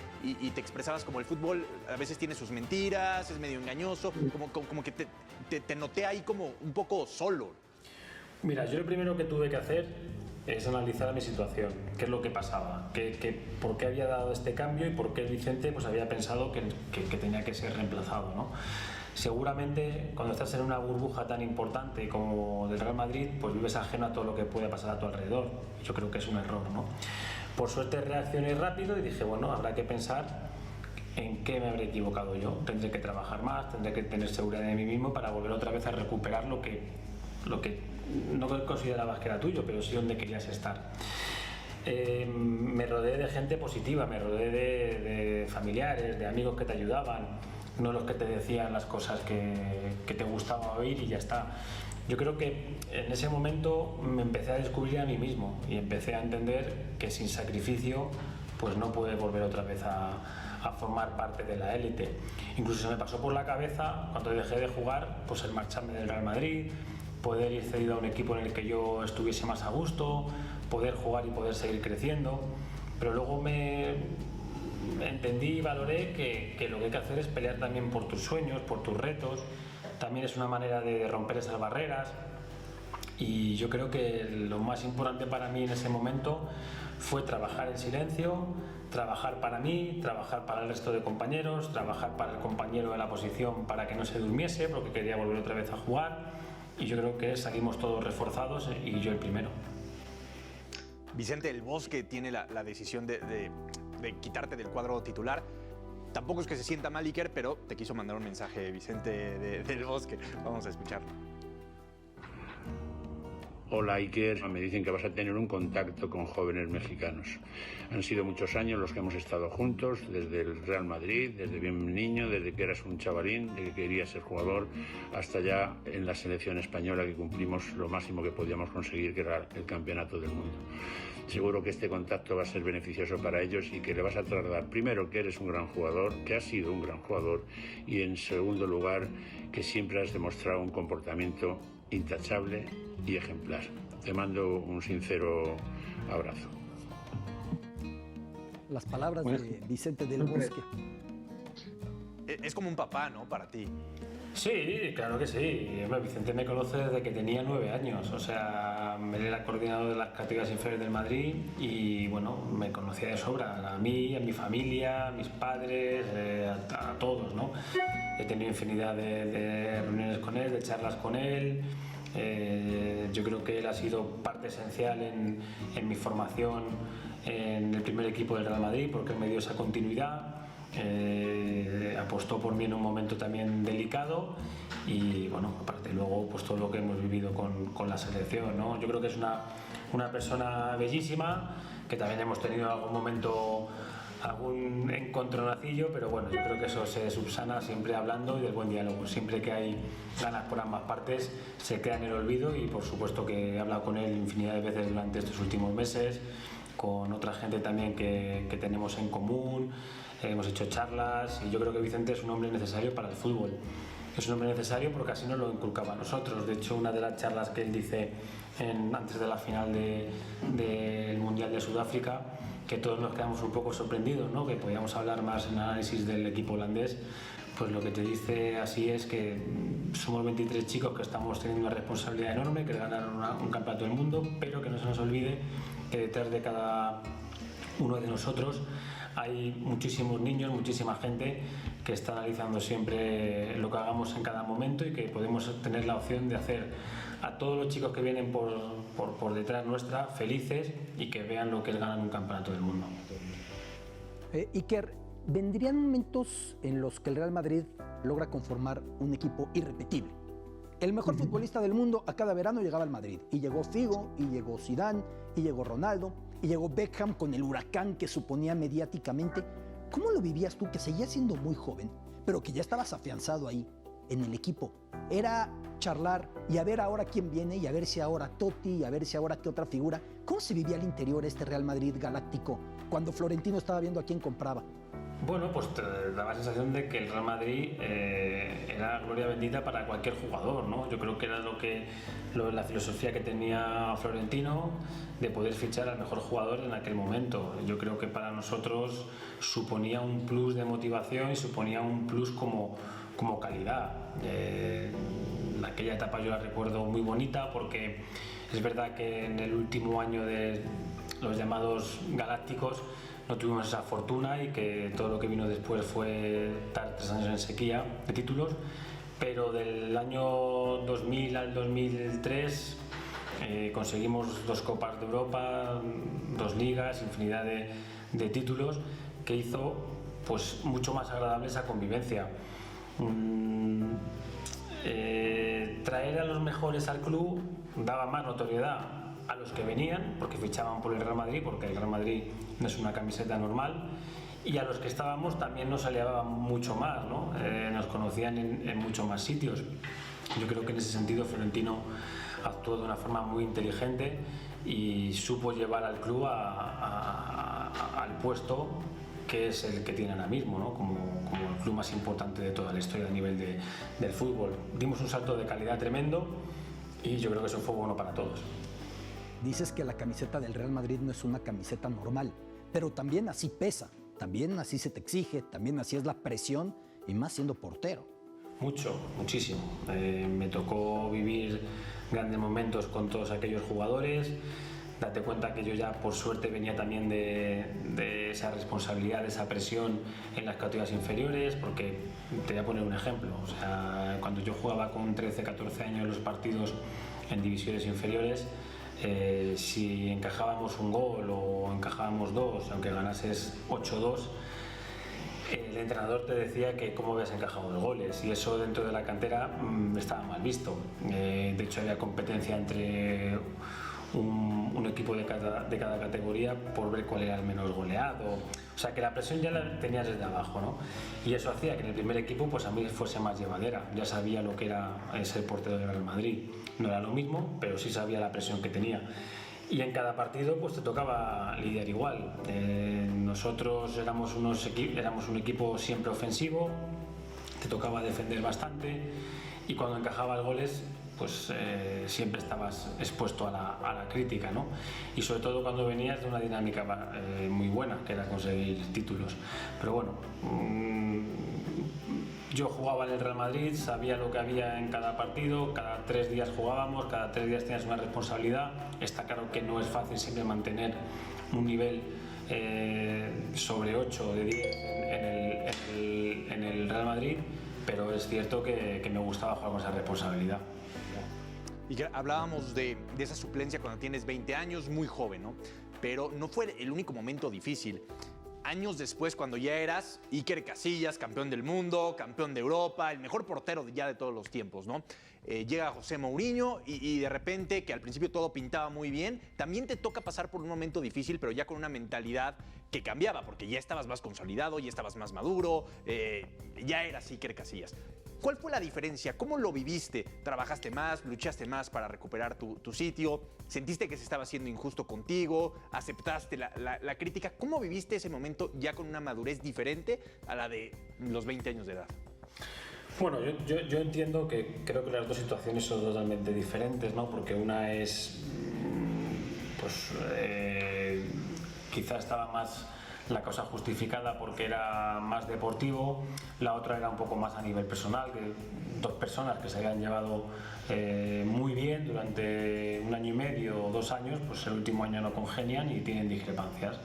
te expresabas como el fútbol a veces tiene sus mentiras, es medio engañoso, como que te noté ahí como un poco solo. Mira, yo lo primero que tuve que hacer es analizar mi situación, qué es lo que pasaba, por qué había dado este cambio y por qué Vicente pues había pensado que tenía que ser reemplazado, ¿no? Seguramente cuando estás en una burbuja tan importante como del Real Madrid, pues vives ajeno a todo lo que puede pasar a tu alrededor. Yo creo que es un error, ¿no? Por suerte reaccioné rápido y dije, bueno, habrá que pensar en qué me habré equivocado yo. Tendré que trabajar más, tendré que tener seguridad de mí mismo para volver otra vez a recuperar lo que no considerabas que era tuyo, pero sí donde querías estar. Me rodeé de gente positiva, me rodeé de familiares, de amigos que te ayudaban, no los que te decían las cosas que te gustaba oír y ya está. Yo creo que en ese momento me empecé a descubrir a mí mismo y empecé a entender que sin sacrificio pues no puedes volver otra vez a formar parte de la élite. Incluso se me pasó por la cabeza, cuando dejé de jugar, pues el marcharme del Real Madrid, poder ir cedido a un equipo en el que yo estuviese más a gusto, poder jugar y poder seguir creciendo. Pero luego me entendí y valoré que lo que hay que hacer es pelear también por tus sueños, por tus retos. También es una manera de romper esas barreras. Y yo creo que lo más importante para mí en ese momento fue trabajar en silencio, trabajar para mí, trabajar para el resto de compañeros, trabajar para el compañero de la posición para que no se durmiese porque quería volver otra vez a jugar. Y yo creo que salimos todos reforzados y yo el primero. Vicente del Bosque tiene la decisión de quitarte del cuadro titular. Tampoco es que se sienta mal, Iker, pero te quiso mandar un mensaje, Vicente del Bosque. Vamos a escucharlo. Hola Iker, me dicen que vas a tener un contacto con jóvenes mexicanos. Han sido muchos años los que hemos estado juntos, desde el Real Madrid, desde bien niño, desde que eras un chavalín, de que querías ser jugador, hasta ya en la selección española que cumplimos lo máximo que podíamos conseguir, que era el campeonato del mundo. Seguro que este contacto va a ser beneficioso para ellos y que le vas a trasladar primero que eres un gran jugador, que has sido un gran jugador, y en segundo lugar que siempre has demostrado un comportamiento intachable y ejemplar. Te mando un sincero abrazo. Las palabras de Vicente del Bosque. Es como un papá, ¿no? Para ti. Sí, claro que sí. Vicente me conoce desde que tenía 9 años. O sea, él era coordinador de las categorías inferiores del Madrid y, bueno, me conocía de sobra. A mí, a mi familia, a mis padres, a todos, ¿no? He tenido infinidad de reuniones con él, de charlas con él. Yo creo que él ha sido parte esencial en mi formación en el primer equipo del Real Madrid porque él me dio esa continuidad. apostó por mí en un momento también delicado y bueno, aparte luego pues todo lo que hemos vivido con la selección, ¿no? Yo creo que es una persona bellísima, que también hemos tenido en algún momento algún encontronacillo, pero bueno, yo creo que eso se subsana siempre hablando y del buen diálogo. Siempre que hay ganas por ambas partes se queda en el olvido y por supuesto que he hablado con él infinidad de veces durante estos últimos meses, con otra gente también que tenemos en común, hemos hecho charlas y yo creo que Vicente es un hombre necesario para el fútbol. Es un hombre necesario porque así nos lo inculcaba a nosotros. De hecho, una de las charlas que él dice antes de la final del Mundial de Sudáfrica, que todos nos quedamos un poco sorprendidos, ¿no? Que podíamos hablar más en análisis del equipo holandés, pues lo que te dice así es que somos 23 chicos que estamos teniendo una responsabilidad enorme, que ganaron un campeonato del mundo, pero que no se nos olvide que detrás de cada uno de nosotros hay muchísimos niños, muchísima gente que está analizando siempre lo que hagamos en cada momento y que podemos tener la opción de hacer a todos los chicos que vienen por detrás nuestra felices y que vean lo que es ganar un campeonato del mundo. Iker, vendrían momentos en los que el Real Madrid logra conformar un equipo irrepetible. El mejor futbolista del mundo a cada verano llegaba al Madrid. Y llegó Figo, y llegó Zidane, y llegó Ronaldo, y llegó Beckham con el huracán que suponía mediáticamente. ¿Cómo lo vivías tú, que seguías siendo muy joven, pero que ya estabas afianzado ahí, en el equipo? Era charlar y a ver ahora quién viene, y a ver si ahora Totti, y a ver si ahora qué otra figura. ¿Cómo se vivía al interior este Real Madrid galáctico cuando Florentino estaba viendo a quién compraba? Bueno, pues te daba la sensación de que el Real Madrid era gloria bendita para cualquier jugador, ¿no? Yo creo que era la filosofía que tenía Florentino de poder fichar al mejor jugador en aquel momento. Yo creo que para nosotros suponía un plus de motivación y suponía un plus como calidad. Aquella etapa yo la recuerdo muy bonita porque es verdad que en el último año de los llamados galácticos no tuvimos esa fortuna y que todo lo que vino después fue estar 3 años en sequía de títulos, pero del año 2000 al 2003 conseguimos 2 Copas de Europa, 2 ligas, infinidad de títulos que hizo pues mucho más agradable esa convivencia. Traer a los mejores al club daba más notoriedad a los que venían, porque fichaban por el Real Madrid, porque el Real Madrid no es una camiseta normal, y a los que estábamos también nos aliaban mucho más, ¿no? Nos conocían en muchos más sitios. Yo creo que en ese sentido Florentino actuó de una forma muy inteligente y supo llevar al club al puesto que es el que tiene ahora mismo, ¿no? como el club más importante de toda la historia a nivel del fútbol. Dimos un salto de calidad tremendo y yo creo que eso fue bueno para todos. Dices que la camiseta del Real Madrid no es una camiseta normal, pero también así pesa, también así se te exige, también así es la presión y más siendo portero. Muchísimo. Me tocó vivir grandes momentos con todos aquellos jugadores. Date cuenta que yo ya por suerte venía también de esa responsabilidad, de esa presión en las categorías inferiores, porque te voy a poner un ejemplo. O sea, cuando yo jugaba con 13, 14 años los partidos en divisiones inferiores, si encajábamos un gol o encajábamos 2, aunque ganases 8-2, el entrenador te decía que cómo habías encajado los goles, y eso dentro de la cantera estaba mal visto. De hecho había competencia entre un equipo de cada categoría por ver cuál era el menos goleado. O sea que la presión ya la tenías desde abajo, ¿no? Y eso hacía que en el primer equipo pues a mí fuese más llevadera. Ya sabía lo que era ser portero del Real Madrid. No era lo mismo, pero sí sabía la presión que tenía. Y en cada partido pues te tocaba lidiar igual. Nosotros éramos un equipo siempre ofensivo, te tocaba defender bastante y cuando encajabas goles pues siempre estabas expuesto a la crítica, ¿no? Y sobre todo cuando venías de una dinámica muy buena, que era conseguir títulos. Pero bueno, yo jugaba en el Real Madrid, sabía lo que había en cada partido, cada 3 días jugábamos, cada 3 días tenías una responsabilidad. Está claro que no es fácil siempre mantener un nivel sobre 8 o de 10 en el Real Madrid, pero es cierto que me gustaba jugar con esa responsabilidad. Y que hablábamos de esa suplencia cuando tienes 20 años, muy joven, ¿no? Pero no fue el único momento difícil. años después, cuando ya eras Iker Casillas, campeón del mundo, campeón de Europa, el mejor portero ya de todos los tiempos, ¿no? Llega José Mourinho y de repente, que al principio todo pintaba muy bien, también te toca pasar por un momento difícil, pero ya con una mentalidad que cambiaba, porque ya estabas más consolidado, ya estabas más maduro, ya eras Iker Casillas. ¿Cuál fue la diferencia? ¿Cómo lo viviste? ¿Trabajaste más? ¿Luchaste más para recuperar tu sitio? ¿Sentiste que se estaba haciendo injusto contigo? ¿Aceptaste la crítica? ¿Cómo viviste ese momento ya con una madurez diferente a la de los 20 años de edad? Bueno, yo entiendo que creo que las dos situaciones son totalmente diferentes, ¿no? Porque una es, pues, quizá estaba más la cosa justificada porque era más deportivo, la otra era un poco más a nivel personal, que dos personas que se habían llevado muy bien durante 1 año y medio o 2 años, pues el último año no congenian y tienen discrepancias,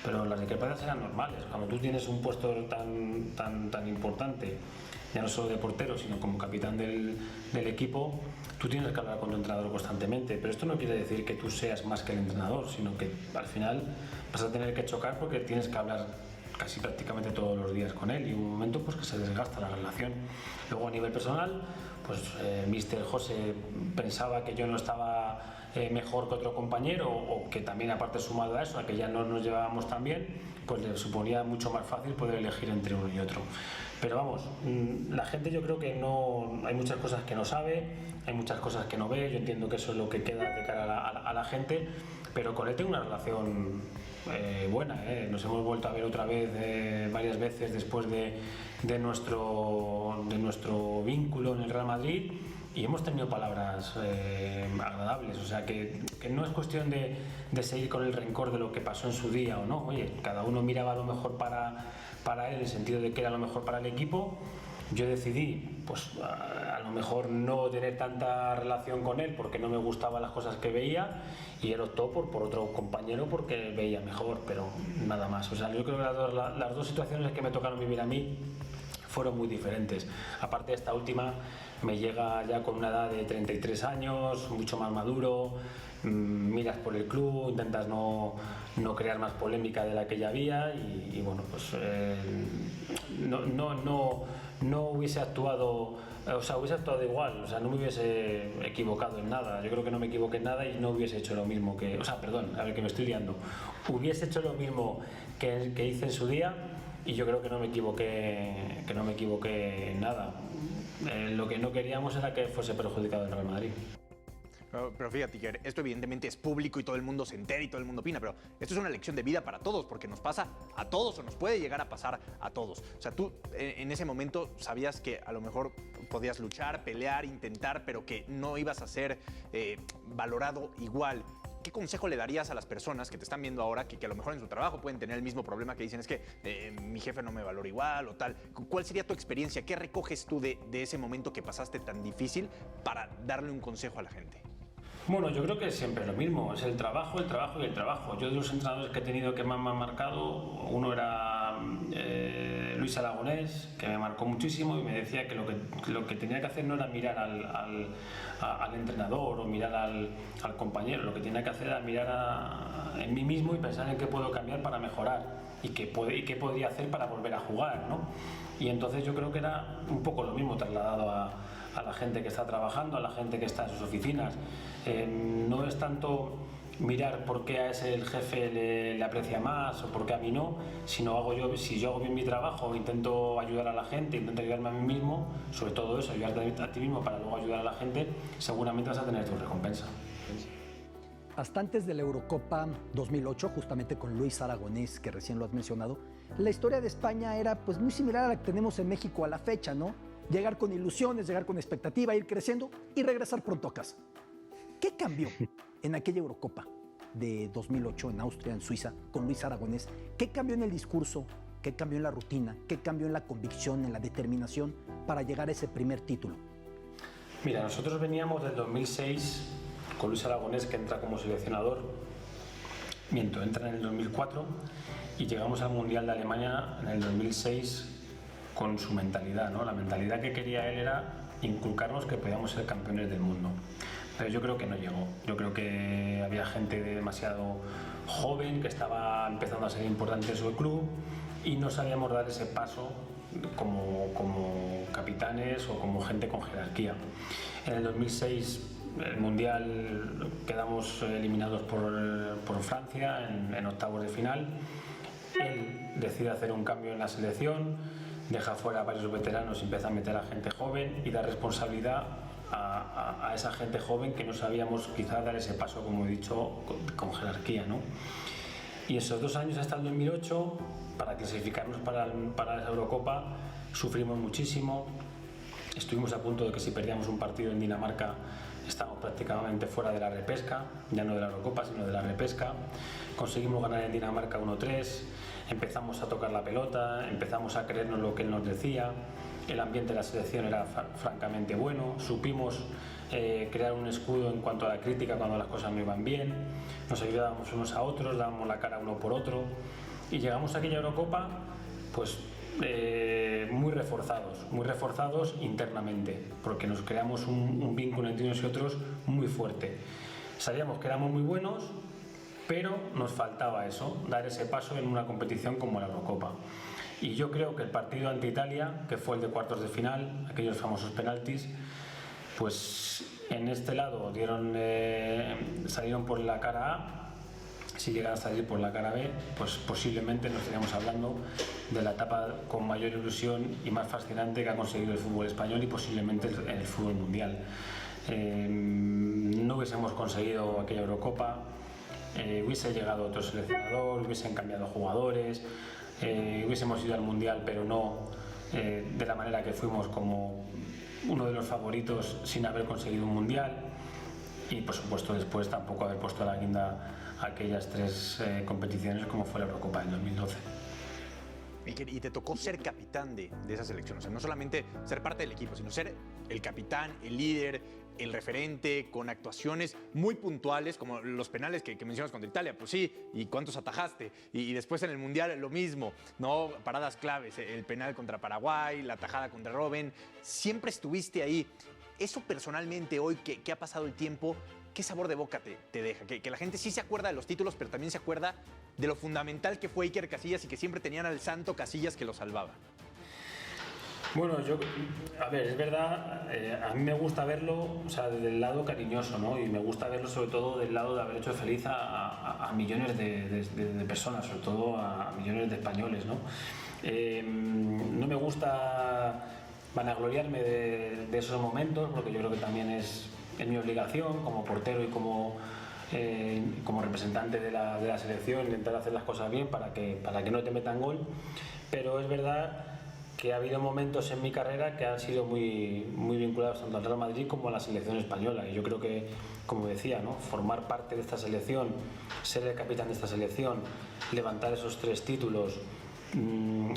pero las discrepancias eran normales. Cuando tú tienes un puesto tan importante, ya no solo de portero, sino como capitán del equipo, tú tienes que hablar con tu entrenador constantemente, pero esto no quiere decir que tú seas más que el entrenador, sino que al final vas a tener que chocar porque tienes que hablar casi prácticamente todos los días con él y en un momento pues que se desgasta la relación. Luego a nivel personal, pues Mr. José pensaba que yo no estaba mejor que otro compañero o que también aparte sumado a eso, a que ya no nos llevábamos tan bien, pues le suponía mucho más fácil poder elegir entre uno y otro. Pero vamos, la gente yo creo que no, hay muchas cosas que no sabe, hay muchas cosas que no ve, yo entiendo que eso es lo que queda de cara a la gente, pero con él tengo una relación buena, nos hemos vuelto a ver otra vez varias veces después de nuestro vínculo en el Real Madrid y hemos tenido palabras agradables, o sea que no es cuestión de seguir con el rencor de lo que pasó en su día o no. Oye, cada uno miraba lo mejor para él en el sentido de que era lo mejor para el equipo. Yo decidí, pues a lo mejor no tener tanta relación con él porque no me gustaban las cosas que veía y él optó por otro compañero porque veía mejor, pero nada más. O sea, yo creo que las dos situaciones que me tocaron vivir a mí fueron muy diferentes. Aparte esta última me llega ya con una edad de 33 años, mucho más maduro, miras por el club, intentas no crear más polémica de la que ya había y bueno, pues no hubiese actuado, o sea, hubiese actuado igual, o sea, no me hubiese equivocado en nada, yo creo que no me equivoqué en nada y no hubiese hecho lo mismo que, o sea, perdón, a ver que me estoy liando, hubiese hecho lo mismo que hice en su día y yo creo que no me equivoqué en nada. Lo que no queríamos era que fuese perjudicado el Real Madrid. Pero fíjate, Iker, esto evidentemente es público y todo el mundo se entera y todo el mundo opina, pero esto es una lección de vida para todos, porque nos pasa a todos o nos puede llegar a pasar a todos. O sea, tú en ese momento sabías que a lo mejor podías luchar, pelear, intentar, pero que no ibas a ser valorado igual. ¿Qué consejo le darías a las personas que te están viendo ahora, que a lo mejor en su trabajo pueden tener el mismo problema, que dicen es que mi jefe no me valora igual o tal? ¿Cuál sería tu experiencia? ¿Qué recoges tú de ese momento que pasaste tan difícil para darle un consejo a la gente? Bueno, yo creo que es siempre lo mismo, es el trabajo y el trabajo. Yo de los entrenadores que he tenido que más me han marcado, uno era Luis Aragonés, que me marcó muchísimo y me decía que lo que tenía que hacer no era mirar al entrenador o mirar al compañero, lo que tenía que hacer era mirar en mí mismo y pensar en qué puedo cambiar para mejorar y qué podría hacer para volver a jugar, ¿no? Y entonces yo creo que era un poco lo mismo trasladado a la gente que está trabajando, a la gente que está en sus oficinas. No es tanto mirar por qué a ese el jefe le aprecia más o por qué a mí no, sino si yo hago bien mi trabajo, intento ayudar a la gente, intento ayudarme a mí mismo, sobre todo eso, ayudarte a ti mismo para luego ayudar a la gente, seguramente vas a tener tu recompensa. Hasta antes de la Eurocopa 2008, justamente con Luis Aragonés, que recién lo has mencionado, la historia de España era pues muy similar a la que tenemos en México a la fecha, ¿no? Llegar con ilusiones, llegar con expectativa, ir creciendo y regresar pronto a casa. ¿Qué cambió en aquella Eurocopa de 2008 en Austria, en Suiza, con Luis Aragonés? ¿Qué cambió en el discurso? ¿Qué cambió en la rutina? ¿Qué cambió en la convicción, en la determinación para llegar a ese primer título? Mira, nosotros veníamos del 2006 con Luis Aragonés, que entra como seleccionador, entra en el 2004 y llegamos al Mundial de Alemania en el 2006 con su mentalidad, ¿no? La mentalidad que quería él era inculcarnos que podíamos ser campeones del mundo. pero yo creo que no llegó. Yo creo que había gente demasiado joven que estaba empezando a ser importante en su club y no sabíamos dar ese paso como capitanes o como gente con jerarquía. En el 2006 el Mundial quedamos eliminados por Francia en octavos de final. Él decide hacer un cambio en la selección, deja fuera a varios veteranos y empieza a meter a gente joven y da responsabilidad a esa gente joven que no sabíamos quizá dar ese paso, como he dicho, con jerarquía, ¿no? Y esos 2 años hasta el 2008, para clasificarnos para esa Eurocopa, sufrimos muchísimo. Estuvimos a punto de que si perdíamos un partido en Dinamarca estábamos prácticamente fuera de la repesca, ya no de la Eurocopa sino de la repesca. Conseguimos ganar en Dinamarca 1-3, empezamos a tocar la pelota, empezamos a creernos lo que él nos decía, el ambiente de la selección era francamente bueno, supimos crear un escudo en cuanto a la crítica cuando las cosas no iban bien, nos ayudábamos unos a otros, dábamos la cara uno por otro y llegamos a aquella Eurocopa pues muy reforzados internamente, porque nos creamos un vínculo entre unos y otros muy fuerte. Sabíamos que éramos muy buenos, pero nos faltaba eso, dar ese paso en una competición como la Eurocopa. Y yo creo que el partido ante Italia, que fue el de cuartos de final, aquellos famosos penaltis, pues en este lado salieron por la cara A. Si llegan a salir por la cara B, pues posiblemente nos estaríamos hablando de la etapa con mayor ilusión y más fascinante que ha conseguido el fútbol español y posiblemente el fútbol mundial. No hubiésemos conseguido aquella Eurocopa, hubiese llegado otro seleccionador, hubiesen cambiado jugadores, hubiésemos ido al mundial, pero no de la manera que fuimos, como uno de los favoritos sin haber conseguido un mundial, y por supuesto después tampoco haber puesto la guinda aquellas 3 competiciones como fue la Eurocopa en 2012. Y te tocó ser capitán de esa selección, o sea, no solamente ser parte del equipo, sino ser el capitán, el líder, el referente, con actuaciones muy puntuales, como los penales que mencionas contra Italia, pues sí, y cuántos atajaste, y después en el Mundial lo mismo, ¿no? Paradas claves, el penal contra Paraguay, la tajada contra Robben, siempre estuviste ahí. Eso personalmente hoy, que ha pasado el tiempo, ¿qué sabor de boca te deja? Que la gente sí se acuerda de los títulos, pero también se acuerda de lo fundamental que fue Iker Casillas y que siempre tenían al santo Casillas que lo salvaba. Bueno, a ver, es verdad, a mí me gusta verlo, o sea, desde el lado cariñoso, ¿no? Y me gusta verlo sobre todo del lado de haber hecho feliz a millones de personas, sobre todo a millones de españoles, ¿no? No me gusta vanagloriarme de esos momentos, porque yo creo que también es mi obligación como portero y como representante de la selección intentar hacer las cosas bien para que no te metan gol, pero es verdad que ha habido momentos en mi carrera que han sido muy vinculados tanto al Real Madrid como a la selección española, y yo creo que, como decía, ¿no? Formar parte de esta selección, ser el capitán de esta selección, levantar esos 3 títulos,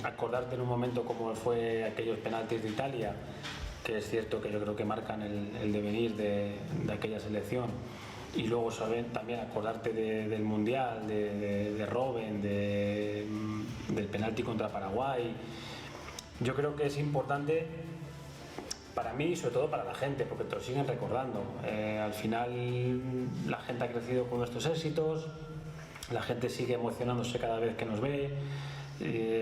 acordarte en un momento como fue aquellos penaltis de Italia, que es cierto que yo creo que marcan el devenir de aquella selección, y luego también acordarte del Mundial, de Robben, del penalti contra Paraguay. Yo creo que es importante para mí y sobre todo para la gente, porque te lo siguen recordando. Al final la gente ha crecido con nuestros éxitos, la gente sigue emocionándose cada vez que nos ve,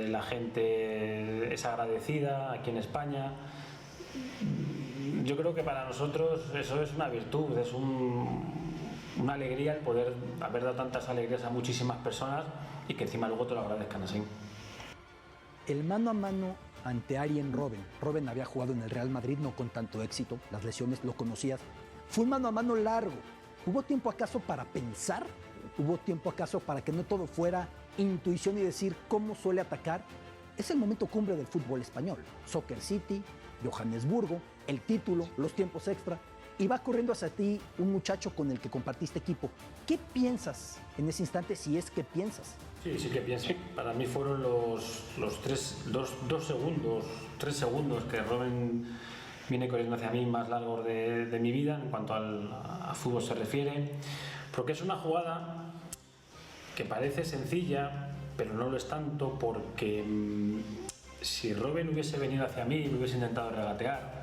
la gente es agradecida aquí en España. Yo creo que para nosotros eso es una virtud, es una alegría el poder haber dado tantas alegrías a muchísimas personas y que encima luego te lo agradezcan así. El mano a mano ante Arjen Robben. Robben había jugado en el Real Madrid, no con tanto éxito, las lesiones lo conocías. Fue un mano a mano largo. ¿Hubo tiempo acaso para pensar? ¿Hubo tiempo acaso para que no todo fuera intuición y decir cómo suele atacar? Es el momento cumbre del fútbol español. Soccer City, Johannesburgo, el título, los tiempos extra. Y va corriendo hacia ti un muchacho con el que compartiste equipo. ¿Qué piensas en ese instante, si es que piensas? Sí que pienso. Para mí fueron los 3 segundos que Robben viene corriendo hacia mí más largos de mi vida en cuanto a fútbol se refiere, porque es una jugada que parece sencilla, pero no lo es tanto, porque si Robben hubiese venido hacia mí y me hubiese intentado regatear,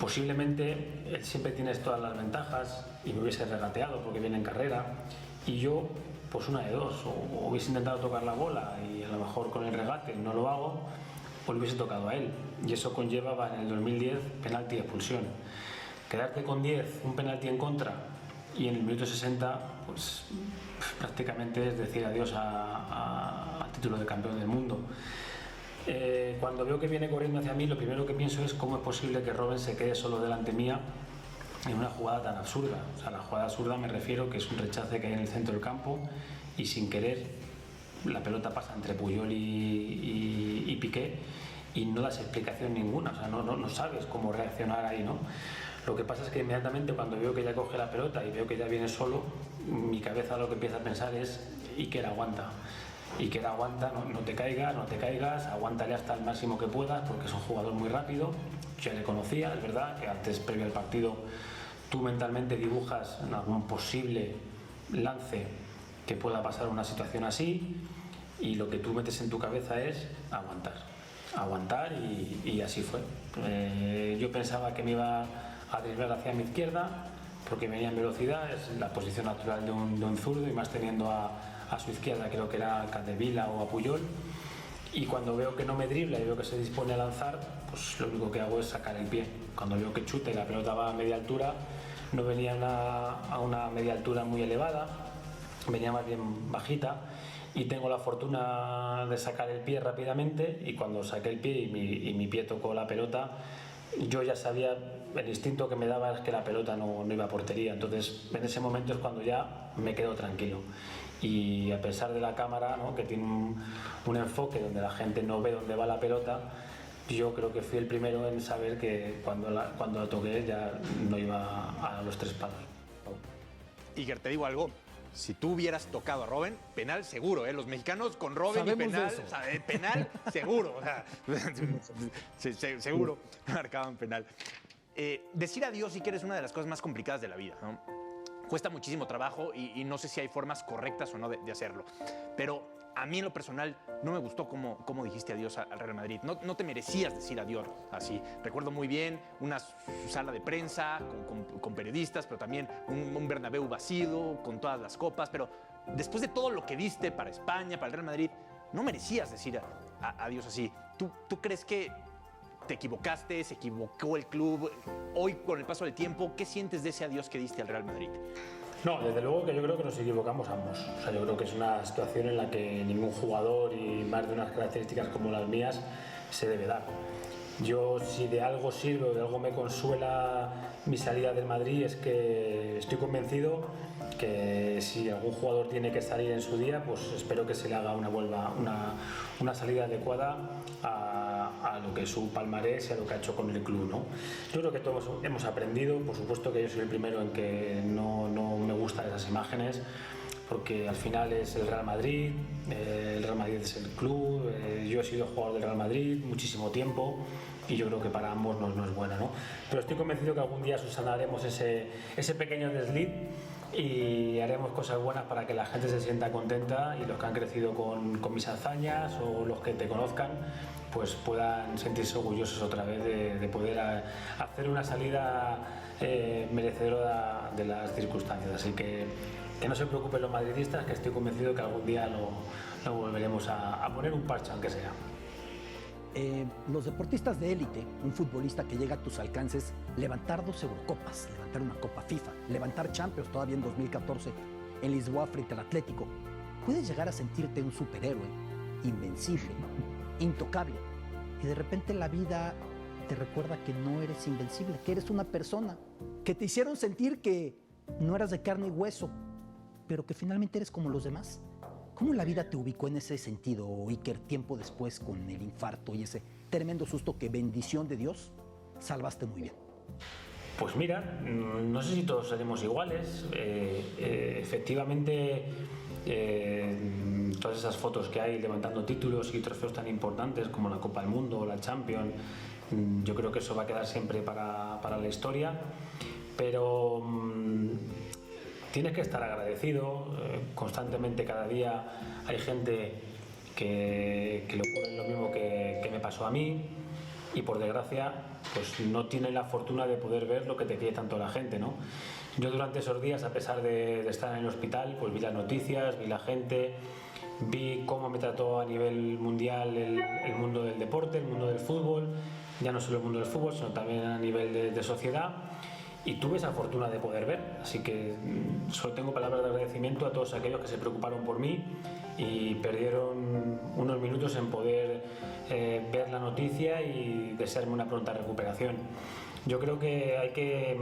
posiblemente él siempre tienes todas las ventajas y me hubiese regateado porque viene en carrera, y yo, pues una de dos, o hubiese intentado tocar la bola y a lo mejor con el regate no lo hago, o le hubiese tocado a él, y eso conllevaba en el 2010 penalti y expulsión. Quedarte con 10, un penalti en contra, y en el minuto 60 pues prácticamente es decir adiós al título de campeón del mundo. Cuando veo que viene corriendo hacia mí, lo primero que pienso es cómo es posible que Robben se quede solo delante mía en una jugada tan absurda. O sea, la jugada absurda me refiero que es un rechace que hay en el centro del campo y sin querer la pelota pasa entre Puyol y Piqué y no das explicación ninguna, o sea, no sabes cómo reaccionar ahí, ¿no? Lo que pasa es que inmediatamente cuando veo que ya coge la pelota y veo que ya viene solo, mi cabeza lo que empieza a pensar es Iker aguanta, no te caigas, aguántale hasta el máximo que puedas porque es un jugador muy rápido. Yo ya le conocía, es verdad que antes, previo al partido, tú mentalmente dibujas algún posible lance que pueda pasar una situación así y lo que tú metes en tu cabeza es aguantar y así fue. Yo pensaba que me iba a driblar hacia mi izquierda porque venía en velocidad, es la posición natural de un zurdo y más teniendo a su izquierda creo que era a Capdevila o a Puyol, y cuando veo que no me dribla y veo que se dispone a lanzar, pues lo único que hago es sacar el pie. Cuando veo que chuta y la pelota va a media altura, no venía a una media altura muy elevada, venía más bien bajita, y tengo la fortuna de sacar el pie rápidamente, y cuando saqué el pie y mi pie tocó la pelota, yo ya sabía, el instinto que me daba es que la pelota no iba a portería. Entonces en ese momento es cuando ya me quedo tranquilo, y a pesar de la cámara, ¿no?, que tiene un enfoque donde la gente no ve dónde va la pelota, yo creo que fui el primero en saber que cuando la toqué ya no iba a los 3 palos. Iker, te digo algo. Si tú hubieras tocado a Robben, penal seguro, ¿eh? Los mexicanos con Robben y penal, o sea, penal seguro, o sea, seguro marcaban penal. Decir adiós, Iker, es una de las cosas más complicadas de la vida, ¿no? Cuesta muchísimo trabajo y no sé si hay formas correctas o no de hacerlo. Pero a mí en lo personal no me gustó cómo dijiste adiós al Real Madrid. No te merecías decir adiós así. Recuerdo muy bien una sala de prensa con periodistas, pero también un Bernabéu vacío, con todas las copas. Pero después de todo lo que diste para España, para el Real Madrid, no merecías decir adiós así. ¿Tú crees que te equivocaste, se equivocó el club? Hoy, con el paso del tiempo, ¿qué sientes de ese adiós que diste al Real Madrid? No, desde luego que yo creo que nos equivocamos ambos. O sea, yo creo que es una situación en la que ningún jugador, y más de unas características como las mías, se debe dar. Yo, si de algo sirve o de algo me consuela mi salida del Madrid, es que estoy convencido que si algún jugador tiene que salir en su día, pues espero que se le haga una salida adecuada a lo que es su palmarés y a lo que ha hecho con el club, ¿no? Yo creo que todos hemos aprendido. Por supuesto que yo soy el primero en que no me gustan esas imágenes, porque al final es el Real Madrid es el club, yo he sido jugador del Real Madrid muchísimo tiempo y yo creo que para ambos no es bueno, ¿no? Pero estoy convencido que algún día subsanaremos ese pequeño desliz y haremos cosas buenas para que la gente se sienta contenta y los que han crecido con mis hazañas o los que te conozcan pues puedan sentirse orgullosos otra vez de poder hacer una salida merecedora de las circunstancias. Así que no se preocupen los madridistas, que estoy convencido que algún día lo volveremos a poner un parche, aunque sea. Los deportistas de élite, un futbolista que llega a tus alcances, levantar 2 Eurocopas, levantar una Copa FIFA, levantar Champions todavía en 2014 en Lisboa frente al Atlético, puedes llegar a sentirte un superhéroe, invencible, intocable, y de repente la vida te recuerda que no eres invencible, que eres una persona, que te hicieron sentir que no eras de carne y hueso, pero que finalmente eres como los demás. ¿Cómo la vida te ubicó en ese sentido, Iker, tiempo después con el infarto y ese tremendo susto que, bendición de Dios, salvaste muy bien? Pues mira, no sé si todos seremos iguales. Efectivamente, todas esas fotos que hay levantando títulos y trofeos tan importantes como la Copa del Mundo o la Champions, yo creo que eso va a quedar siempre para la historia. Pero tienes que estar agradecido constantemente. Cada día hay gente que le ocurre lo mismo que me pasó a mí, y por desgracia pues no tienen la fortuna de poder ver lo que te quiere tanto la gente, ¿no? Yo durante esos días, a pesar de estar en el hospital, pues vi las noticias, vi la gente, vi cómo me trató a nivel mundial el mundo del deporte, el mundo del fútbol, ya no solo el mundo del fútbol, sino también a nivel de sociedad, y tuve esa fortuna de poder ver, así que solo tengo palabras de agradecimiento a todos aquellos que se preocuparon por mí y perdieron unos minutos en poder ver la noticia y desearme una pronta recuperación. Yo creo que hay que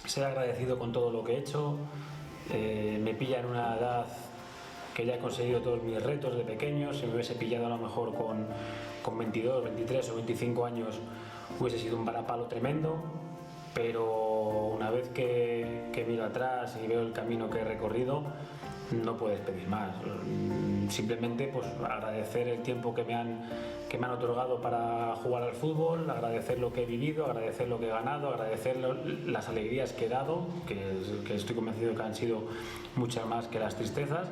ser agradecido con todo lo que he hecho. Me pilla en una edad que ya he conseguido todos mis retos de pequeño. Si me hubiese pillado a lo mejor con 22, 23 o 25 años hubiese sido un varapalo tremendo, pero una vez que miro atrás y veo el camino que he recorrido, no puedes pedir más. Simplemente pues agradecer el tiempo que me han otorgado para jugar al fútbol, agradecer lo que he vivido, agradecer lo que he ganado, agradecer las alegrías que he dado, que estoy convencido que han sido muchas más que las tristezas.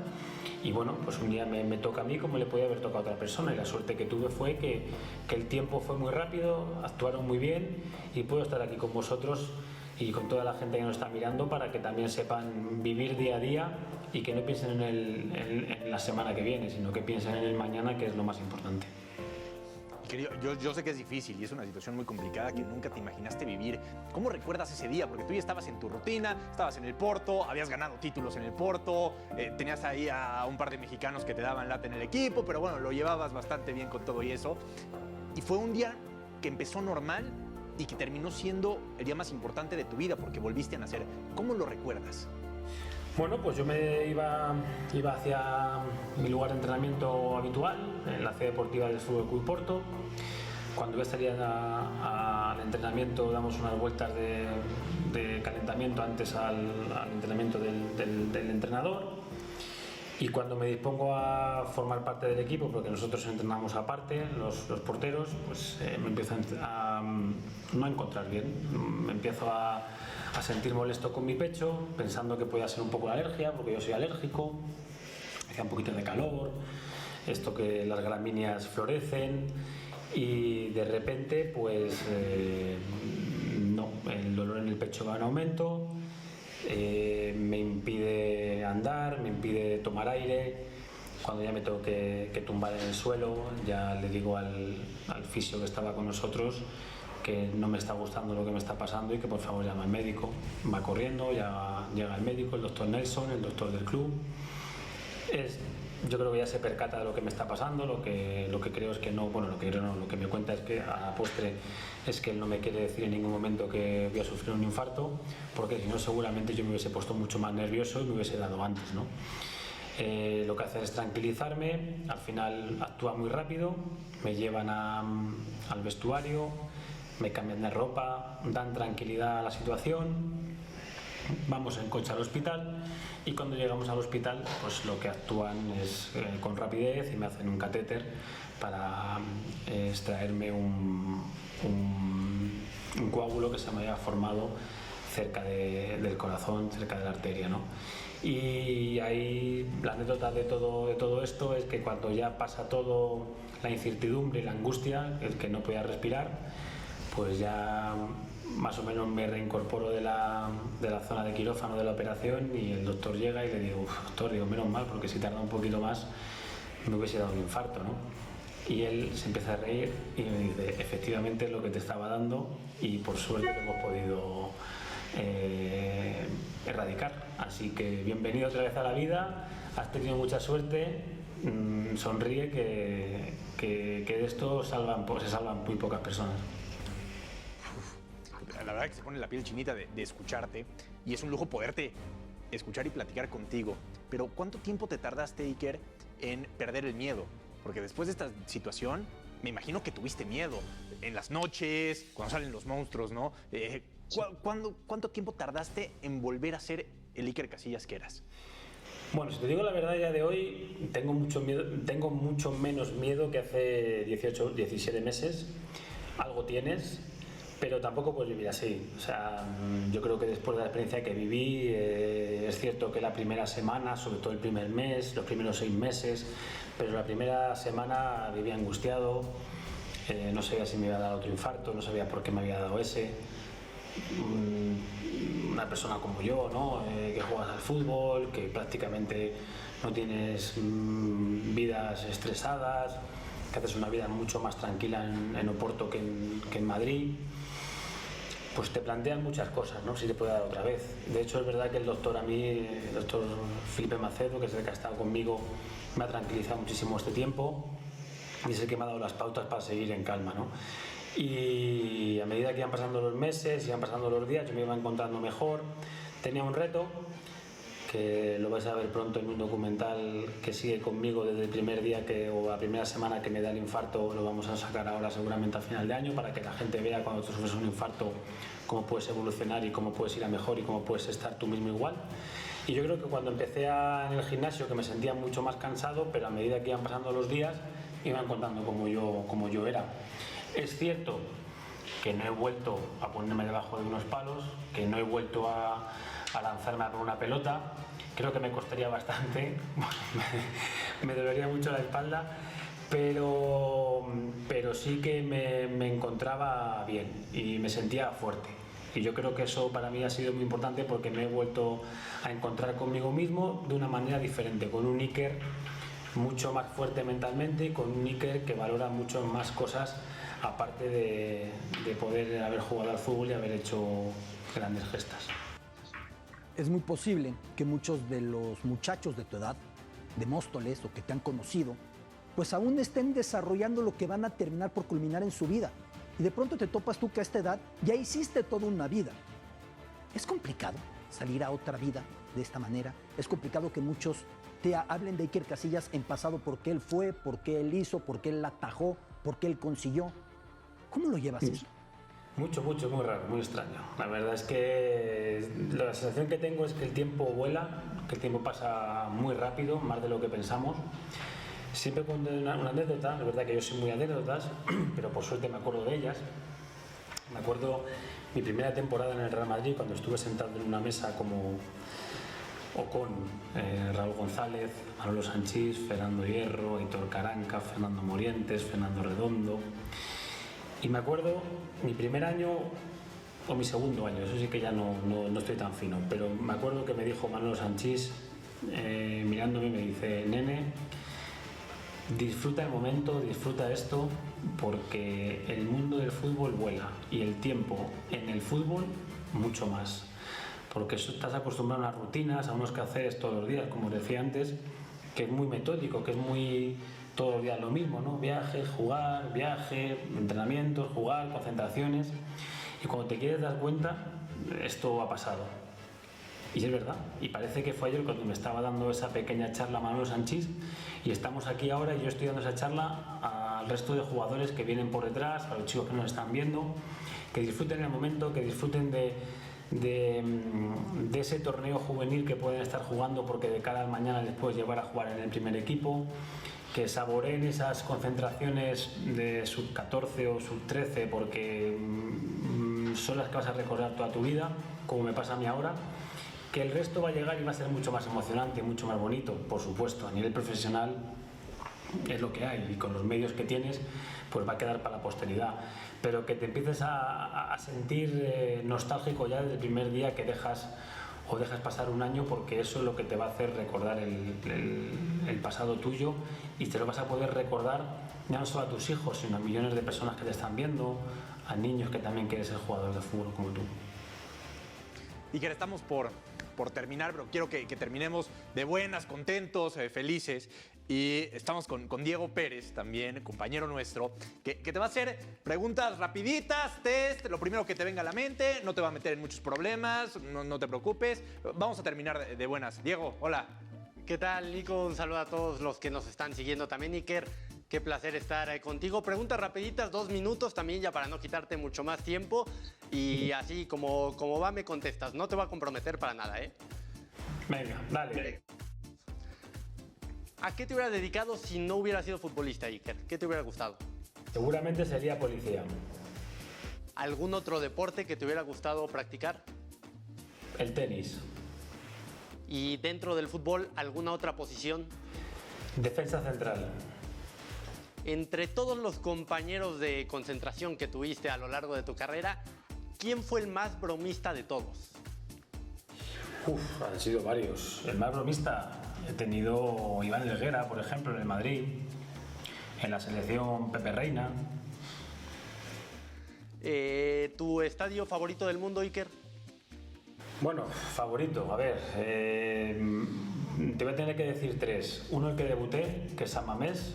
Y bueno, pues un día me toca a mí como le podía haber tocado a otra persona, y la suerte que tuve fue que el tiempo fue muy rápido, actuaron muy bien y puedo estar aquí con vosotros y con toda la gente que nos está mirando para que también sepan vivir día a día y que no piensen en la semana que viene, sino que piensen en el mañana, que es lo más importante. Yo sé que es difícil y es una situación muy complicada que nunca te imaginaste vivir. ¿Cómo recuerdas ese día? Porque tú ya estabas en tu rutina, estabas en el Porto, habías ganado títulos en el Porto, tenías ahí a un par de mexicanos que te daban lata en el equipo, pero bueno, lo llevabas bastante bien con todo y eso. Y fue un día que empezó normal y que terminó siendo el día más importante de tu vida porque volviste a nacer. ¿Cómo lo recuerdas? Bueno, pues yo me iba hacia mi lugar de entrenamiento habitual, en la sede deportiva del Fútbol Club Porto. Cuando voy a salir al entrenamiento damos unas vueltas de calentamiento antes al entrenamiento del entrenador. Y cuando me dispongo a formar parte del equipo, porque nosotros entrenamos aparte, los porteros, pues me empiezo a no encontrar bien. Me empiezo a sentir molesto con mi pecho, pensando que podía ser un poco la alergia, porque yo soy alérgico, hacía un poquito de calor, esto que las gramíneas florecen, y de repente pues no, el dolor en el pecho va en aumento, me impide andar, me impide tomar aire. Cuando ya me tengo que tumbar en el suelo, ya le digo al fisio que estaba con nosotros que no me está gustando lo que me está pasando y que por favor llame al médico. Va corriendo, ya llega el médico, el doctor Nelson, el doctor del club. Yo creo que ya se percata de lo que me está pasando, lo que creo es que no, bueno, lo que me cuenta es que a la postre es que él no me quiere decir en ningún momento que voy a sufrir un infarto, porque si no seguramente yo me hubiese puesto mucho más nervioso y me hubiese dado antes, ¿no? Lo que hace es tranquilizarme, al final actúa muy rápido, me llevan al vestuario, me cambian de ropa, dan tranquilidad a la situación, vamos en coche al hospital y cuando llegamos al hospital pues lo que actúan es con rapidez y me hacen un catéter para extraerme un coágulo que se me había formado cerca del corazón, cerca de la arteria, ¿no? Y ahí la anécdota de todo esto es que cuando ya pasa todo, la incertidumbre y la angustia, el que no podía respirar, pues ya más o menos me reincorporo de la zona de quirófano de la operación y el doctor llega y le digo, doctor, menos mal, porque si tarda un poquito más me hubiese dado un infarto, ¿no? Y él se empieza a reír y me dice, efectivamente es lo que te estaba dando y por suerte lo hemos podido erradicar. Así que bienvenido otra vez a la vida, has tenido mucha suerte, sonríe que de esto se salvan muy pocas personas. La verdad que se pone la piel chinita de escucharte y es un lujo poderte escuchar y platicar contigo. Pero ¿cuánto tiempo te tardaste, Iker, en perder el miedo? Porque después de esta situación, me imagino que tuviste miedo. En las noches, cuando salen los monstruos, ¿no? ¿Cuánto tiempo tardaste en volver a ser el Iker Casillas que eras? Bueno, si te digo la verdad, ya de hoy tengo mucho menos miedo que hace 18, 17 meses. Algo tienes, pero tampoco puedes vivir así. O sea, yo creo que después de la experiencia que viví, es cierto que la primera semana, sobre todo el primer mes, los primeros 6 meses, pero la primera semana viví angustiado, No sabía si me iba a dar otro infarto, no sabía por qué me había dado ese. Una persona como yo, ¿no? Que juegas al fútbol, que prácticamente no tienes vidas estresadas, que haces una vida mucho más tranquila en Oporto que en Madrid, pues te plantean muchas cosas, ¿no? Si te puede dar otra vez. De hecho, es verdad que el doctor Felipe Macedo, que es el que ha estado conmigo, me ha tranquilizado muchísimo este tiempo y es el que me ha dado las pautas para seguir en calma, ¿no? Y a medida que iban pasando los meses, iban pasando los días, yo me iba encontrando mejor. Tenía un reto, que lo vais a ver pronto en un documental que sigue conmigo desde el primer día o la primera semana que me da el infarto. Lo vamos a sacar ahora seguramente a final de año para que la gente vea cuando tú sufres un infarto cómo puedes evolucionar y cómo puedes ir a mejor y cómo puedes estar tú mismo igual. Y yo creo que cuando empecé en el gimnasio, que me sentía mucho más cansado, pero a medida que iban pasando los días iba encontrando como yo era. Es cierto que no he vuelto a ponerme debajo de unos palos, que no he vuelto a lanzarme a por una pelota. Creo que me costaría bastante, me dolería mucho la espalda, pero sí que me encontraba bien y me sentía fuerte. Y yo creo que eso para mí ha sido muy importante porque me he vuelto a encontrar conmigo mismo de una manera diferente, con un Iker mucho más fuerte mentalmente y con un Iker que valora mucho más cosas aparte de poder haber jugado al fútbol y haber hecho grandes gestas. Es muy posible que muchos de los muchachos de tu edad, de Móstoles o que te han conocido, pues aún estén desarrollando lo que van a terminar por culminar en su vida. Y de pronto te topas tú que a esta edad ya hiciste toda una vida. Es complicado salir a otra vida de esta manera. Es complicado que muchos te hablen de Iker Casillas en pasado, por qué él fue, por qué él hizo, por qué él la atajó, por qué él consiguió. ¿Cómo lo llevas eso? Mucho, muy raro, muy extraño. La verdad es que la sensación que tengo es que el tiempo vuela, que el tiempo pasa muy rápido, más de lo que pensamos. Siempre cuento una anécdota, es verdad que yo soy muy anécdotas, pero por suerte me acuerdo de ellas. Me acuerdo mi primera temporada en el Real Madrid, cuando estuve sentado en una mesa con Raúl González, Manolo Sanchís, Fernando Hierro, Aitor Caranca, Fernando Morientes, Fernando Redondo. Y me acuerdo mi primer año o mi segundo año, eso sí que ya no estoy tan fino, pero me acuerdo que me dijo Manolo Sanchís, mirándome, me dice: nene, disfruta el momento, disfruta esto, porque el mundo del fútbol vuela y el tiempo en el fútbol mucho más, porque estás acostumbrado a unas rutinas, a unos quehaceres todos los días, como decía antes, que es muy metódico, que es muy todos los días lo mismo, ¿no? Viaje, jugar, entrenamientos, jugar, concentraciones, y cuando te quieres dar cuenta, esto ha pasado. Y es verdad, y parece que fue ayer cuando me estaba dando esa pequeña charla Manolo Sanchís, y estamos aquí ahora y yo estoy dando esa charla al resto de jugadores que vienen por detrás, a los chicos que nos están viendo, que disfruten el momento, que disfruten de ese torneo juvenil que pueden estar jugando, porque de cara al mañana les puedes llevar a jugar en el primer equipo, que saboreen esas concentraciones de sub-14 o sub-13, porque son las que vas a recordar toda tu vida, como me pasa a mí ahora. Que el resto va a llegar y va a ser mucho más emocionante, mucho más bonito, por supuesto. A nivel profesional es lo que hay, y con los medios que tienes pues va a quedar para la posteridad, pero que te empieces a sentir nostálgico ya desde el primer día que dejas pasar un año, porque eso es lo que te va a hacer recordar el pasado tuyo, y te lo vas a poder recordar ya no solo a tus hijos, sino a millones de personas que te están viendo, a niños que también quieren ser jugadores de fútbol como tú. Y que estamos por terminar, pero quiero que terminemos de buenas, contentos, felices. Y estamos con Diego Pérez, también compañero nuestro, que te va a hacer preguntas rapiditas, test, lo primero que te venga a la mente, no te va a meter en muchos problemas, no te preocupes. Vamos a terminar de buenas. Diego, hola. ¿Qué tal, Nico? Un saludo a todos los que nos están siguiendo también, Iker. Qué placer estar contigo. Preguntas rapiditas, 2 minutos también, ya para no quitarte mucho más tiempo. Y así como va, me contestas. No te va a comprometer para nada, ¿eh? Venga, dale. ¿A qué te hubieras dedicado si no hubieras sido futbolista, Iker? ¿Qué te hubiera gustado? Seguramente sería policía. ¿Algún otro deporte que te hubiera gustado practicar? El tenis. ¿Y dentro del fútbol, alguna otra posición? Defensa central. entre todos los compañeros de concentración que tuviste a lo largo de tu carrera, ¿quién fue el más bromista de todos? Han sido varios. El más bromista, he tenido Iván Helguera, por ejemplo, en el Madrid, en la selección Pepe Reina. ¿Tu estadio favorito del mundo, Iker? Bueno, favorito, a ver, te voy a tener que decir 3. Uno el que debuté, que es San Mamés,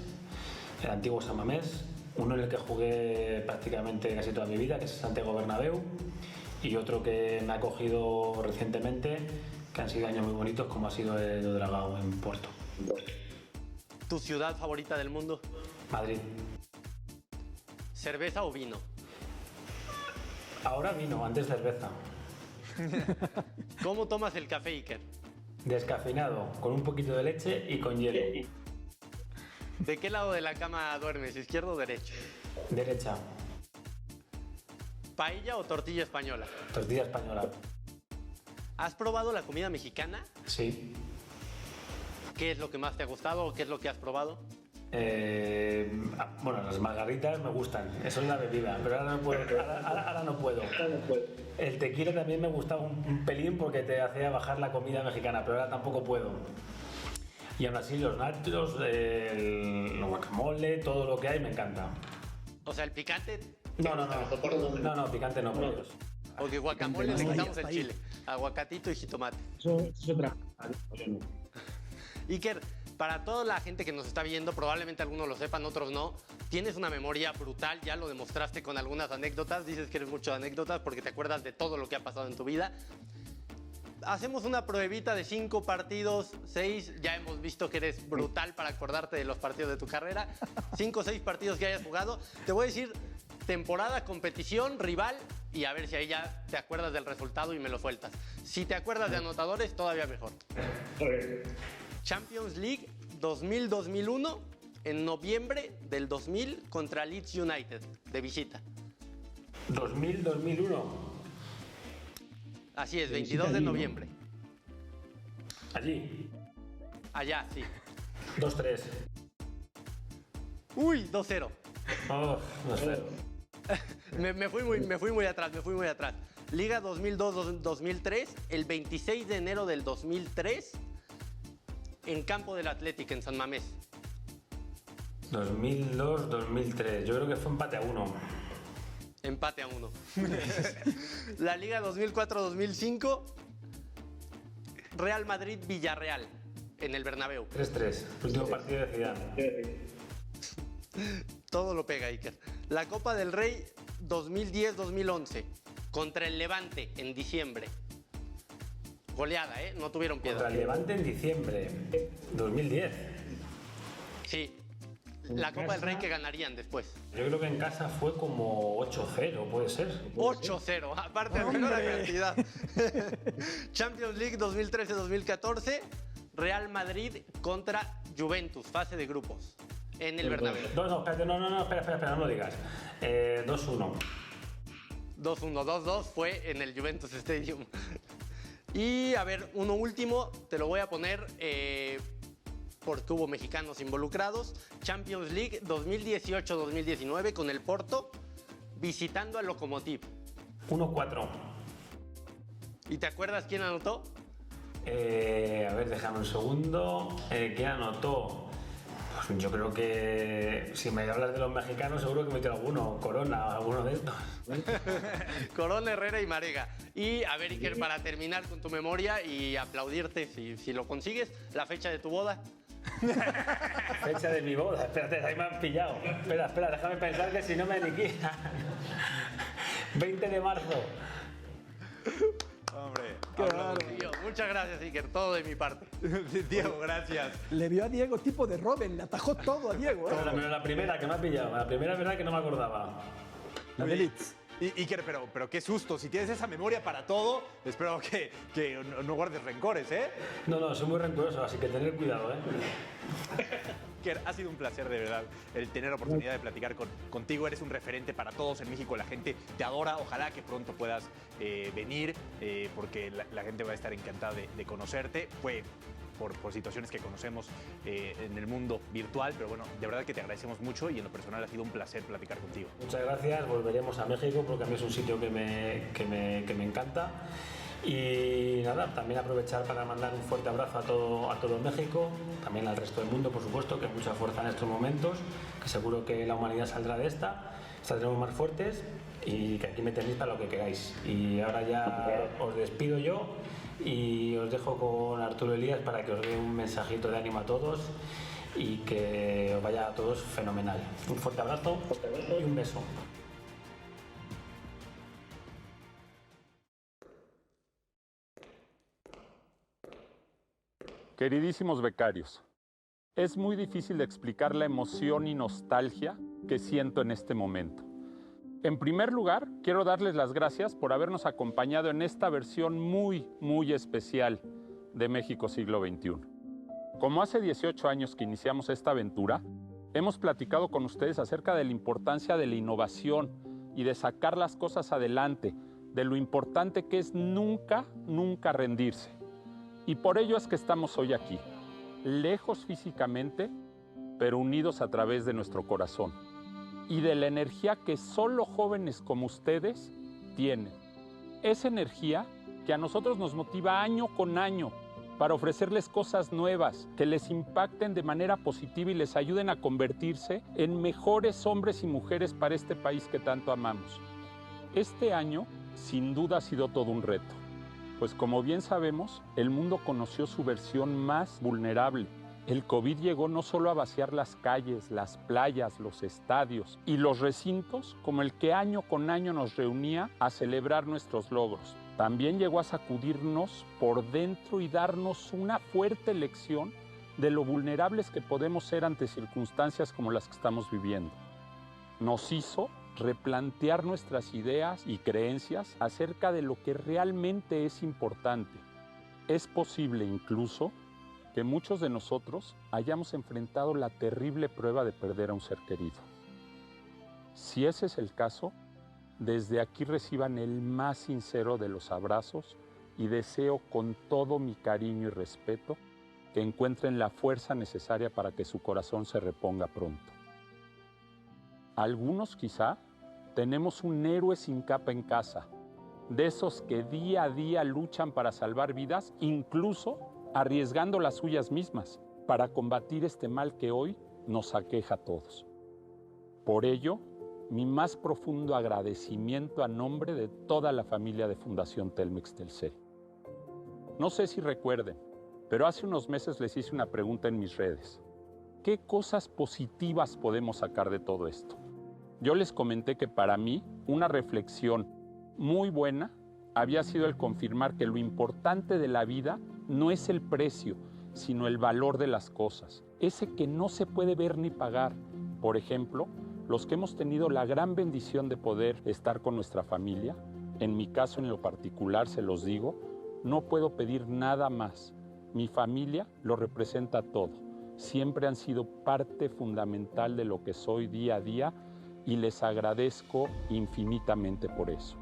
el antiguo San Mamés. Uno en el que jugué prácticamente casi toda mi vida, que es Santiago Bernabéu. Y otro que me ha cogido recientemente, que han sido años muy bonitos, como ha sido el Dragao en Puerto. ¿Tu ciudad favorita del mundo? Madrid. ¿Cerveza o vino? Ahora vino, antes cerveza. ¿Cómo tomas el café, Iker? Descafeinado, con un poquito de leche y con hielo. ¿De qué lado de la cama duermes, izquierdo o derecho? Derecha. ¿Paella o tortilla española? Tortilla española. ¿Has probado la comida mexicana? Sí. ¿Qué es lo que más te ha gustado o qué es lo que has probado? Bueno, las margaritas me gustan, eso es la bebida, pero ahora no puedo. Ahora no puedo. El tequila también me gustaba un pelín porque te hacía bajar la comida mexicana, pero ahora tampoco puedo. Y aún así los nachos, el guacamole, todo lo que hay me encanta. O sea, el picante... No, picante no, por Dios. Porque guacamole le quitamos el chile, aguacatito y jitomate. Eso es otra. Iker, para toda la gente que nos está viendo, probablemente algunos lo sepan, otros no, tienes una memoria brutal, ya lo demostraste con algunas anécdotas, dices que eres mucho de anécdotas porque te acuerdas de todo lo que ha pasado en tu vida. Hacemos una pruebita de 5 partidos, 6, ya hemos visto que eres brutal para acordarte de los partidos de tu carrera, 5 o 6 partidos que hayas jugado. Te voy a decir temporada, competición, rival y a ver si ahí ya te acuerdas del resultado y me lo sueltas. Si te acuerdas de anotadores, todavía mejor. Champions League 2000-2001 en noviembre del 2000 contra Leeds United de visita. 2000-2001. Así es, 22 de noviembre. Allí. Allá, sí. 2-3. Uy, 2-0. Oh, 2-0. me fui muy atrás. Liga 2002-2003, el 26 de enero del 2003, en campo del Athletic, en San Mamés. 2002-2003, yo creo que fue empate a 1. Empate a 1. La Liga 2004-2005, Real Madrid-Villarreal, en el Bernabéu. 3-3, último partido de Zidane. Todo lo pega, Iker. La Copa del Rey 2010-2011, contra el Levante, en diciembre. Goleada, ¿eh? No tuvieron piedad. Contra el Levante en diciembre, 2010. Sí. La Copa del Rey que ganarían después. Yo creo que en casa fue como 8-0, puede ser. 8-0, aparte de la cantidad. Champions League 2013-2014, Real Madrid contra Juventus, fase de grupos, en el Bernabéu. Espera, no lo digas. 2-1. 2-1, fue en el Juventus Stadium. Y a ver, uno último, te lo voy a poner porque hubo mexicanos involucrados. Champions League 2018-2019 con el Porto visitando al Lokomotiv. 1-4. ¿Y te acuerdas quién anotó? A ver, déjame un segundo. ¿Quién anotó? Pues yo creo que si me hablas de los mexicanos seguro que metió alguno. Corona o alguno de estos. Corona, Herrera y Marega. Y a ver, Iker, para terminar con tu memoria y aplaudirte si lo consigues, la fecha de tu boda. Fecha de mi boda, espérate, ahí me han pillado. Espera, déjame pensar que si no me liquidan. 20 de marzo. Hombre, qué raro. Muchas gracias, Iker, todo de mi parte. Diego, gracias. Le vio a Diego tipo de Robin, le atajó todo a Diego. Pero la primera que me ha pillado, la primera es verdad que no me acordaba. La de Leeds. Iker, pero qué susto. Si tienes esa memoria para todo, espero que no guardes rencores, ¿eh? No, soy muy rencoroso, así que tener cuidado, ¿eh? Iker, ha sido un placer de verdad el tener la oportunidad de platicar contigo. Eres un referente para todos en México. La gente te adora. Ojalá que pronto puedas venir porque la gente va a estar encantada de conocerte. Fue por situaciones que conocemos en el mundo virtual, pero bueno, de verdad que te agradecemos mucho y en lo personal ha sido un placer platicar contigo. Muchas gracias, volveremos a México porque a mí es un sitio que me encanta. Y nada, también aprovechar para mandar un fuerte abrazo a todo México, también al resto del mundo, por supuesto, que mucha fuerza en estos momentos, que seguro que la humanidad saldrá de esta, saldremos más fuertes y que aquí me tenéis para lo que queráis. Y ahora ya os despido yo y os dejo con Arturo Elías para que os dé un mensajito de ánimo a todos y que os vaya a todos fenomenal. Un fuerte abrazo y un beso. Queridísimos becarios, es muy difícil de explicar la emoción y nostalgia que siento en este momento. En primer lugar, quiero darles las gracias por habernos acompañado en esta versión muy especial de México Siglo XXI. Como hace 18 años que iniciamos esta aventura, hemos platicado con ustedes acerca de la importancia de la innovación y de sacar las cosas adelante, de lo importante que es nunca rendirse. Y por ello es que estamos hoy aquí, lejos físicamente, pero unidos a través de nuestro corazón y de la energía que solo jóvenes como ustedes tienen. Esa energía que a nosotros nos motiva año con año para ofrecerles cosas nuevas que les impacten de manera positiva y les ayuden a convertirse en mejores hombres y mujeres para este país que tanto amamos. Este año, sin duda, ha sido todo un reto. Pues como bien sabemos, el mundo conoció su versión más vulnerable. El COVID llegó no solo a vaciar las calles, las playas, los estadios y los recintos como el que año con año nos reunía a celebrar nuestros logros. También llegó a sacudirnos por dentro y darnos una fuerte lección de lo vulnerables que podemos ser ante circunstancias como las que estamos viviendo. Nos hizo replantear nuestras ideas y creencias acerca de lo que realmente es importante. Es posible incluso que muchos de nosotros hayamos enfrentado la terrible prueba de perder a un ser querido. Si ese es el caso, desde aquí reciban el más sincero de los abrazos y deseo con todo mi cariño y respeto que encuentren la fuerza necesaria para que su corazón se reponga pronto. Algunos quizá tenemos un héroe sin capa en casa, de esos que día a día luchan para salvar vidas, incluso arriesgando las suyas mismas, para combatir este mal que hoy nos aqueja a todos. Por ello, mi más profundo agradecimiento a nombre de toda la familia de Fundación Telmex Telcel. No sé si recuerden, pero hace unos meses les hice una pregunta en mis redes. ¿Qué cosas positivas podemos sacar de todo esto? Yo les comenté que para mí una reflexión muy buena había sido el confirmar que lo importante de la vida no es el precio, sino el valor de las cosas, ese que no se puede ver ni pagar. Por ejemplo, los que hemos tenido la gran bendición de poder estar con nuestra familia, en mi caso en lo particular se los digo, no puedo pedir nada más. Mi familia lo representa todo. Siempre han sido parte fundamental de lo que soy día a día y les agradezco infinitamente por eso.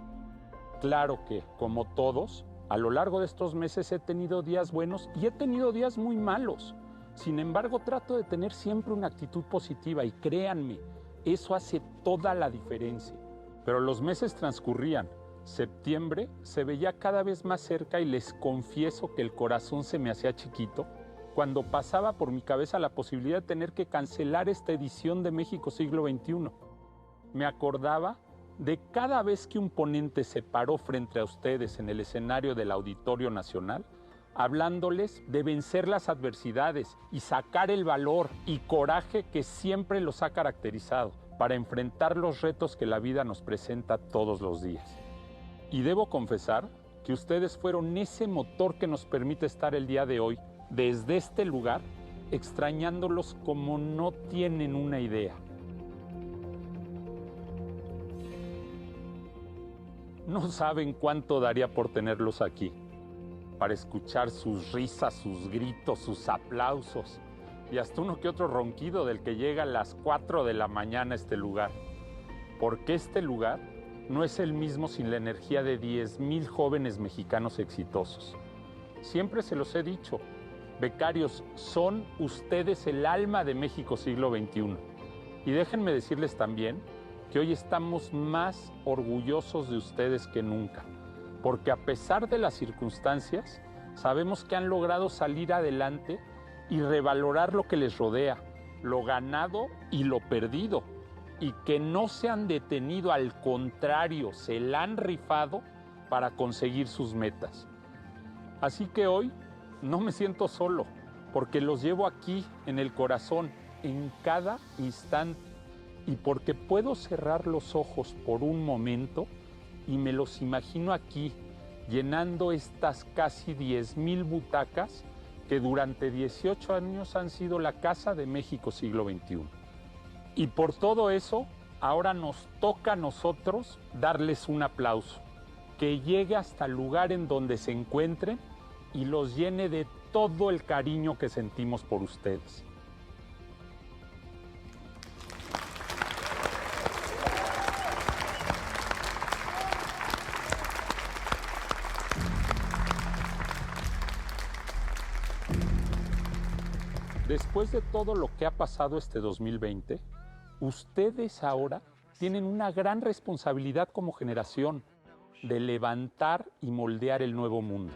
Claro que, como todos, a lo largo de estos meses he tenido días buenos y he tenido días muy malos. Sin embargo, trato de tener siempre una actitud positiva y créanme, eso hace toda la diferencia. Pero los meses transcurrían. Septiembre se veía cada vez más cerca y les confieso que el corazón se me hacía chiquito cuando pasaba por mi cabeza la posibilidad de tener que cancelar esta edición de México Siglo XXI. Me acordaba de cada vez que un ponente se paró frente a ustedes en el escenario del Auditorio Nacional, hablándoles de vencer las adversidades y sacar el valor y coraje que siempre los ha caracterizado para enfrentar los retos que la vida nos presenta todos los días. Y debo confesar que ustedes fueron ese motor que nos permite estar el día de hoy, desde este lugar, extrañándolos como no tienen una idea. No saben cuánto daría por tenerlos aquí, para escuchar sus risas, sus gritos, sus aplausos, y hasta uno que otro ronquido del que llega a las 4 de la mañana a este lugar. Porque este lugar no es el mismo sin la energía de 10,000 jóvenes mexicanos exitosos. Siempre se los he dicho, becarios, son ustedes el alma de México Siglo XXI. Y déjenme decirles también que hoy estamos más orgullosos de ustedes que nunca, porque a pesar de las circunstancias, sabemos que han logrado salir adelante y revalorar lo que les rodea, lo ganado y lo perdido, y que no se han detenido, al contrario, se la han rifado para conseguir sus metas. Así que hoy no me siento solo, porque los llevo aquí en el corazón, en cada instante, y porque puedo cerrar los ojos por un momento y me los imagino aquí, llenando estas casi 10,000 butacas que durante 18 años han sido la casa de México Siglo XXI. Y por todo eso, ahora nos toca a nosotros darles un aplauso, que llegue hasta el lugar en donde se encuentren y los llene de todo el cariño que sentimos por ustedes. Después de todo lo que ha pasado este 2020, ustedes ahora tienen una gran responsabilidad como generación de levantar y moldear el nuevo mundo.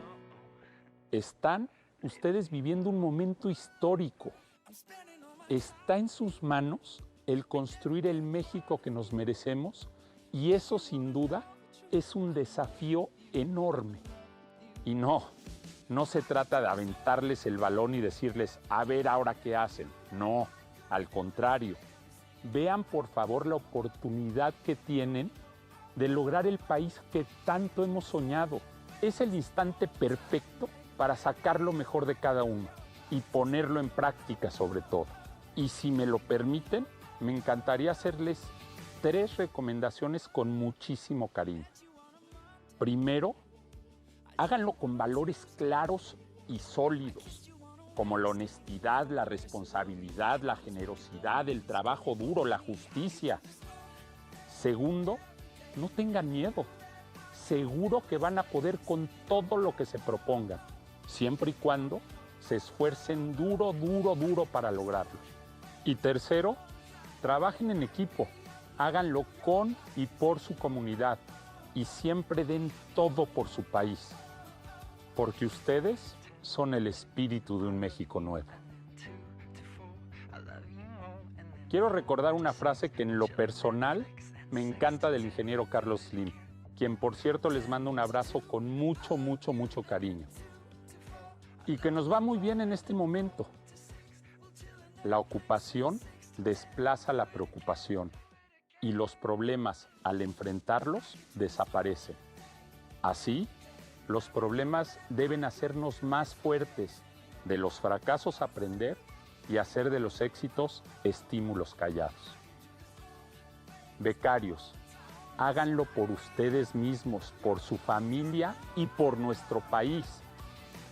Están ustedes viviendo un momento histórico. Está en sus manos el construir el México que nos merecemos, y eso sin duda es un desafío enorme. Y no se trata de aventarles el balón y decirles, a ver ahora qué hacen. No, al contrario. Vean por favor la oportunidad que tienen de lograr el país que tanto hemos soñado. Es el instante perfecto para sacar lo mejor de cada uno y ponerlo en práctica sobre todo. Y si me lo permiten, me encantaría hacerles 3 recomendaciones con muchísimo cariño. Primero, háganlo con valores claros y sólidos, como la honestidad, la responsabilidad, la generosidad, el trabajo duro, la justicia. Segundo, no tengan miedo. Seguro que van a poder con todo lo que se propongan, siempre y cuando se esfuercen duro para lograrlo. Y tercero, trabajen en equipo, háganlo con y por su comunidad y siempre den todo por su país, porque ustedes son el espíritu de un México nuevo. Quiero recordar una frase que en lo personal me encanta del ingeniero Carlos Slim, quien por cierto les mando un abrazo con mucho cariño. Y que nos va muy bien en este momento. La ocupación desplaza la preocupación y los problemas, al enfrentarlos, desaparecen. Así, los problemas deben hacernos más fuertes, de los fracasos aprender y hacer de los éxitos estímulos callados. Becarios, háganlo por ustedes mismos, por su familia y por nuestro país.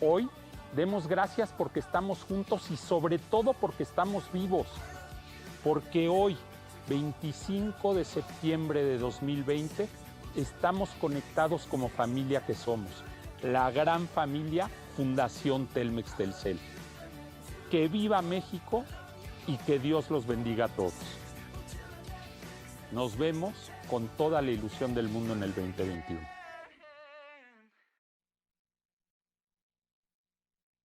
Hoy, demos gracias porque estamos juntos y sobre todo porque estamos vivos. Porque hoy, 25 de septiembre de 2020, estamos conectados como familia que somos, la gran familia Fundación Telmex Telcel. Que viva México y que Dios los bendiga a todos. Nos vemos con toda la ilusión del mundo en el 2021.